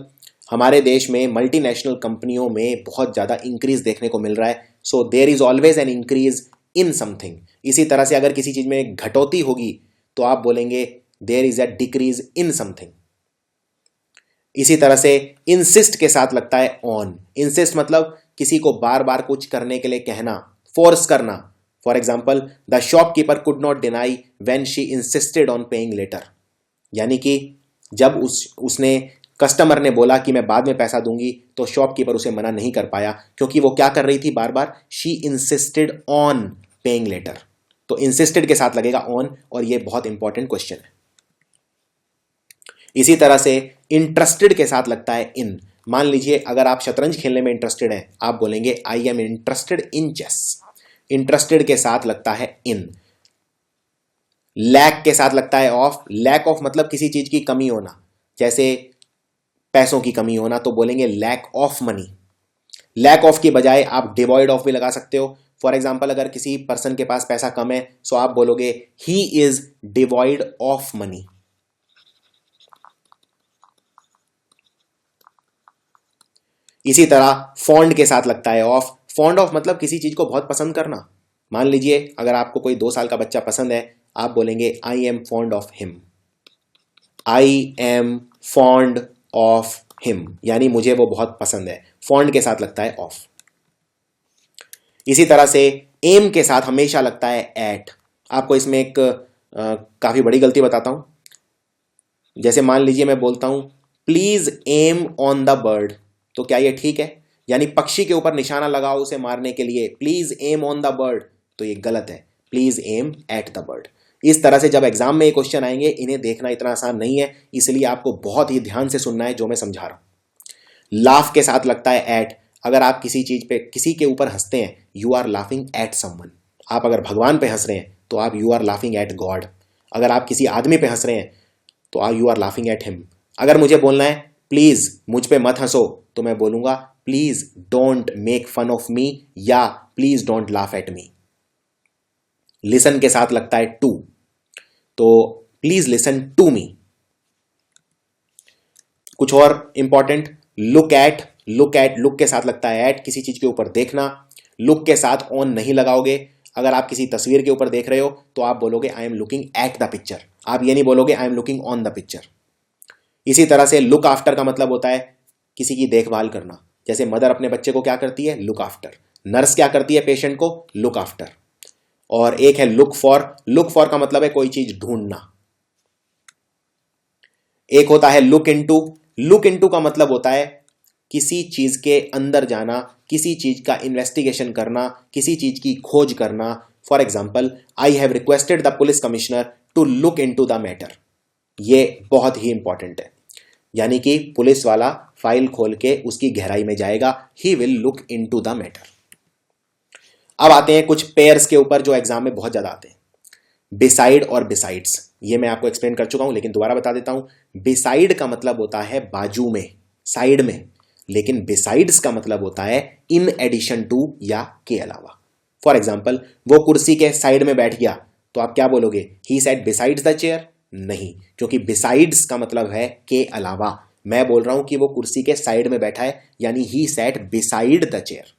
हमारे देश में मल्टीनेशनल कंपनियों में बहुत ज्यादा इंक्रीज देखने को मिल रहा है, so there is always an increase in something. इसी तरह से अगर किसी चीज में घटोती होगी तो आप बोलेंगे there is a decrease in something. इसी तरह से इंसिस्ट के साथ लगता है ऑन। इंसिस्ट मतलब किसी को बार बार कुछ करने के लिए कहना, फोर्स करना। For example, the shopkeeper could not deny when she insisted on paying later, यानी कि जब उसने कस्टमर ने बोला कि मैं बाद में पैसा दूंगी, तो शॉपकीपर उसे मना नहीं कर पाया, क्योंकि वो क्या कर रही थी बार बार, she insisted on paying later. तो इंसिस्टेड के साथ लगेगा ऑन, और ये बहुत इंपॉर्टेंट क्वेश्चन है। इसी तरह से इंटरेस्टेड के साथ लगता है इन। मान लीजिए अगर आप शतरंज खेलने में इंटरेस्टेड हैं, आप बोलेंगे I am interested in chess. Interested के साथ लगता है इन। लैक के साथ लगता है ऑफ। लैक ऑफ मतलब किसी चीज की कमी होना, जैसे पैसों की कमी होना, तो बोलेंगे lack of money. Lack of की बजाय आप डिवॉइड ऑफ भी लगा सकते हो। फॉर एग्जाम्पल, अगर किसी पर्सन के पास पैसा कम है, सो आप बोलोगे he is devoid of money. इसी तरह फॉन्ड के साथ लगता है ऑफ। फॉन्ड ऑफ मतलब किसी चीज को बहुत पसंद करना। मान लीजिए अगर आपको कोई 2 साल का बच्चा पसंद है, आप बोलेंगे I am fond of him. I am fond of him यानी मुझे वो बहुत पसंद है। फॉन्ड के साथ लगता है ऑफ। इसी तरह से एम के साथ हमेशा लगता है एट। आपको इसमें एक काफी बड़ी गलती बताता हूं। जैसे मान लीजिए मैं बोलता हूं please aim on the bird, तो क्या ये ठीक है? यानी पक्षी के ऊपर निशाना लगाओ उसे मारने के लिए, please aim on the bird, तो ये गलत है। Please aim at the bird. इस तरह से जब एग्जाम में ये क्वेश्चन आएंगे, इन्हें देखना इतना आसान नहीं है, इसलिए आपको बहुत ही ध्यान से सुनना है जो मैं समझा रहा हूं। लाफ के साथ लगता है एट। अगर आप किसी चीज पे किसी के ऊपर हंसते हैं, you are laughing at someone. आप अगर भगवान पे हंस रहे हैं तो आप you are laughing at God. अगर आप किसी आदमी पे हंस रहे हैं तो you are laughing at him. अगर मुझे बोलना है प्लीज मुझ पे मत हंसो, तो मैं बोलूंगा please don't make fun of me या please don't laugh at me. Listen के साथ लगता है टू, तो प्लीज लिसन टू मी। कुछ और इंपॉर्टेंट, लुक एट। लुक के साथ लगता है एट, किसी चीज के ऊपर देखना। लुक के साथ ऑन नहीं लगाओगे। अगर आप किसी तस्वीर के ऊपर देख रहे हो तो आप बोलोगे आई am looking at the picture, आप ये नहीं बोलोगे आई am looking on the picture. इसी तरह से लुक आफ्टर का मतलब होता है किसी की देखभाल करना। जैसे मदर अपने बच्चे को क्या करती है? Look after. नर्स क्या करती है पेशेंट को? Look after. और एक है लुक फॉर। लुक फॉर का मतलब है कोई चीज ढूंढना। एक होता है लुक इनटू। लुक इनटू का मतलब होता है किसी चीज के अंदर जाना, किसी चीज का इन्वेस्टिगेशन करना, किसी चीज की खोज करना। For example, I have requested the police commissioner to look into the matter. ये बहुत ही इंपॉर्टेंट है, यानी कि पुलिस वाला फाइल खोल के उसकी गहराई में जाएगा। He will look into the matter. अब आते हैं कुछ पेयर्स के ऊपर जो एग्जाम में बहुत ज्यादा आते हैं, बिसाइड और बिसाइड्स। ये मैं आपको एक्सप्लेन कर चुका हूं, लेकिन दोबारा बता देता हूं। बिसाइड का मतलब होता है बाजू में, साइड में, लेकिन बिसाइड्स का मतलब होता है इन एडिशन टू या के अलावा। फॉर एग्जाम्पल, वो कुर्सी के साइड में बैठ गया, तो आप क्या बोलोगे? He sat besides the chair? नहीं, क्योंकि बिसाइड्स का मतलब है के अलावा। मैं बोल रहा हूं कि वो कुर्सी के साइड में बैठा है, यानी he sat beside the chair.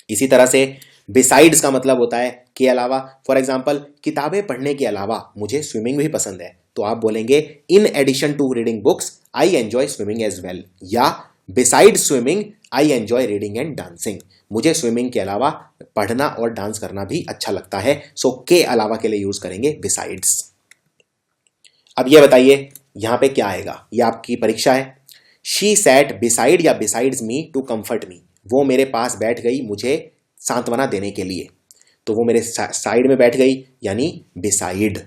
इसी तरह से बिसाइड्स का मतलब होता है के अलावा। फॉर एग्जाम्पल, किताबें पढ़ने के अलावा मुझे स्विमिंग भी पसंद है, तो आप बोलेंगे in addition to reading books I enjoy swimming as well, या beside swimming I enjoy reading and dancing. मुझे स्विमिंग के अलावा पढ़ना और डांस करना भी अच्छा लगता है। सो के अलावा के लिए यूज करेंगे बिसाइड्स। अब ये बताइए यहां पे क्या आएगा? ये आपकी परीक्षा है। शी सैट बिसाइड या बिसाइड्स मी टू कंफर्ट मी। वो मेरे पास बैठ गई मुझे सांत्वना देने के लिए, तो वो मेरे साइड में बैठ गई, यानी बिसाइड।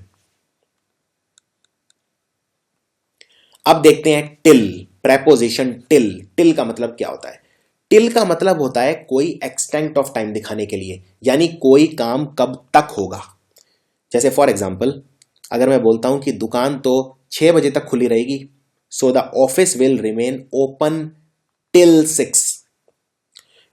अब देखते हैं टिल, प्रेपोजिशन टिल। टिल का मतलब क्या होता है? टिल का मतलब होता है कोई एक्सटेंट ऑफ टाइम दिखाने के लिए, यानी कोई काम कब तक होगा। जैसे फॉर एग्जाम्पल, अगर मैं बोलता हूं कि दुकान तो 6 बजे तक खुली रहेगी, so the office will remain open till 6।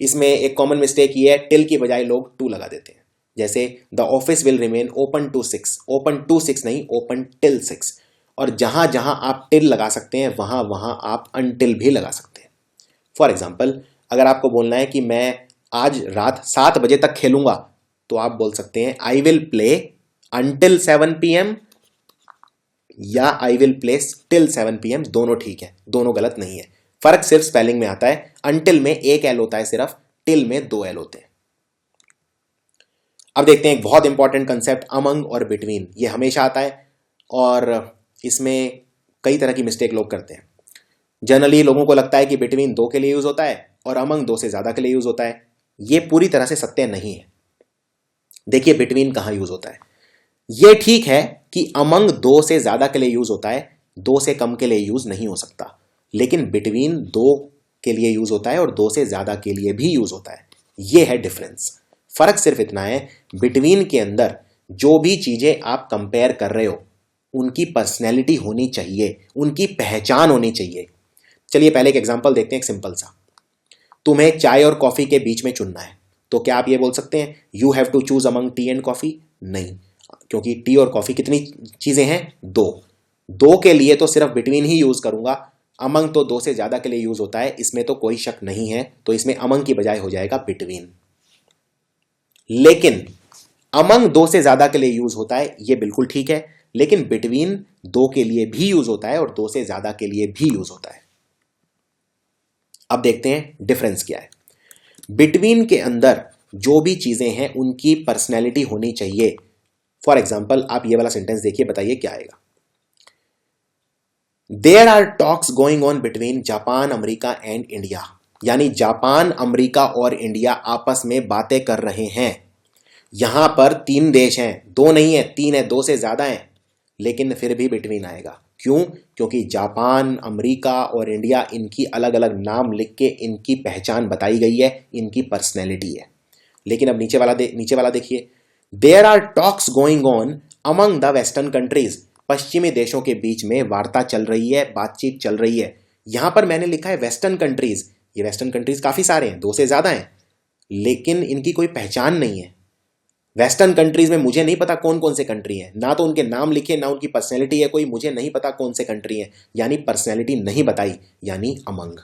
इसमें एक कॉमन मिस्टेक ये है, टिल की बजाय लोग टू लगा देते हैं। जैसे the office will remain open to 6, open to 6 नहीं, ओपन टिल 6। और जहां जहां आप टिल लगा सकते हैं वहां वहां आप अनटिल भी लगा सकते हैं। फॉर एग्जाम्पल, अगर आपको बोलना है कि मैं आज रात 7 बजे तक खेलूंगा, तो आप बोल सकते हैं I will play until 7 PM या I will play till 7 PM। दोनों ठीक है, दोनों गलत नहीं है। फर्क सिर्फ स्पेलिंग में आता है। अनटिल में एक एल होता है सिर्फ, टिल में 2 एल होते हैं। अब देखते हैं एक बहुत इंपॉर्टेंट कंसेप्ट, अमंग और बिटवीन। ये हमेशा आता है और इसमें कई तरह की मिस्टेक लोग करते हैं। जनरली लोगों को लगता है कि बिटवीन 2 के लिए यूज होता है और अमंग 2 से ज्यादा के लिए यूज होता है। ये पूरी तरह से सत्य नहीं है। देखिए बिटवीन कहां यूज होता है। यह ठीक है कि अमंग 2 से ज्यादा के लिए यूज होता है, 2 से कम के लिए यूज नहीं हो सकता, लेकिन बिटवीन 2 के लिए यूज होता है और 2 से ज्यादा के लिए भी यूज होता है। यह है डिफरेंस। फर्क सिर्फ इतना है, बिटवीन के अंदर जो भी चीजें आप कंपेयर कर रहे हो उनकी पर्सनैलिटी होनी चाहिए, उनकी पहचान होनी चाहिए। चलिए पहले एक एग्जांपल देखते हैं, एक सिंपल सा। तुम्हें चाय और कॉफी के बीच में चुनना है, तो क्या आप ये बोल सकते हैं you have to choose among tea and coffee? नहीं, क्योंकि टी और कॉफी कितनी चीजें हैं? 2। 2 के लिए तो सिर्फ बिटवीन ही यूज करूंगा, अमंग तो दो से ज्यादा के लिए यूज होता है, इसमें तो कोई शक नहीं है, तो इसमें अमंग की बजाय हो जाएगा बिटवीन। लेकिन अमंग दो से ज्यादा के लिए यूज होता है, यह बिल्कुल ठीक है, लेकिन बिटवीन दो के लिए भी यूज होता है और दो से ज्यादा के लिए भी यूज होता है। अब देखते हैं डिफरेंस क्या है। बिटवीन के अंदर जो भी चीजें हैं उनकी पर्सनैलिटी होनी चाहिए। फॉर एग्जाम्पल आप ये वाला सेंटेंस देखिए, बताइए क्या आएगा। There are talks going on between Japan America and India, यानी जापान अमेरिका और इंडिया आपस में बातें कर रहे हैं। यहां पर तीन देश हैं, दो नहीं है, तीन है, दो से ज्यादा हैं, लेकिन फिर भी बिटवीन आएगा। क्यों? क्योंकि जापान, अमेरिका और इंडिया, इनकी अलग अलग नाम लिख के इनकी पहचान बताई गई है, इनकी पर्सनैलिटी है। लेकिन अब नीचे वाला देखिए, there are talks going on among the western countries, पश्चिमी देशों के बीच में वार्ता चल रही है, बातचीत चल रही है। यहां पर मैंने लिखा है वेस्टर्न कंट्रीज, ये वेस्टर्न कंट्रीज काफी सारे हैं, दो से ज्यादा हैं, लेकिन इनकी कोई पहचान नहीं है। वेस्टर्न कंट्रीज में मुझे नहीं पता कौन कौन से कंट्री हैं, ना तो उनके नाम लिखे, ना उनकी पर्सनैलिटी है कोई, मुझे नहीं पता कौन से कंट्री हैं, यानी पर्सनैलिटी नहीं बताई, यानी अमंग।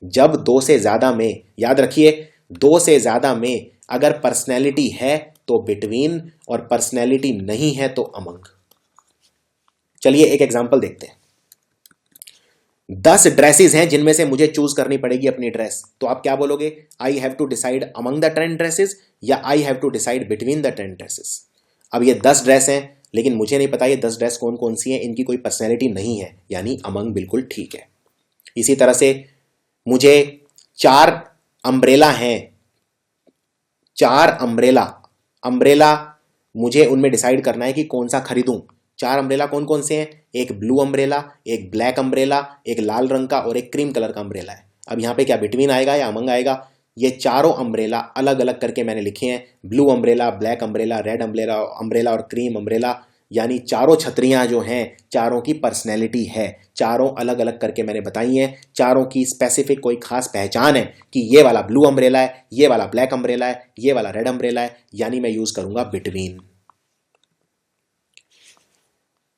जब दो से ज्यादा में, याद रखिए, दो से ज्यादा में अगर पर्सनैलिटी है तो बिटवीन, और पर्सनैलिटी नहीं है तो अमंग। चलिए एक एग्जांपल देखते हैं। 10 ड्रेसेस हैं जिनमें से मुझे चूज करनी पड़ेगी अपनी ड्रेस, तो आप क्या बोलोगे? I have to decide among the 10 dresses, या I have to decide between the 10 dresses. अब ये 10 ड्रेस हैं, लेकिन मुझे नहीं पता ये 10 ड्रेस कौन कौन सी हैं, इनकी कोई पर्सनैलिटी नहीं है, यानी अमंग बिल्कुल ठीक है। इसी तरह से मुझे 4 अम्ब्रेला हैं, 4 अम्ब्रेला मुझे उनमें डिसाइड करना है कि कौन सा खरीदूं। 4 अम्ब्रेला कौन कौन से हैं? एक ब्लू अम्ब्रेला, एक ब्लैक अम्ब्रेला, एक लाल रंग का और एक क्रीम कलर का अम्ब्रेला है। अब यहां पे क्या बिटवीन आएगा या अमंग आएगा? ये चारों अम्ब्रेला अलग अलग करके मैंने लिखे हैं, blue umbrella, black umbrella, red umbrella और क्रीम अम्ब्रेला, यानी चारों छतरियां जो हैं, चारों की पर्सनैलिटी है, चारों अलग अलग करके मैंने बताई हैं, चारों की स्पेसिफिक कोई खास पहचान है कि ये वाला ब्लू अम्ब्रेला है, ये वाला ब्लैक अम्ब्रेला है, ये वाला रेड अम्ब्रेला है, यानी मैं यूज करूंगा बिटवीन।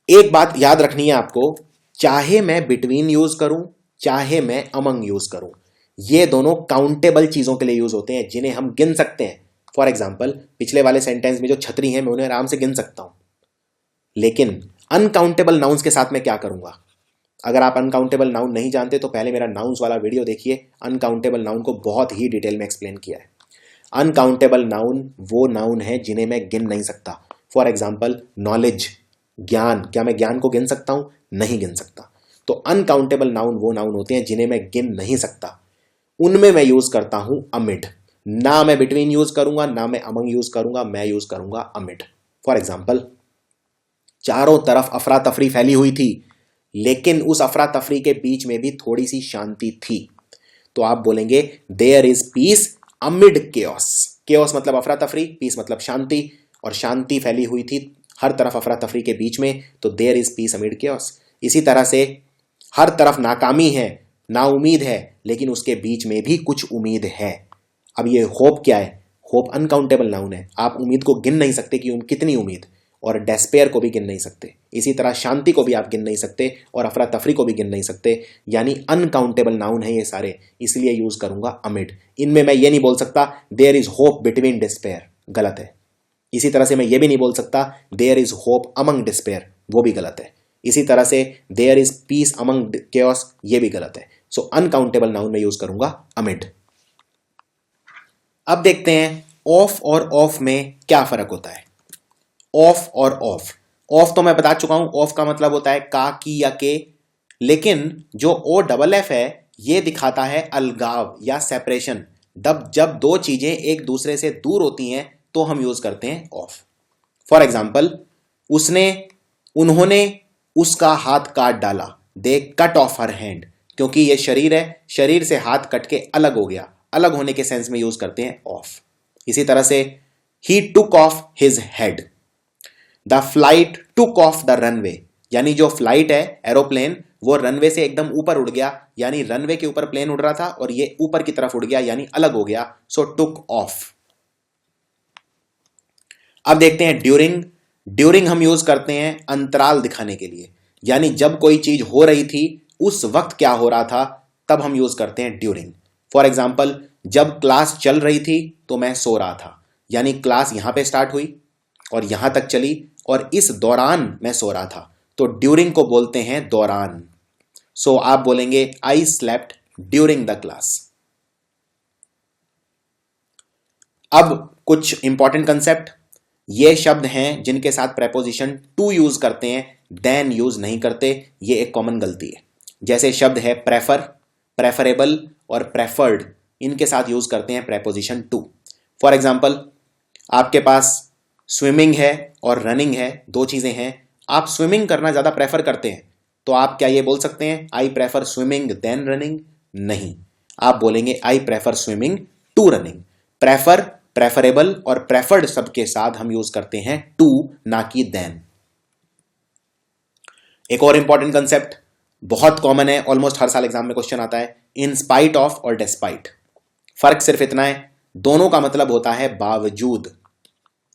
एक बात याद रखनी है आपको, चाहे मैं बिटवीन यूज करूं, चाहे मैं अमंग यूज करूं, ये दोनों काउंटेबल चीजों के लिए यूज होते हैं, जिन्हें हम गिन सकते हैं। फॉर एग्जाम्पल पिछले वाले सेंटेंस में जो छतरी है मैं उन्हें आराम से गिन सकता हूं, लेकिन अनकाउंटेबल नाउन्स के साथ मैं क्या करूंगा? अगर आप अनकाउंटेबल नाउन नहीं जानते तो पहले मेरा नाउन्स वाला वीडियो देखिए, अनकाउंटेबल नाउन को बहुत ही डिटेल में एक्सप्लेन किया है। अनकाउंटेबल नाउन वो नाउन है जिन्हें मैं गिन नहीं सकता। फॉर एग्जाम्पल नॉलेज, ज्ञान, क्या मैं ज्ञान को गिन सकता हूं? नहीं गिन सकता। तो अनकाउंटेबल नाउन वो नाउन होते हैं जिन्हें मैं गिन नहीं सकता, उनमें मैं यूज करता हूं अमिड। ना मैं बिटवीन यूज करूंगा, ना मैं अमंग यूज करूंगा, मैं यूज करूंगा अमिड। फॉर एग्जाम्पल, चारों तरफ अफरा तफरी फैली हुई थी, लेकिन उस अफरा तफरी के बीच में भी थोड़ी सी शांति थी, तो आप बोलेंगे there is peace amid chaos. Chaos मतलब अफरा तफरी, पीस मतलब शांति, और शांति फैली हुई थी हर तरफ अफरा तफरी के बीच में, तो there is peace amid chaos. इसी तरह से हर तरफ नाकामी है, ना उम्मीद है, लेकिन उसके बीच में भी कुछ उम्मीद है। अब ये होप क्या है? होप अनकाउंटेबल नाउन है, आप उम्मीद को गिन नहीं सकते कि कितनी उम्मीद, और डेस्पेयर को भी गिन नहीं सकते। इसी तरह शांति को भी आप गिन नहीं सकते, और अफरा तफरी को भी गिन नहीं सकते, यानी अनकाउंटेबल नाउन है ये सारे, इसलिए यूज करूंगा अमिड। इनमें मैं ये नहीं बोल सकता there is hope between despair, गलत है। इसी तरह से मैं ये भी नहीं बोल सकता there is hope among despair, वो भी गलत है। इसी तरह से there is peace among chaos, ये भी गलत है। सो अनकाउंटेबल नाउन में यूज करूंगा अमिड। अब देखते हैं ऑफ और ऑफ में क्या फर्क होता है। ऑफ और ऑफ, ऑफ तो मैं बता चुका हूं, ऑफ का मतलब होता है का, की या के, लेकिन जो ओ डबल एफ है ये दिखाता है अलगाव या सेपरेशन। जब दो चीजें एक दूसरे से दूर होती हैं तो हम यूज करते हैं ऑफ। फॉर एग्जाम्पल, उन्होंने उसका हाथ काट डाला, दे कट ऑफ हर हैंड, क्योंकि ये शरीर है, शरीर से हाथ कट के अलग हो गया, अलग होने के सेंस में यूज करते हैं ऑफ। इसी तरह से he took off his head, the flight took off the runway, यानी जो फ्लाइट है एरोप्लेन वो रनवे से एकदम ऊपर उड़ गया, यानी रनवे के ऊपर प्लेन उड़ रहा था और ये ऊपर की तरफ उड़ गया, यानी अलग हो गया, सो टुक ऑफ। अब देखते हैं ड्यूरिंग। ड्यूरिंग हम यूज करते हैं अंतराल दिखाने के लिए, यानी जब कोई चीज हो रही थी उस वक्त क्या हो रहा था, तब हम यूज करते हैं ड्यूरिंग। फॉर एग्जाम्पल, जब क्लास चल रही थी तो मैं सो रहा था, यानी क्लास यहां पे स्टार्ट हुई और यहां तक चली और इस दौरान मैं सो रहा था, तो ड्यूरिंग को बोलते हैं दौरान। सो आप बोलेंगे I slept during the class. अब कुछ इंपॉर्टेंट कंसेप्ट, ये शब्द हैं जिनके साथ प्रेपोजिशन टू यूज करते हैं, देन यूज नहीं करते, ये एक कॉमन गलती है। जैसे शब्द है प्रेफर, प्रेफरेबल और प्रेफर्ड, इनके साथ यूज करते हैं प्रेपोजिशन टू। फॉर एग्जाम्पल, आपके पास स्विमिंग है और रनिंग है, दो चीजें हैं, आप स्विमिंग करना ज्यादा प्रेफर करते हैं, तो आप क्या ये बोल सकते हैं I prefer swimming than running? नहीं, आप बोलेंगे I prefer swimming to running. Prefer, preferable और प्रेफर्ड सबके साथ हम यूज करते हैं टू, ना कि देन। एक और इंपॉर्टेंट कंसेप्ट बहुत कॉमन है, ऑलमोस्ट हर साल एग्जाम में क्वेश्चन आता है, इन स्पाइट ऑफ और डिस्पाइट। फर्क सिर्फ इतना है, दोनों का मतलब होता है बावजूद।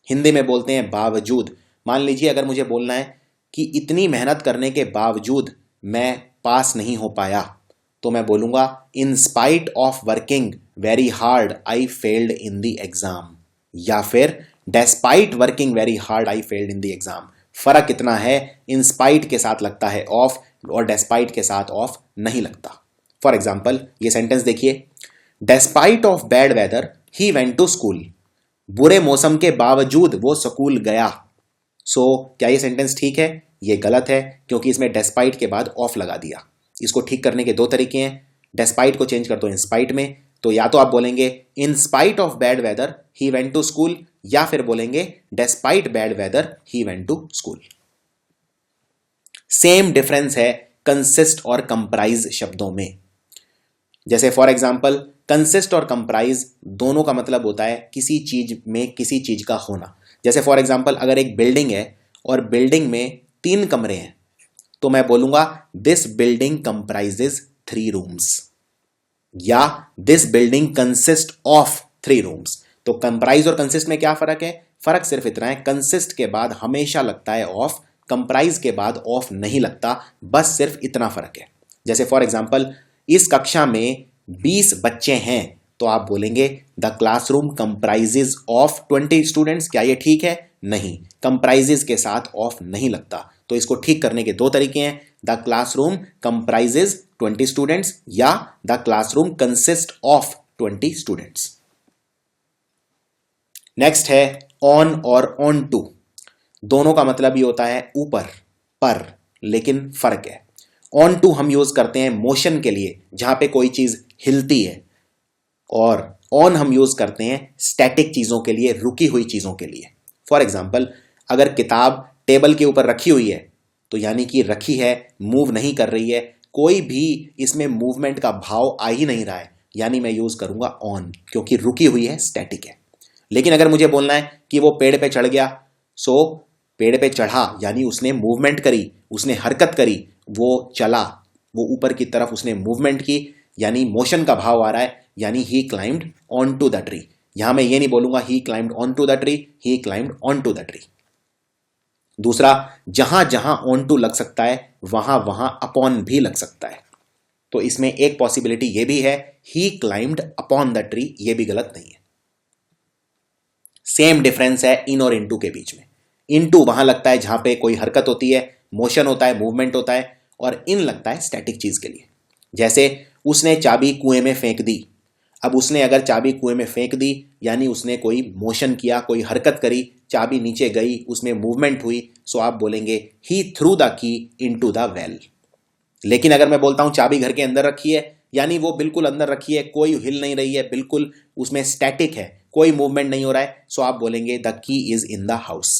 हिंदी में बोलते हैं बावजूद। मान लीजिए अगर मुझे बोलना है कि इतनी मेहनत करने के बावजूद मैं पास नहीं हो पाया, तो मैं बोलूंगा इन spite of working very hard I failed in the exam, या फिर despite working very hard I failed in the exam. फर्क इतना है, इन स्पाइट के साथ लगता है ऑफ और डेस्पाइट के साथ ऑफ नहीं लगता। फॉर एग्जाम्पल, ये सेंटेंस देखिए, despite of bad weather he went to school. बुरे मौसम के बावजूद वो स्कूल गया। सो क्या ये सेंटेंस ठीक है? ये गलत है, क्योंकि इसमें डेस्पाइट के बाद ऑफ लगा दिया। इसको ठीक करने के दो तरीके हैं, डेस्पाइट को चेंज कर दो इन स्पाइट में, तो या तो आप बोलेंगे in spite of bad weather he went to school, या फिर बोलेंगे despite bad weather he went to school. Same difference है कंसिस्ट और कंप्राइज शब्दों में। जैसे फॉर एग्जाम्पल, कंसिस्ट और कंप्राइज दोनों का मतलब होता है किसी चीज में किसी चीज का होना। जैसे फॉर एग्जाम्पल, अगर एक बिल्डिंग है और बिल्डिंग में 3 कमरे हैं, तो मैं बोलूंगा दिस बिल्डिंग कंप्राइजेज 3 रूम्स, या this building consist of 3 rooms. तो कंप्राइज और कंसिस्ट में क्या फर्क है? फर्क सिर्फ इतना है, कंसिस्ट के बाद हमेशा लगता है ऑफ, कंप्राइज के बाद ऑफ नहीं लगता, बस सिर्फ इतना फर्क है। जैसे फॉर एग्जाम्पल, इस कक्षा में 20 बच्चे हैं, तो आप बोलेंगे the classroom comprises of 20 students. क्या ये ठीक है? नहीं, कंप्राइजेज के साथ ऑफ नहीं लगता। तो इसको ठीक करने के दो तरीके हैं, द क्लासरूम कंप्राइजेज 20 स्टूडेंट्स या the classroom consist of 20 students. Next है ऑन और ऑन टू। दोनों का मतलब ही होता है ऊपर, पर, लेकिन फर्क है। ऑन टू हम यूज करते हैं मोशन के लिए, जहां पे कोई चीज हिलती है, और ऑन हम यूज करते हैं स्टैटिक चीजों के लिए, रुकी हुई चीजों के लिए। फॉर एग्जाम्पल, अगर किताब टेबल के ऊपर रखी हुई है, तो यानी कि रखी है, मूव नहीं कर रही है, कोई भी इसमें मूवमेंट का भाव आ ही नहीं रहा है, यानी मैं यूज करूंगा ऑन, क्योंकि रुकी हुई है, स्टैटिक है। लेकिन अगर मुझे बोलना है कि वो पेड़ पे चढ़ गया, सो पेड़ पे चढ़ा यानी उसने मूवमेंट करी, उसने हरकत करी, वो चला, वो ऊपर की तरफ उसने मूवमेंट की, यानी मोशन का भाव आ रहा है, यानी he climbed on to the tree. यहां मैं ये नहीं बोलूंगा he climbed on to the tree, he climbed on to the tree. दूसरा, जहां जहां ऑन टू लग सकता है वहां वहां अपॉन भी लग सकता है, तो इसमें एक पॉसिबिलिटी ये भी है, ही क्लाइंब्ड अपॉन द ट्री, ये भी गलत नहीं है। सेम डिफरेंस है इन और इनटू के बीच में। इनटू वहां लगता है जहां पे कोई हरकत होती है, मोशन होता है, मूवमेंट होता है, और इन लगता है स्टैटिक चीज के लिए। जैसे उसने चाबी कुएं में फेंक दी। अब उसने अगर चाबी कुएं में फेंक दी, यानी उसने कोई मोशन किया, कोई हरकत करी, चाबी नीचे गई, उसमें मूवमेंट हुई, सो आप बोलेंगे he threw the key into the well. लेकिन अगर मैं बोलता हूं चाबी घर के अंदर रखी है, यानी वो बिल्कुल अंदर रखी है, कोई हिल नहीं रही है, बिल्कुल उसमें स्टैटिक है, कोई मूवमेंट नहीं हो रहा है, सो आप बोलेंगे the key is in the house.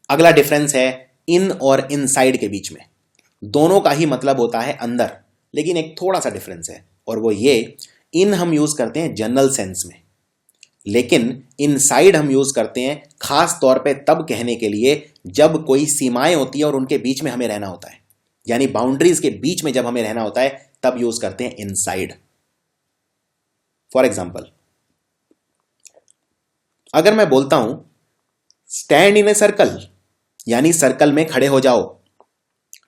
अगला डिफरेंस है इन और इनसाइड के बीच में। दोनों का ही मतलब होता है अंदर, लेकिन एक थोड़ा सा डिफरेंस है, और वो ये, इन हम यूज करते हैं जनरल सेंस में, लेकिन इनसाइड हम यूज करते हैं खास तौर पे तब कहने के लिए जब कोई सीमाएं होती है और उनके बीच में हमें रहना होता है, यानी बाउंड्रीज के बीच में जब हमें रहना होता है तब यूज करते हैं इनसाइड। फॉर एग्जाम्पल, अगर मैं बोलता हूं स्टैंड इन ए सर्कल, यानी सर्कल में खड़े हो जाओ,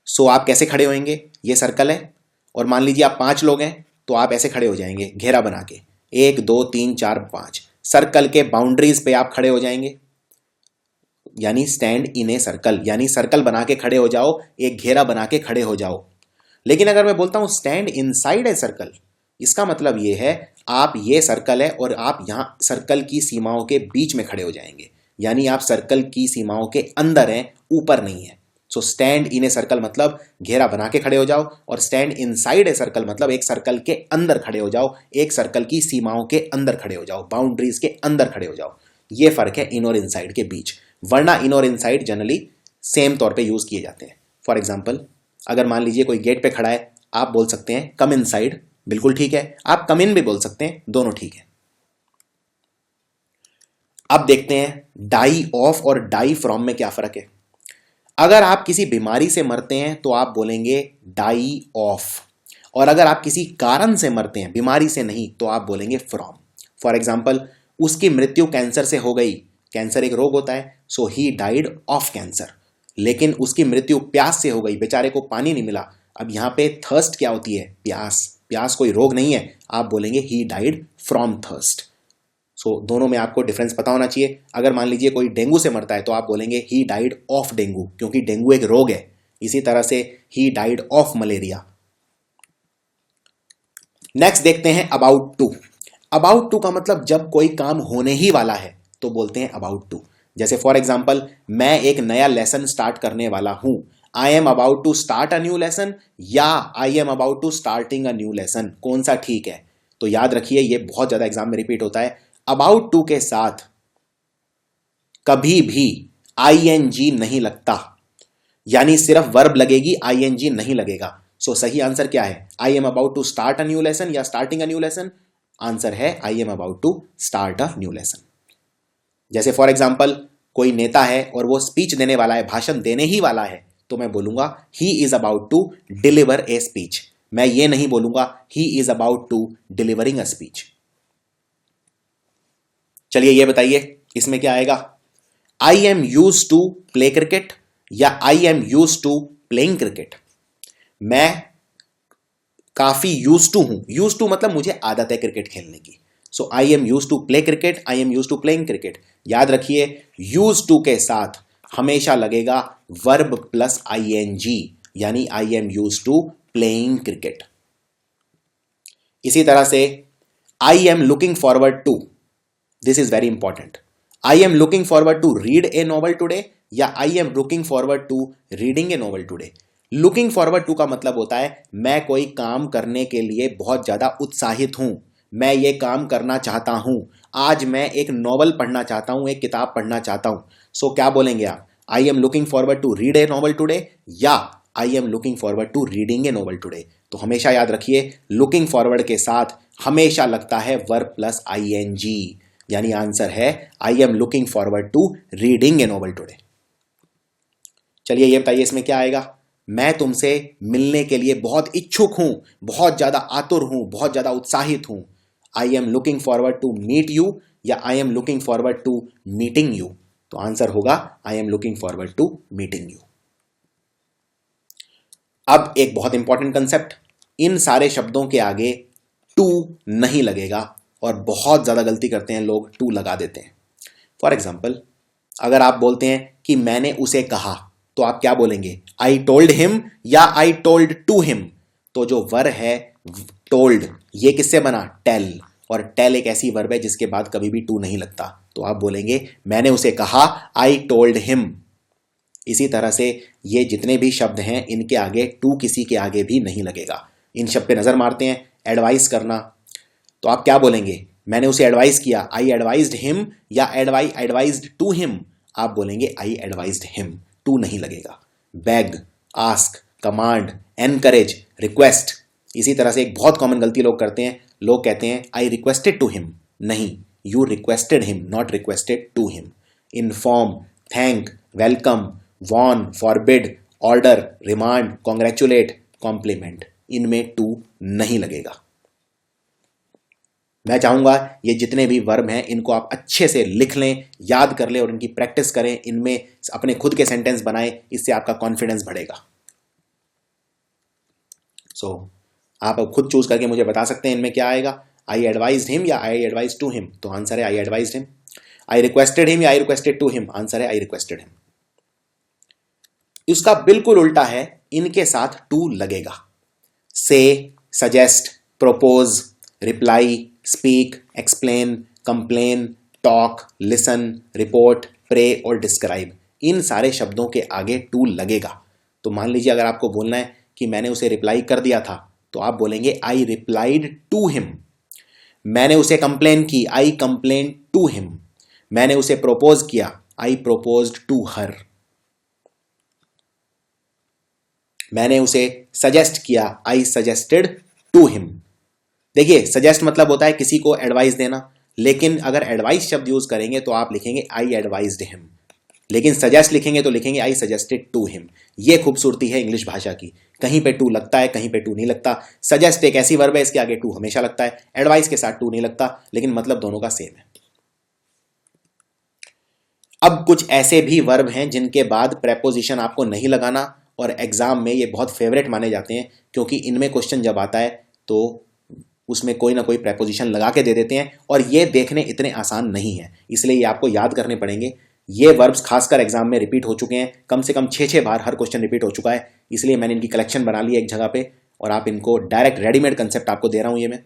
सो आप कैसे खड़े होंगे? ये सर्कल है और मान लीजिए आप 5 लोग हैं तो आप ऐसे खड़े हो जाएंगे घेरा बना के, 1 2 3 4 5 सर्कल के बाउंड्रीज पे आप खड़े हो जाएंगे, यानी स्टैंड इन ए सर्कल, यानी सर्कल बना के खड़े हो जाओ, एक घेरा बना के खड़े हो जाओ। लेकिन अगर मैं बोलता हूं स्टैंड इनसाइड ए सर्कल, इसका मतलब यह है आप ये सर्कल है और आप यहां सर्कल की सीमाओं के बीच में खड़े हो जाएंगे, यानी आप सर्कल की सीमाओं के अंदर हैं, ऊपर नहीं है। So stand in a circle मतलब घेरा बना के खड़े हो जाओ, और स्टैंड इनसाइड ए सर्कल मतलब एक सर्कल के अंदर खड़े हो जाओ, एक सर्कल की सीमाओं के अंदर खड़े हो जाओ, बाउंड्रीज के अंदर खड़े हो जाओ। ये फर्क है इन और इनसाइड के बीच, वरना इन और इनसाइड जनरली सेम तौर पे यूज किए जाते हैं। फॉर एग्जाम्पल, अगर मान लीजिए कोई गेट पे खड़ा है, आप बोल सकते हैं कम इनसाइड, बिल्कुल ठीक है। आप कम इन भी बोल सकते हैं, दोनों ठीक है। अब देखते हैं डाई ऑफ और डाई फ्रॉम में क्या फर्क है। अगर आप किसी बीमारी से मरते हैं तो आप बोलेंगे डाई ऑफ, और अगर आप किसी कारण से मरते हैं, बीमारी से नहीं, तो आप बोलेंगे फ्रॉम। फॉर एग्जाम्पल, उसकी मृत्यु कैंसर से हो गई, कैंसर एक रोग होता है, so he died of cancer. लेकिन उसकी मृत्यु प्यास से हो गई, बेचारे को पानी नहीं मिला। अब यहां पे थर्स्ट क्या होती है? प्यास। प्यास कोई रोग नहीं है, आप बोलेंगे ही डाइड फ्रॉम थर्स्ट। सो दोनों में आपको डिफरेंस पता होना चाहिए। अगर मान लीजिए कोई डेंगू से मरता है तो आप बोलेंगे ही डाइड ऑफ डेंगू, क्योंकि डेंगू एक रोग है। इसी तरह से he died of malaria. Next देखते हैं अबाउट टू। अबाउट टू का मतलब जब कोई काम होने ही वाला है तो बोलते हैं अबाउट टू। जैसे फॉर एग्जाम्पल, मैं एक नया लेसन स्टार्ट करने वाला हूं, I am about to start a new lesson, या I am about to starting a new lesson, कौन सा ठीक है? तो याद रखिए, ये बहुत ज्यादा एग्जाम में रिपीट होता है। अबाउट टू के साथ कभी भी आईएनजी नहीं लगता, यानी सिर्फ वर्ब लगेगी, आईएनजी नहीं लगेगा। सो सही आंसर क्या है? I am about to start a new lesson या starting a new lesson? Answer है I am about to start a new lesson. जैसे फॉर एग्जाम्पल, कोई नेता है और वो स्पीच देने वाला है, भाषण देने ही वाला है, तो मैं बोलूंगा he is about to deliver a speech. मैं ये नहीं बोलूंगा he is about to delivering a speech. चलिए ये बताइए इसमें क्या आएगा? I am use to play cricket या I am use to playing cricket? मैं काफी यूज टू हूं, यूज टू मतलब मुझे आदत है क्रिकेट खेलने की। So I am use to play cricket, I am use to playing cricket. याद रखिए, यूज टू के साथ हमेशा लगेगा वर्ब प्लस आईएनजी, यानी I am use to playing cricket. इसी तरह से I am looking forward to, this is very important. I am looking forward to read a novel today या I am looking forward to reading a novel today. Looking forward to का मतलब होता है मैं कोई काम करने के लिए बहुत ज्यादा उत्साहित हूं, मैं ये काम करना चाहता हूं, आज मैं एक नॉवल पढ़ना चाहता हूं, एक किताब पढ़ना चाहता हूं। सो क्या बोलेंगे आप? I am looking forward to read a novel today या I am looking forward to reading a novel today. तो हमेशा याद रखिए, लुकिंग फॉरवर्ड के साथ हमेशा लगता है वर्ब प्लस आईएनजी, यानी आंसर है I am looking forward to reading a novel today. चलिए ये बताइए इसमें क्या आएगा? मैं तुमसे मिलने के लिए बहुत इच्छुक हूं, बहुत ज्यादा आतुर हूं, बहुत ज्यादा उत्साहित हूं। I am looking forward to meet you या I am looking forward to meeting you? तो आंसर होगा I am looking forward to meeting you. अब एक बहुत इंपॉर्टेंट कंसेप्ट, इन सारे शब्दों के आगे टू नहीं लगेगा, और बहुत ज्यादा गलती करते हैं लोग, टू लगा देते हैं। फॉर एग्जाम्पल, अगर आप बोलते हैं कि मैंने उसे कहा, तो आप क्या बोलेंगे? आई टोल्ड हिम या आई टोल्ड टू हिम? तो जो वर्ब है टोल्ड, ये किससे बना? टेल, और टेल एक ऐसी वर्ब है जिसके बाद कभी भी टू नहीं लगता। तो आप बोलेंगे मैंने उसे कहा, आई टोल्ड हिम। इसी तरह से ये जितने भी शब्द हैं इनके आगे टू किसी के आगे भी नहीं लगेगा। इन शब्द पे नजर मारते हैं। एडवाइस करना, तो आप क्या बोलेंगे? मैंने उसे एडवाइस किया, आई एडवाइज्ड हिम या एडवाइज्ड टू हिम? आप बोलेंगे आई एडवाइज्ड हिम, टू नहीं लगेगा। Beg, ask, command, encourage, request. इसी तरह से एक बहुत कॉमन गलती लोग करते हैं, लोग कहते हैं आई रिक्वेस्टेड टू हिम। नहीं, you requested him, not requested to him. Inform, thank, welcome, warn, forbid, order, remand, congratulate, compliment, इनमें टू नहीं लगेगा। मैं चाहूंगा ये जितने भी वर्ब हैं इनको आप अच्छे से लिख लें, याद कर लें और इनकी प्रैक्टिस करें, इनमें अपने खुद के सेंटेंस बनाएं, इससे आपका कॉन्फिडेंस बढ़ेगा। सो आप अब खुद चूज करके मुझे बता सकते हैं इनमें क्या आएगा, आई एडवाइज्ड हिम या आई एडवाइज टू हिम, तो आंसर है I advised him. I requested him या I requested to him, answer है आई रिक्वेस्टेड हिम। इसका बिल्कुल उल्टा है, इनके साथ टू लगेगा। Say, suggest, propose, reply, speak, explain, complain, talk, listen, report, pray और डिस्क्राइब, इन सारे शब्दों के आगे टू लगेगा। तो मान लीजिए अगर आपको बोलना है कि मैंने उसे रिप्लाई कर दिया था, तो आप बोलेंगे आई रिप्लाइड टू हिम। मैंने उसे कंप्लेन की, आई कंप्लेन टू हिम। मैंने उसे प्रोपोज किया, आई प्रोपोज्ड टू हर। मैंने उसे सजेस्ट किया, आई सजेस्टेड टू हिम। देखिए, सजेस्ट मतलब होता है किसी को एडवाइस देना, लेकिन अगर एडवाइस शब्द यूज करेंगे तो आप लिखेंगे आई एडवाइज्ड हिम, लेकिन सजेस्ट लिखेंगे तो लिखेंगे आई सजेस्टेड टू हिम। ये खूबसूरती है इंग्लिश भाषा की, कहीं पे टू लगता है, कहीं पे टू नहीं लगता। सजेस्ट एक ऐसी वर्ब है, इसके आगे टू हमेशा लगता है। एडवाइस के साथ टू नहीं लगता, लेकिन मतलब दोनों का सेम है। अब कुछ ऐसे भी वर्ब हैं जिनके बाद प्रेपोजिशन आपको नहीं लगाना, और एग्जाम में ये बहुत फेवरेट माने जाते हैं, क्योंकि इनमें क्वेश्चन जब आता है तो उसमें कोई ना कोई प्रेपोजिशन लगा के दे देते हैं, और ये देखने इतने आसान नहीं है, इसलिए ये आपको याद करने पड़ेंगे। ये वर्ब्स खासकर एग्जाम में रिपीट हो चुके हैं, कम से कम 6-6 बार हर क्वेश्चन रिपीट हो चुका है, इसलिए मैंने इनकी कलेक्शन बना ली है एक जगह पे, और आप इनको डायरेक्ट रेडीमेड कंसेप्ट आपको दे रहा हूं ये मैं।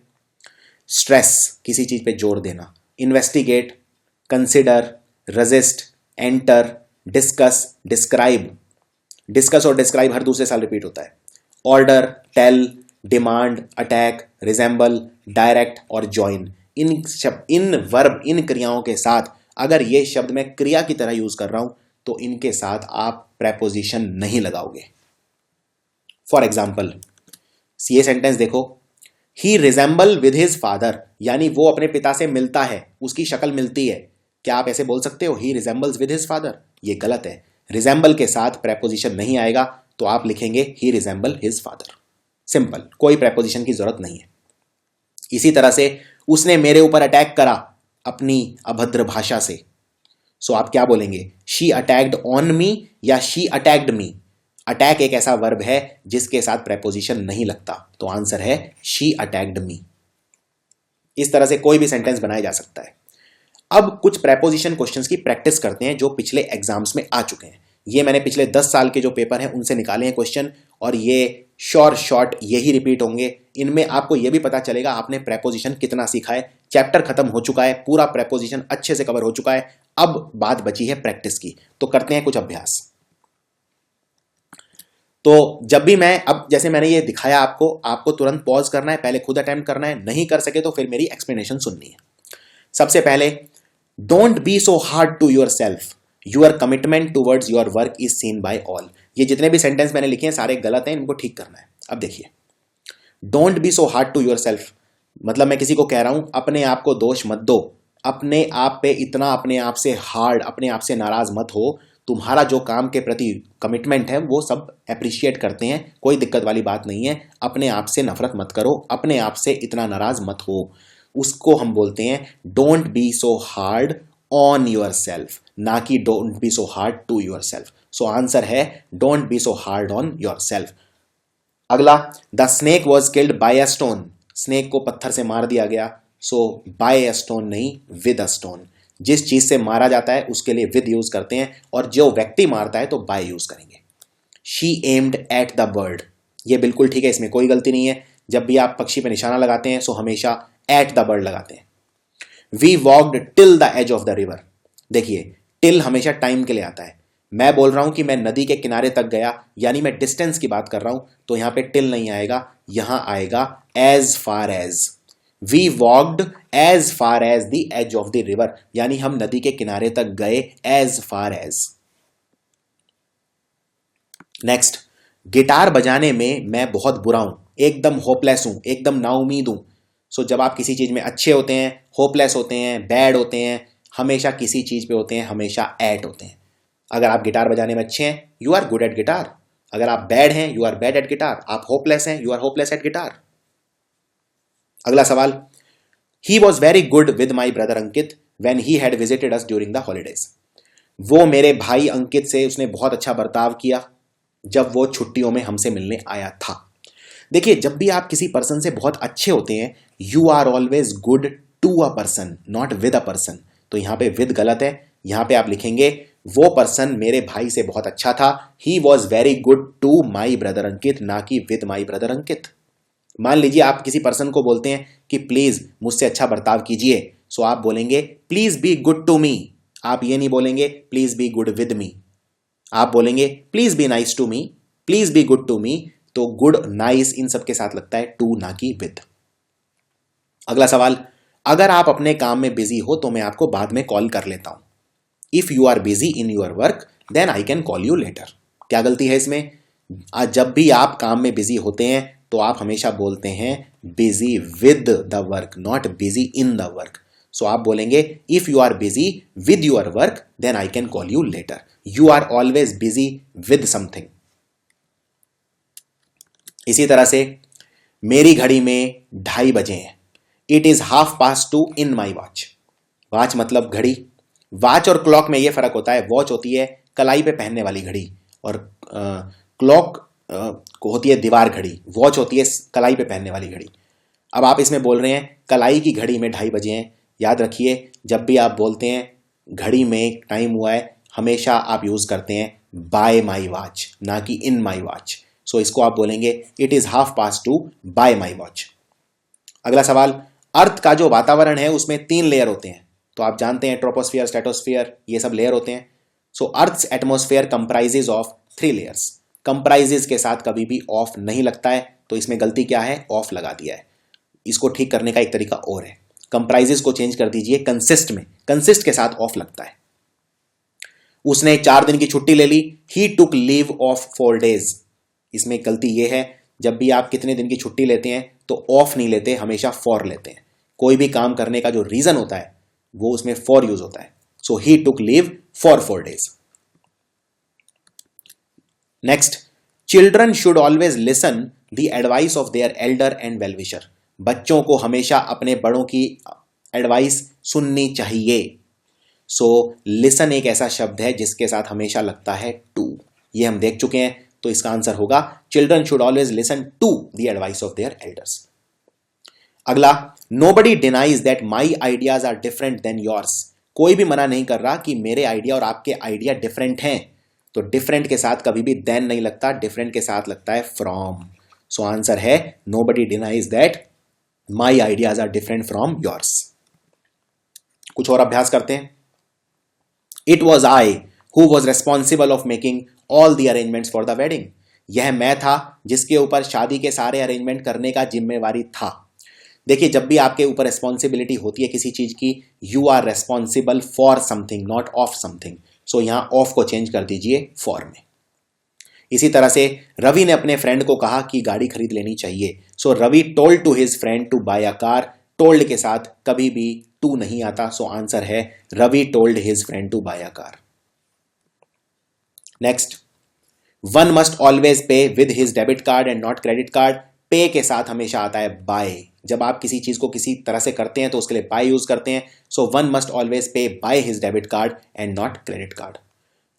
स्ट्रेस, किसी चीज पे जोर देना। Investigate, consider, resist, enter, discuss, describe. Discuss और डिस्क्राइब हर दूसरे साल रिपीट होता है। Order, tell, demand, attack, resemble, direct और ज्वाइन। इन वर्ब, इन क्रियाओं के साथ अगर ये शब्द मैं क्रिया की तरह यूज कर रहा हूं तो इनके साथ आप प्रेपोजिशन नहीं लगाओगे। फॉर एग्जाम्पल, ये सेंटेंस देखो, ही रिजेंबल विद हिज फादर, यानी वो अपने पिता से मिलता है, उसकी शक्ल मिलती है। क्या आप ऐसे बोल सकते हो, ही रिजेंबल्स विद हिज फादर? ये गलत है। रिजेंबल के साथ प्रेपोजिशन नहीं आएगा, तो आप लिखेंगे ही रिजेंबल हिज फादर। सिंपल, कोई प्रेपोजिशन की जरूरत नहीं है। इसी तरह से उसने मेरे ऊपर अटैक करा अपनी अभद्र भाषा से, सो आप क्या बोलेंगे, शी अटैक्ड ऑन मी या शी अटैक्ड मी? अटैक एक ऐसा वर्ब है जिसके साथ प्रेपोजिशन नहीं लगता, तो आंसर है शी अटैक्ड मी। इस तरह से कोई भी सेंटेंस बनाया जा सकता है। अब कुछ प्रेपोजिशन क्वेश्चंस की प्रैक्टिस करते हैं जो पिछले एग्जाम्स में आ चुके हैं। ये मैंने पिछले 10 साल के जो पेपर हैं उनसे निकाले हैं क्वेश्चन, और ये शॉर्ट यही रिपीट होंगे। इनमें आपको यह भी पता चलेगा आपने प्रेपोजिशन कितना सीखा है। चैप्टर खत्म हो चुका है, पूरा प्रेपोजिशन अच्छे से कवर हो चुका है, अब बात बची है प्रैक्टिस की। तो करते हैं कुछ अभ्यास। तो जब भी मैं, अब जैसे मैंने ये दिखाया आपको तुरंत पॉज करना है, पहले खुद अटेम्प्ट करना है, नहीं कर सके तो फिर मेरी एक्सप्लेनेशन सुननी है। सबसे पहले, don't be so hard to your self, your commitment towards your work is seen by all. ये जितने भी सेंटेंस मैंने लिखे हैं सारे गलत हैं, इनको ठीक करना है। अब देखिए, don't be so hard to your self मतलब मैं किसी को कह रहा हूं अपने आप को दोष मत दो, अपने आप पे इतना अपने आप से हार्ड, अपने आप से नाराज मत हो। तुम्हारा जो काम के प्रति कमिटमेंट है वो सब अप्रिशिएट करते हैं, कोई दिक्कत वाली बात नहीं है। अपने आप से नफरत मत करो, अपने आप से इतना नाराज मत हो। उसको हम बोलते हैं don't be so hard on your self, ना कि don't be so hard to your self. So answer है don't be so hard on your self. अगला, the snake was killed by a stone, snake को पत्थर से मार दिया गया। सो बाय अ स्टोन नहीं, विद अ स्टोन। जिस चीज से मारा जाता है उसके लिए विद यूज करते हैं, और जो व्यक्ति मारता है तो बाय यूज करेंगे। She aimed at the bird, ये बिल्कुल ठीक है, इसमें कोई गलती नहीं है। जब भी आप पक्षी पे निशाना लगाते हैं सो हमेशा एट द बर्ड लगाते हैं। We walked till the edge of the river, देखिए टिल हमेशा टाइम के लिए आता है। मैं बोल रहा हूं कि मैं नदी के किनारे तक गया, यानी मैं डिस्टेंस की बात कर रहा हूं, तो यहां पे टिल नहीं आएगा, यहां आएगा as far as. We walked as far as the edge of the river, यानी हम नदी के किनारे तक गए as far as. Next, guitar बजाने में मैं बहुत बुरा हूं, एकदम होपलेस हूं, एकदम नाउमीद हूं। सो जब आप किसी चीज में अच्छे होते हैं, होपलेस होते हैं, बैड होते हैं, हमेशा किसी चीज पे होते हैं, हमेशा एट होते हैं। अगर आप गिटार बजाने में अच्छे हैं, you are good at guitar. अगर आप बैड हैं, you are bad at guitar. आप होपलेस हैं, you are hopeless at guitar. अगला सवाल, he was very good with my brother Ankit when he had visited us during the holidays, वो मेरे भाई अंकित से उसने बहुत अच्छा बर्ताव किया जब वो छुट्टियों में हमसे मिलने आया था। देखिए, जब भी आप किसी पर्सन से बहुत अच्छे होते हैं, you are always good to a person, not with a person. तो यहां पे विद गलत है, यहां पे आप लिखेंगे वो पर्सन मेरे भाई से बहुत अच्छा था, he was very good to my brother Ankit, ना कि विद माई ब्रदर अंकित। मान लीजिए आप किसी पर्सन को बोलते हैं कि प्लीज मुझसे अच्छा बर्ताव कीजिए, सो आप बोलेंगे please be good to me. आप ये नहीं बोलेंगे please be good with me, आप बोलेंगे please be nice to me, please be good to me. तो गुड, नाइस इन सब के साथ लगता है टू, ना कि विद। अगला सवाल, अगर आप अपने काम में बिजी हो तो मैं आपको बाद में कॉल कर लेता हूं। If you are busy in your work then I can call you later. क्या गलती है इसमें? जब भी आप काम में बिजी होते हैं तो आप हमेशा बोलते हैं busy with the work, not busy in the work. So आप बोलेंगे if you are busy with your work then I can call you later. You are always busy with something. इसी तरह से मेरी घड़ी में 2:30 बजे हैं। It is 2:30 in my watch. Watch मतलब घड़ी। वॉच और क्लॉक में यह फर्क होता है, वॉच होती है कलाई पे पहनने वाली घड़ी और क्लॉक होती है दीवार घड़ी, वॉच होती है कलाई पे पहनने वाली घड़ी। अब आप इसमें बोल रहे हैं कलाई की घड़ी में 2:30 बजे हैं। याद रखिए, जब भी आप बोलते हैं घड़ी में टाइम हुआ है, हमेशा आप यूज करते हैं बाय माई वॉच, ना कि इन माई वॉच। सो इसको आप बोलेंगे it is 2:30 bye my watch. अगला सवाल, अर्थ का जो वातावरण है उसमें 3 लेयर होते हैं। तो आप जानते हैं ट्रोपोस्फियर, स्ट्रेटोस्फियर, ये सब लेयर होते हैं। So earth's atmosphere comprises of 3 layers. Comprises के साथ कभी भी ऑफ नहीं लगता है, तो इसमें गलती क्या है? ऑफ लगा दिया है। इसको ठीक करने का एक तरीका और है, कंप्राइजेज को चेंज कर दीजिए कंसिस्ट में, कंसिस्ट के साथ ऑफ लगता है। उसने 4 दिन की छुट्टी ले ली, ही टुक लीव ऑफ 4 days। इसमें गलती यह है, जब भी आप कितने दिन की छुट्टी लेते हैं तो ऑफ नहीं लेते, हमेशा फॉर लेते हैं। कोई भी काम करने का जो रीजन होता है वो उसमें फॉर यूज होता है। So he took leave for 4 days। Next, children should always listen the advice of their elder and well wisher. बच्चों को हमेशा अपने बड़ों की एडवाइस सुननी चाहिए। सो लिसन एक ऐसा शब्द है जिसके साथ हमेशा लगता है टू, ये हम देख चुके हैं। तो इसका आंसर होगा children should always listen to the advice of their elders. अगला, nobody denies that my ideas are different than yours. कोई भी मना नहीं कर रहा कि मेरे आइडिया और आपके आइडिया डिफरेंट हैं। तो डिफरेंट के साथ कभी भी देन नहीं लगता, डिफरेंट के साथ लगता है फ्रॉम। सो आंसर है nobody denies that my ideas are different from yours. कुछ और अभ्यास करते हैं। It was I who was responsible of making all the arrangements for the wedding. यह मैं था जिसके ऊपर शादी के सारे अरेंजमेंट करने का जिम्मेवारी था। देखिए, जब भी आपके ऊपर रेस्पॉन्सिबिलिटी होती है किसी चीज की, you are responsible for something, not of something. So यहां ऑफ को चेंज कर दीजिए फॉर में। इसी तरह से रवि ने अपने फ्रेंड को कहा कि गाड़ी खरीद लेनी चाहिए। So Ravi told to his friend to buy a car. Told के साथ कभी भी टू नहीं आता। सो आंसर है Ravi told his friend to buy a car. Next, one must always pay with his debit card and not credit card. Pay के साथ हमेशा आता है बाय। जब आप किसी चीज को किसी तरह से करते हैं तो उसके लिए बाय यूज करते हैं। So one must always pay by his debit card and not credit card.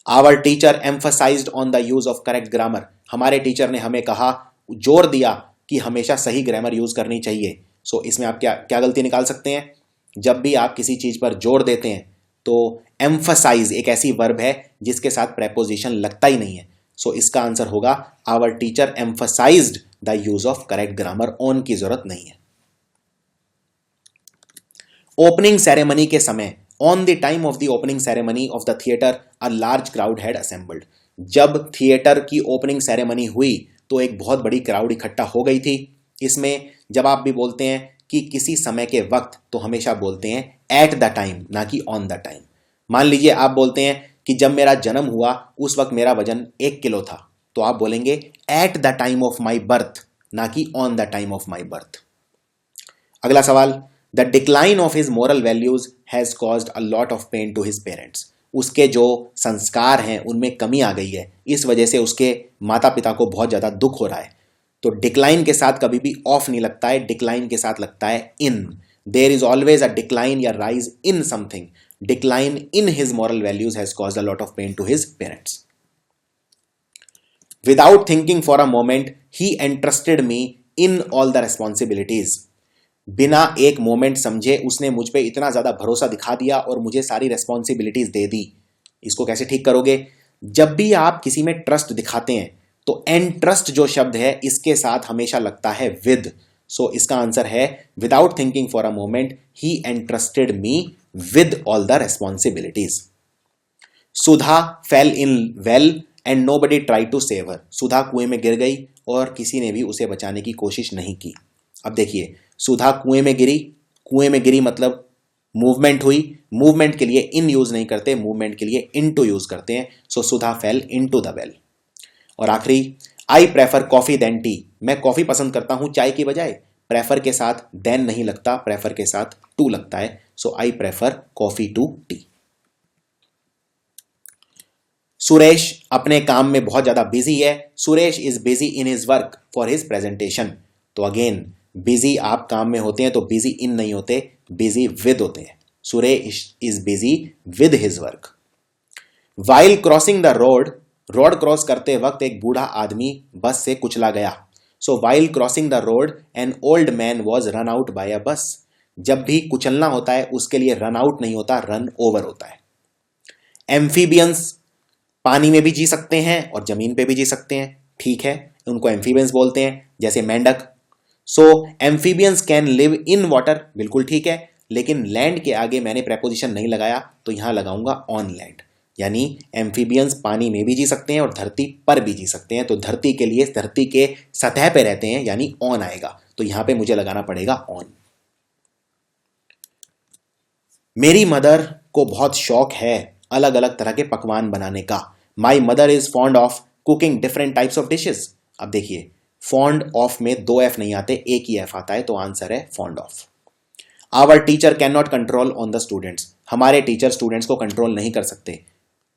Our teacher emphasized on the use of correct grammar. हमारे टीचर ने हमें कहा, जोर दिया कि हमेशा सही ग्रामर यूज करनी चाहिए। सो इसमें आप क्या क्या गलती निकाल सकते हैं? जब भी आप किसी चीज पर जोर देते हैं तो एम्फसाइज एक ऐसी वर्ब है जिसके साथ प्रेपोजिशन लगता ही नहीं है। सो इसका आंसर होगा our teacher emphasized the use of correct grammar. On की जरूरत नहीं है। ओपनिंग सेरेमनी के समय, on the time of the opening ceremony of the theatre a large crowd had assembled. जब थिएटर की ओपनिंग सेरेमनी हुई तो एक बहुत बड़ी क्राउड इकट्ठा हो गई थी। इसमें जब आप भी बोलते हैं कि किसी समय के वक्त, तो हमेशा बोलते हैं एट द टाइम, ना कि ऑन द टाइम। मान लीजिए आप बोलते हैं कि जब मेरा जन्म हुआ उस वक्त मेरा वजन 1 किलो था, तो आप बोलेंगे at the time of my birth, ना कि on the time of my birth. अगला सवाल, the decline of his moral values has caused a lot of pain to his parents. उसके जो संस्कार हैं उनमें कमी आ गई है, इस वजह से उसके माता पिता को बहुत ज्यादा दुख हो रहा है। तो डिक्लाइन के साथ कभी भी ऑफ नहीं लगता है, डिक्लाइन के साथ लगता है in. There is always a decline या rise in something. Decline in his moral values has caused a lot of pain to his parents. Without thinking for a moment he entrusted me in all the responsibilities. बिना एक moment समझे उसने मुझ पे इतना ज्यादा भरोसा दिखा दिया और मुझे सारी रेस्पॉन्सिबिलिटीज दे दी। इसको कैसे ठीक करोगे? जब भी आप किसी में ट्रस्ट दिखाते हैं तो एंड ट्रस्ट जो शब्द है इसके साथ हमेशा लगता है विद। सो इसका आंसर है without thinking for a moment he entrusted me with all the responsibilities. Sudha fell in well and nobody try to save her. Sudha कुएं में गिर गई और किसी ने भी उसे बचाने की कोशिश नहीं की। अब देखिए, सुधा कुएं में गिरी मतलब मूवमेंट हुई। मूवमेंट के लिए इन यूज नहीं करते, मूवमेंट के लिए इनटू यूज करते हैं। So Sudha fell into the well. और आखिरी, I prefer coffee than tea. मैं कॉफी पसंद करता हूं चाय की बजाय। प्रेफर के साथ देन नहीं लगता, प्रेफर के साथ टू लगता है। So I prefer coffee to tea. Suresh अपने काम में बहुत ज्यादा बिजी है। Suresh is busy in his work for his presentation. तो अगेन, बिजी आप काम में होते हैं तो बिजी इन नहीं होते, बिजी विद होते हैं। Suresh is busy with his work. While crossing the road, road cross करते वक्त एक बूढ़ा आदमी बस से कुचला गया। So while crossing the road an old man was run out by a bus. जब भी कुचलना होता है उसके लिए रन आउट नहीं होता, रन ओवर होता है। एम्फीबियंस पानी में भी जी सकते हैं और जमीन पे भी जी सकते हैं, ठीक है, उनको एम्फीबियंस बोलते हैं, जैसे मेंढक। So amphibians can live in water, बिल्कुल ठीक है, लेकिन लैंड के आगे मैंने प्रेपोजिशन नहीं लगाया तो यहां लगाऊंगा ऑन लैंड। यानी एम्फीबियंस पानी में भी जी सकते हैं और धरती पर भी जी सकते हैं। तो धरती के लिए धरती के सतह पे रहते हैं, यानी ऑन आएगा, तो यहां पे मुझे लगाना पड़ेगा ऑन। मेरी मदर को बहुत शौक है अलग अलग तरह के पकवान बनाने का। My mother is fond of cooking different types of dishes. अब देखिए, फॉन्ड ऑफ में दो एफ नहीं आते, एक ही एफ आता है, तो आंसर है fond of. Our teacher can not control on the students. हमारे टीचर स्टूडेंट्स को कंट्रोल नहीं कर सकते,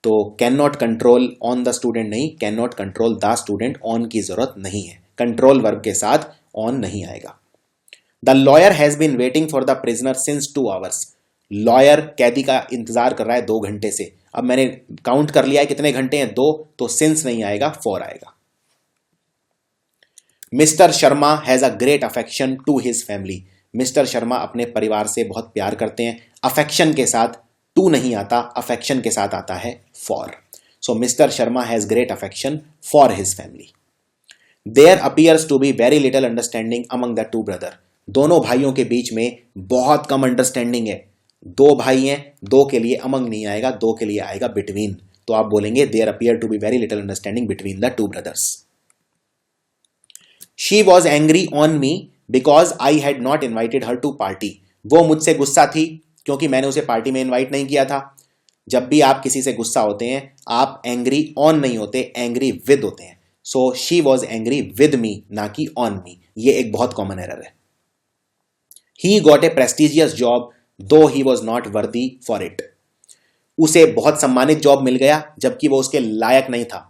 तो can not control on the student नहीं, can not control the student, on की जरूरत नहीं है। कंट्रोल वर्ब के साथ ऑन नहीं आएगा। The lawyer has been waiting for the prisoner since 2 hours। Lawyer कैदी का इंतजार कर रहा है 2 घंटे से। अब मैंने काउंट कर लिया है कितने घंटे हैं, 2, तो सिंस नहीं आएगा, 4 आएगा। Mister Sharma has a great affection to his family. Mister Sharma अपने परिवार से बहुत प्यार करते हैं। अफेक्शन के साथ टू नहीं आता, अफेक्शन के साथ आता है for. So mister Sharma has great affection for his family. There appears to be very little understanding among the two brother. दोनों भाइयों के बीच में बहुत कम अंडरस्टैंडिंग है। 2 भाई हैं, 2 के लिए अमंग नहीं आएगा, 2 के लिए आएगा बिटवीन। तो आप बोलेंगे there appear to be very little understanding between the two brothers. She was angry on me because I had not invited her to party. वो मुझसे गुस्सा थी क्योंकि मैंने उसे पार्टी में इन्वाइट नहीं किया था। जब भी आप किसी से गुस्सा होते हैं आप एंग्री ऑन नहीं होते, एंग्री विद होते हैं। So she was angry with me, ना कि ऑन मी। ये एक बहुत कॉमन एरर है। He got a prestigious job though he was not worthy for it. उसे बहुत सम्मानित जॉब मिल गया जबकि वो उसके लायक नहीं था।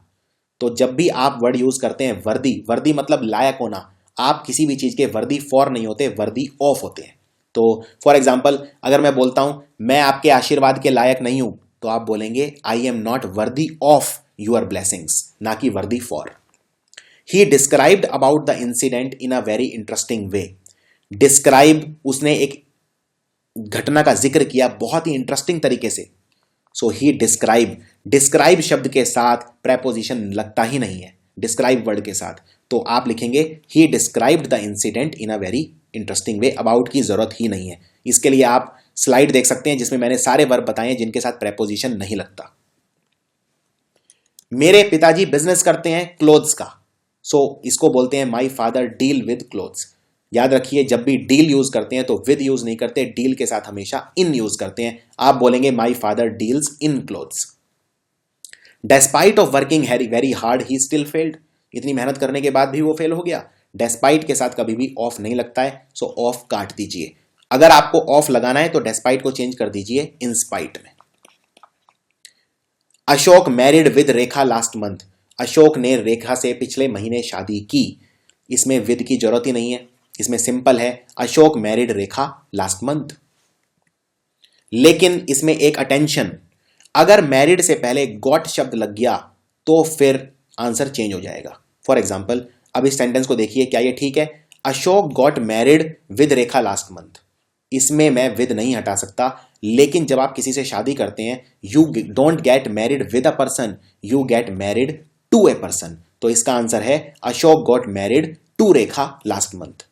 तो जब भी आप वर्ड यूज करते हैं वर्दी, वर्दी मतलब लायक होना, आप किसी भी चीज के वर्दी फॉर नहीं होते, वर्दी ऑफ होते हैं। तो फॉर एग्जाम्पल अगर मैं बोलता हूं मैं आपके आशीर्वाद के लायक नहीं हूं, तो आप बोलेंगे I am not worthy of your blessings, ना कि worthy for. He described about the incident in a very interesting way. Describe, उसने एक घटना का जिक्र किया बहुत ही इंटरेस्टिंग तरीके से। सो ही डिस्क्राइब, डिस्क्राइब शब्द के साथ प्रेपोजिशन लगता ही नहीं है डिस्क्राइब वर्ड के साथ, तो आप लिखेंगे ही described the incident in a very interesting way. About की जरूरत ही नहीं है। इसके लिए आप स्लाइड देख सकते हैं जिसमें मैंने सारे वर्ब बताए हैं जिनके साथ प्रेपोजिशन नहीं लगता। मेरे पिताजी बिजनेस करते हैं क्लोथ्स का। सो इसको बोलते हैं my father deal with clothes. याद रखिए जब भी डील यूज करते हैं तो विद यूज नहीं करते, डील के साथ हमेशा इन यूज करते हैं। आप बोलेंगे my father deals in clothes. Despite of working very hard he still failed. इतनी मेहनत करने के बाद भी वो फेल हो गया। डेस्पाइट के साथ कभी भी ऑफ नहीं लगता है, सो ऑफ काट दीजिए। अगर आपको ऑफ लगाना है तो डेस्पाइट को चेंज कर दीजिए इन स्पाइट में। Ashok married with Rekha last month. Ashok ने रेखा से पिछले महीने शादी की। इसमें विद की जरूरत ही नहीं है, इसमें सिंपल है अशोक मैरिड रेखा लास्ट मंथ। लेकिन इसमें एक अटेंशन, अगर मैरिड से पहले गॉट शब्द लग गया तो फिर आंसर चेंज हो जाएगा। फॉर एग्जाम्पल अब इस सेंटेंस को देखिए, क्या ये ठीक है? Ashok got married with Rekha last month, इसमें मैं विद नहीं हटा सकता, लेकिन जब आप किसी से शादी करते हैं you don't get married with a person, you get married to a person. तो इसका आंसर है Ashok got married to Rekha last month.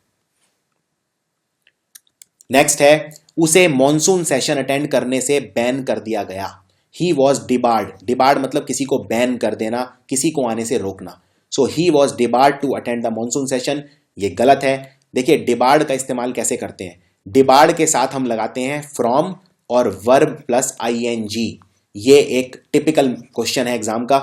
Next है, उसे मॉनसून सेशन अटेंड करने से बैन कर दिया गया। ही वॉज डिबार्ड, डिबार्ड मतलब किसी को बैन कर देना, किसी को आने से रोकना। So he was debarred to attend the monsoon session, ये गलत है। देखिए डिबार्ड का इस्तेमाल कैसे करते हैं, डिबार्ड के साथ हम लगाते हैं फ्रॉम और वर्ब प्लस आईएनजी। ये एक टिपिकल क्वेश्चन है एग्जाम का।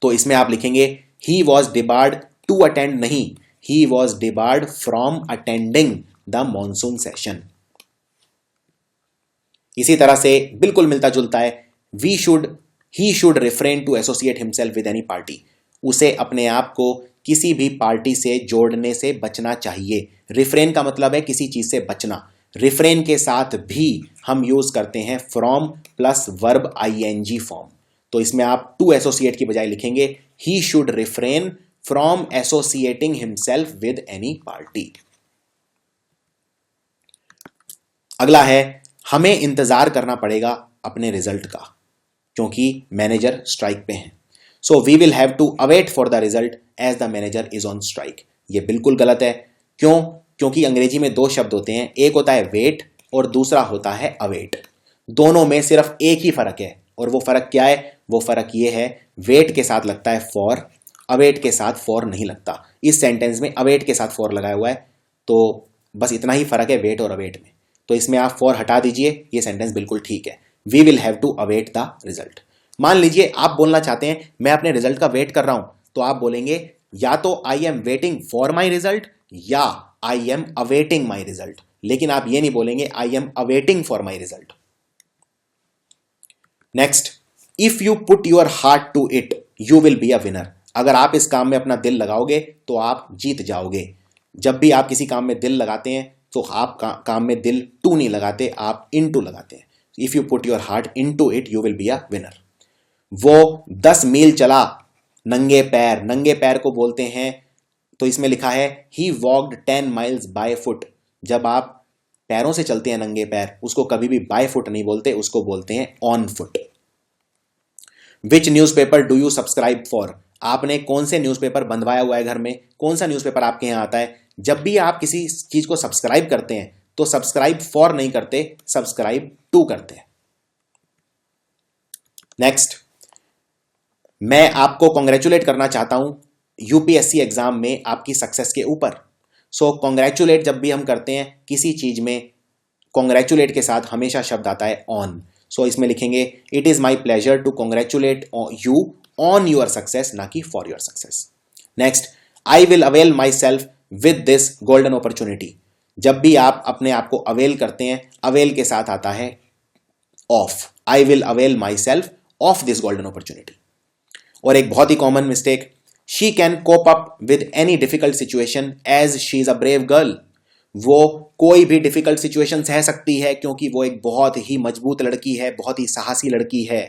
तो इसमें आप लिखेंगे he was debarred to attend, नहीं, he was debarred from attending the monsoon session. इसी तरह से बिल्कुल मिलता जुलता है, he should refrain to associate himself with any party, उसे अपने आप को किसी भी पार्टी से जोड़ने से बचना चाहिए। रिफ्रेन का मतलब है किसी चीज से बचना। रिफ्रेन के साथ भी हम यूज करते हैं from plus verb I N G form. तो इसमें आप टू एसोसिएट की बजाय लिखेंगे he should refrain from associating himself with any party. अगला है, हमें इंतजार करना पड़ेगा अपने रिजल्ट का क्योंकि मैनेजर स्ट्राइक पे हैं। So we will have to await for the result as the manager is on strike. ये बिल्कुल गलत है। क्यों? क्योंकि अंग्रेजी में दो शब्द होते हैं, एक होता है वेट और दूसरा होता है अवेट। दोनों में सिर्फ एक ही फर्क है, और वो फर्क क्या है? वो फर्क ये है, वेट के साथ लगता है फॉर, अवेट के साथ फॉर नहीं लगता। इस सेंटेंस में अवेट के साथ फॉर लगाया हुआ है, तो बस इतना ही फर्क है वेट और अवेट में। तो इसमें आप फॉर हटा दीजिए, ये सेंटेंस बिल्कुल ठीक है। We will have to await the result. मान लीजिए आप बोलना चाहते हैं मैं अपने रिजल्ट का वेट कर रहा हूं, तो आप बोलेंगे या तो I am waiting for my result या I am awaiting my result, लेकिन आप ये नहीं बोलेंगे I am awaiting for my result. Next, if you put your heart to it you will be a winner. अगर आप इस काम में अपना दिल लगाओगे तो आप जीत जाओगे। जब भी आप किसी काम में दिल लगाते हैं तो आप काम में दिल टू नहीं लगाते, आप इनटू लगाते हैं। If you put your heart into it you will be a winner. वो 10 मील चला नंगे पैर, नंगे पैर को बोलते हैं, तो इसमें लिखा है ही वॉक्ड 10 माइल्स बाय फुट। जब आप पैरों से चलते हैं नंगे पैर, उसको कभी भी बाय फुट नहीं बोलते, उसको बोलते हैं on foot. Which newspaper do you subscribe for? आपने कौन से न्यूज़पेपर बंधवाया हुआ है घर में? कौन सा न्यूज़पेपर आपके यहां आता है? जब भी आप किसी चीज को सब्सक्राइब करते हैं तो सब्सक्राइब फॉर नहीं करते, सब्सक्राइब टू करते हैं। नेक्स्ट, मैं आपको कॉन्ग्रेचुलेट करना चाहता हूं यूपीएससी एग्जाम में आपकी सक्सेस के ऊपर। सो कॉन्ग्रेचुलेट जब भी हम करते हैं किसी चीज में, कॉन्ग्रेचुलेट के साथ हमेशा शब्द आता है ऑन। सो इसमें लिखेंगे it is my pleasure to congratulate you on your success, ना कि for your success. Next, I will avail myself with this golden opportunity. जब भी आप अपने आप को अवेल करते हैं, अवेल के साथ आता है of. I will avail myself of this golden opportunity. और एक बहुत ही common mistake, she can cope up with any difficult situation as she is a brave girl. वो कोई भी डिफिकल्ट सिचुएशन सह सकती है क्योंकि वो एक बहुत ही मजबूत लड़की है, बहुत ही साहसी लड़की है।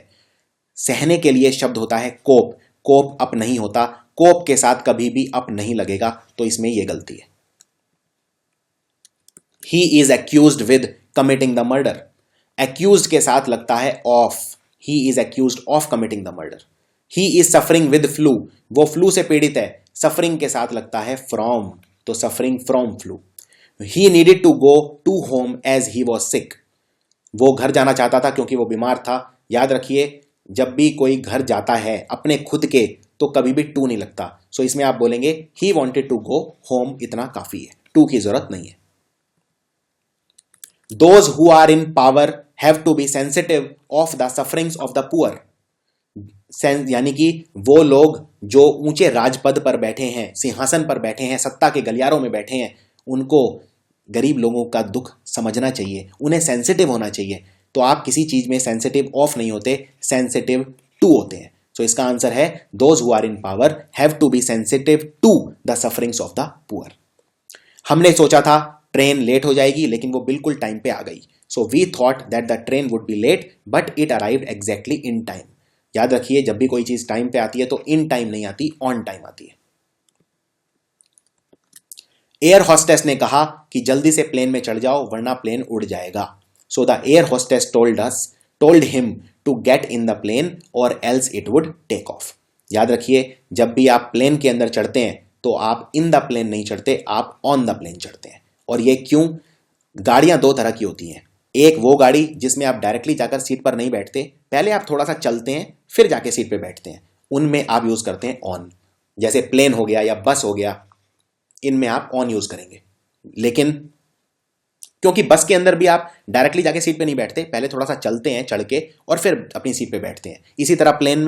सहने के लिए शब्द होता है कोप, कोप अप नहीं होता, कोप के साथ कभी भी अप नहीं लगेगा, तो इसमें यह गलती है। He is accused with committing the murder. Accused के साथ लगता है of, he is accused of committing the murder. He is suffering with flu, वो फ्लू से पीड़ित है, सफरिंग के साथ लगता है फ्रॉम, तो suffering from flu. He needed to go to home as he was sick, वो घर जाना चाहता था क्योंकि वो बीमार था। याद रखिए जब भी कोई घर जाता है अपने खुद के, तो कभी भी टू नहीं लगता। सो इसमें आप बोलेंगे he wanted to go home, इतना काफी है, टू की जरूरत नहीं है। Those who are in power have to be sensitive of the sufferings of the poor. यानी कि वो लोग जो ऊंचे राजपद पर बैठे हैं, सिंहासन पर बैठे हैं, सत्ता के गलियारों में बैठे हैं, उनको गरीब लोगों का दुख समझना चाहिए, उन्हें सेंसिटिव होना चाहिए। तो आप किसी चीज में सेंसिटिव ऑफ नहीं होते, सेंसिटिव टू होते हैं। सो इसका आंसर है those who are in power have to be sensitive to the sufferings of the poor. हमने सोचा था ट्रेन लेट हो जाएगी, लेकिन वो बिल्कुल टाइम पे आ गई। So we thought that the train would be late but it arrived exactly in time. याद रखिए जब भी कोई चीज टाइम पे आती है तो इन टाइम नहीं आती, ऑन टाइम आती है। एयर हॉस्टेस ने कहा कि जल्दी से प्लेन में चढ़ जाओ वरना प्लेन उड़ जाएगा। So the air hostess told him to get in the plane or else it would take off. याद रखिए, जब भी आप प्लेन के अंदर चढ़ते हैं तो आप इन द प्लेन नहीं चढ़ते, आप ऑन द प्लेन चढ़ते हैं। और ये क्यों? गाड़ियां दो तरह की होती हैं। एक वो गाड़ी जिसमें आप डायरेक्टली जाकर सीट पर नहीं बैठते, पहले आप थोड़ा सा चलते हैं फिर जाके सीट पे बैठते हैं, उनमें आप यूज करते हैं ऑन। जैसे प्लेन हो गया या बस हो गया, इनमें आप ऑन यूज करेंगे। लेकिन क्योंकि बस के अंदर भी आप डायरेक्टली जाके सीट पे नहीं बैठते, पहले थोड़ा सा चलते हैं चढ़ के और फिर अपनी सीट पे बैठते हैं। इसी तरह प्लेन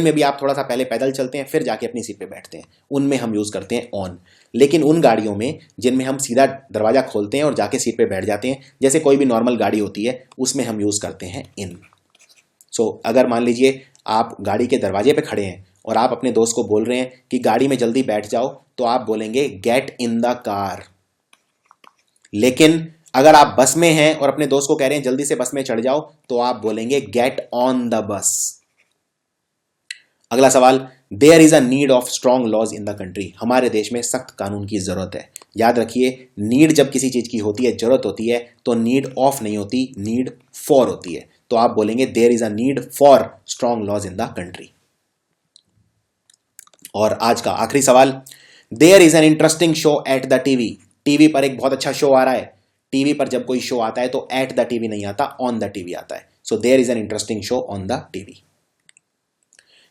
में भी आप थोड़ा सा पहले पैदल चलते हैं फिर जाके अपनी सीट पे बैठते हैं, उनमें हम यूज करते हैं ऑन। लेकिन उन गाड़ियों में जिनमें हम सीधा दरवाजा खोलते हैं और जाके सीट पे बैठ जाते हैं, जैसे कोई भी नॉर्मल गाड़ी होती है, उसमें हम यूज करते हैं इन। सो अगर मान लीजिए आप गाड़ी के दरवाजे पे खड़े हैं और आप अपने दोस्त को बोल रहे हैं कि गाड़ी में जल्दी बैठ जाओ, तो आप बोलेंगे गेट इन द कार। लेकिन अगर आप बस में हैं और अपने दोस्त को कह रहे हैं जल्दी से बस में चढ़ जाओ, तो आप बोलेंगे गेट ऑन द बस। अगला सवाल, there is a need of strong laws in the country. हमारे देश में सख्त कानून की जरूरत है। याद रखिए, नीड जब किसी चीज की होती है, जरूरत होती है, तो नीड ऑफ नहीं होती, नीड फॉर होती है। तो आप बोलेंगे there is a need for strong laws in the country. और आज का आखिरी सवाल, there is an interesting show at the TV. TV पर एक बहुत अच्छा शो आ रहा है। टीवी पर जब कोई शो आता है तो एट द टीवी नहीं आता, ऑन द टीवी आता है। So there is an interesting show on the TV.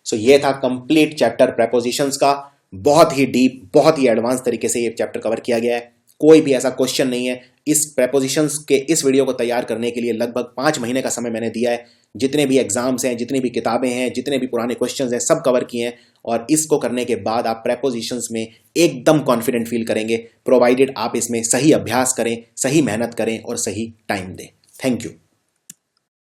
So ये था कंप्लीट चैप्टर प्रेपोजिशंस का। बहुत ही डीप, बहुत ही एडवांस तरीके से ये चैप्टर कवर किया गया है। कोई भी ऐसा क्वेश्चन नहीं है। इस प्रेपोजिशंस के इस वीडियो को तैयार करने के लिए लगभग 5 महीने का समय मैंने दिया है। जितने भी एग्जाम्स हैं, जितनी भी किताबें हैं, जितने भी पुराने क्वेश्चंस हैं, सब कवर किए हैं। और इसको करने के बाद आप प्रेपोजिशंस में एकदम कॉन्फिडेंट फील करेंगे, प्रोवाइडेड आप इसमें सही अभ्यास करें, सही मेहनत करें और सही टाइम दें। Thank you.